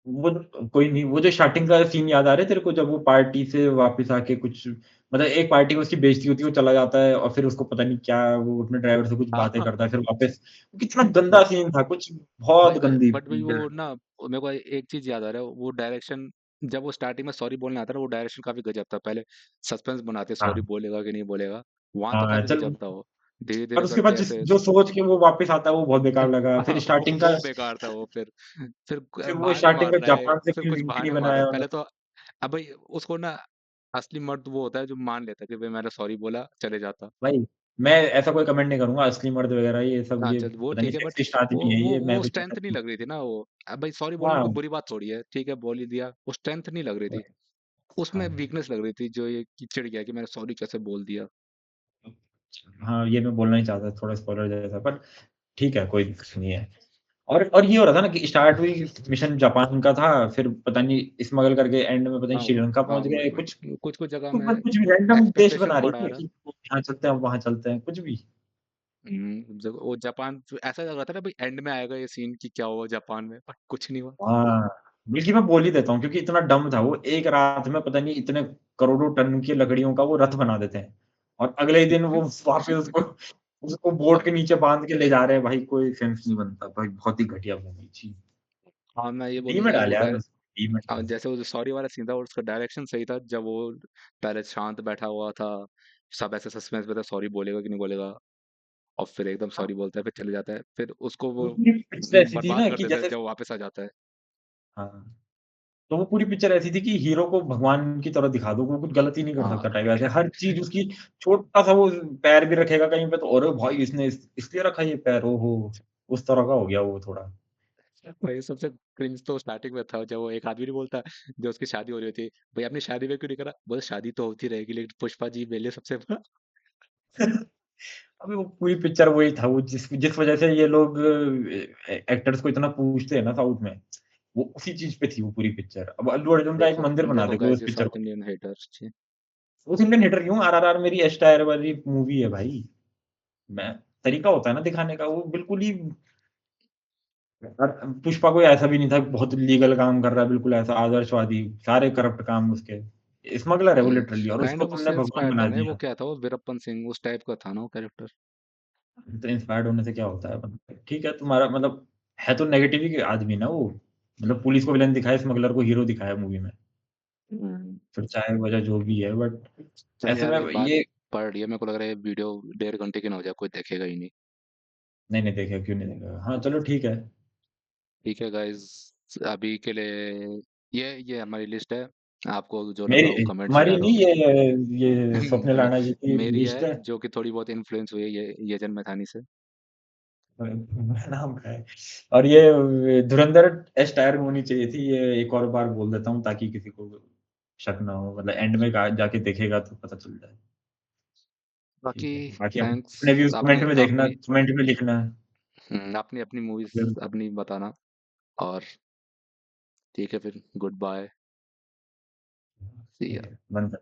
वो कोई नहीं, वो जो स्टार्टिंग का सीन याद आ रहा है तेरे को, जब वो पार्टी से वापस आके कुछ, मतलब एक पार्टी में उसकी बेइज्जती होती है, वो चला जाता है और फिर उसको पता नहीं क्या, वो अपने ड्राइवर से कुछ हाँ बातें हाँ। करता है, फिर वापस। कितना गंदा बट सीन था, कुछ भाई बहुत गंदी। बट भाई वो ना, मेरे को एक चीज याद आ रहा है, वो डायरेक्शन जब वो स्टार्टिंग में सॉरी बोलने आता है ना, वो डायरेक्शन काफी गजब था। पहले सस्पेंस बनाते सॉरी हाँ बोलेगा कि नहीं बोलेगा, वहां तो हाँ काफी चल। गजब था वो। धीरे पर धीरे उसके बाद करके जिस ऐसे जो सोच के वो वापस आता है वो बहुत बेकार लगा, फिर हाँ, स्टार्टिंग का। वो बेकार था वो। फिर फिर वो बहाने स्टार्टिंग मार का रहा है, जापान से फिर फिर कुछ लिंक नहीं बहाने मार रहा बनाया है पहले उन्होंने। तो। अब भाई उसको ना, असली मर्द वो होता है जो मान लेता है कि भाई मैंने सॉरी बोला, चले जाता। भाई मैं ऐसा कोई कमेंट नहीं करूंगा, असली मर्द वगैरह ये सब, हाँ ये चल वो पता नहीं ठीक है, बट सेक्सिस्ट वो आदमी है वो ये, मैं वो तो स्ट्रेंथ नहीं कहता लग रही थी ना वो। अब भाई सॉरी हूँ। बोलना हाँ कोई बुरी बात थोड़ी है, ठीक है बोल ही दिया, वो स्ट्रेंथ नहीं लग रही थी। उसमें हाँ वीकनेस लग रही थी, जो ये कि चिढ़ गया कि मैंने सॉरी कैसे बोल दिया। हाँ, ये मैं बोलना ही चाहता था, थोड़ा स्पॉइलर जैसा, पर ठीक है, कोई दिक्कत नहीं है। और ये हो रहा था ना कि स्टार्ट हुई, मिशन जापान का था, फिर पता नहीं स्मगल करके एंड में पता नहीं हाँ श्रीलंका हाँ, पहुंच गए, कुछ कुछ कुछ जगह में कुछ भी रैंडम देश एक्सपेक्टेशन बना रही बढ़ा थी रहा। कि यहाँ चलते हैं वहां चलते हैं, कुछ भी। जब वो जापान ऐसा लग रहा था ना भाई एंड में आएगा ये सीन कि क्या हुआ जापान में, बट कुछ नहीं हुआ। हाँ, बल्कि मैं बोल ही देता हूँ, क्योंकि इतना डम था वो, एक रात में पता नहीं इतने करोड़ों टन की लकड़ियों का वो रथ बना देते हैं, और अगले ही दिन वो वापस उसको उसको बोट के नीचे बांध के ले जा रहे हैं भाई, कोई सेंस नहीं बनता भाई, बहुत ही घटिया मूवी थी। हाँ मैं ये डी में बोलूंगा डाल वो यार उसको, डी में डाल। जैसे वो जो सॉरी वाला सीन था और उसका डायरेक्शन सही था, जब वो पहले शांत बैठा हुआ था, सब ऐसे सस्पेंस में था सॉरी बोलेगा कि नहीं बोलेगा, और फिर एकदम हाँ, सॉरी बोलता है, फिर चले जाता है, फिर उसको वो वो पूरी पिक्चर ऐसी थी बर्बाद ना कर कि देता है जैसे, जब वो वापस आ जाता है। हाँ, तो वो पूरी पिक्चर ऐसी थी कि हीरो को भगवान की तरह दिखा दो, वो कुछ गलत ही नहीं कर हाँ सकता टाइप ऐसे, हर चीज़ उसकी, छोटा-सा वो पैर भी रखेगा कहीं पे तो अरे भाई इसने इसलिए रखा ये पैर, ओहो! उस तरह का हो गया वो थोड़ा। भाई सबसे क्रिंज तो स्टार्टिंग में था, जब वो एक आदमी नहीं बोलता जो उसकी शादी हो रही थी, भाई अपनी शादी में क्यों नहीं करा, बोले शादी तो होती रहेगी लेकिन पुष्पा जी मेरे लिए सबसे बड़ा। अबे वो पूरी पिक्चर वही था, वो जिस जिस वजह से ये लोग एक्टर्स को इतना पूछते हैं ना साउथ में, वो उसी चीज़ पे थी वो पूरी पिक्चर। अब अल्लू अर्जुन का एक देखो मंदिर बना देखो दे कोई गाइस, उस ये पिक्चर साउथ को। Indian haters. South Indian hater क्यों, आरआरआर मेरी एस टायर वाली मूवी है भाई। मैं तरीका होता है ना दिखाने का, वो बिल्कुल ही। और पुष्पा कोई ऐसा भी नहीं था बहुत लीगल काम कर रहा है, बिल्कुल ऐसा आदर्शवादी, सारे करप्ट काम उसके। स्मगलर है वो लिटरली, और काइंड उसको ऑफ तुमने उससे भगवान इंस्पायर था बना ना वो, दिया। क्या था वो वीरप्पन सिंह, उस टाइप का था ना वो कैरेक्टर। तो इंस्पायर्ड होने से क्या होता है, मतलब ठीक है तुम्हारा मतलब है तो नेगेटिव ही आदमी ना वो। मतलब पुलिस को विलेन दिखाया, स्मगलर को हीरो दिखाया मूवी में। हुँ। फिर चाहे वजह जो भी है, बट चल ऐसे यार में ये बात ये पड़ रही है, मेरे को लग रहा है ये वीडियो 1.5 घंटे की ना हो जाए, कोई देखेगा ही नहीं। नहीं, नहीं देखेगा, क्यों नहीं देखेगा? हाँ, चलो ठीक है। ठीक है गाइज़, अभी के लिए ये हमारी लिस्ट है। आपको जो लगा मेरी वो कमेंट्स में तुम्हारी डालो। नहीं, ये स्वप्निल मे राणा जी की मेरी है लिस्ट है। जो कि थोड़ी बहुत इन्फ्लुएंस हुई है ये यजन मैथानी से। नाम का है। और ये धुरंधर एस टायर में होनी चाहिए थी, ये एक और बार बोल देता हूँ ताकि किसी को शक ना हो, मतलब एंड में जाके देखेगा तो पता चल जाए। बाकी ठीक है, बाकी थैंक्स अपने व्यूज कमेंट आपने में देखना, अपनी कमेंट में लिखना। अपनी अपनी मूवीज़ बिल्कुल। अपनी बताना। और ठीक है फिर गुड बाय, सी ठीक या। है, बंद कर।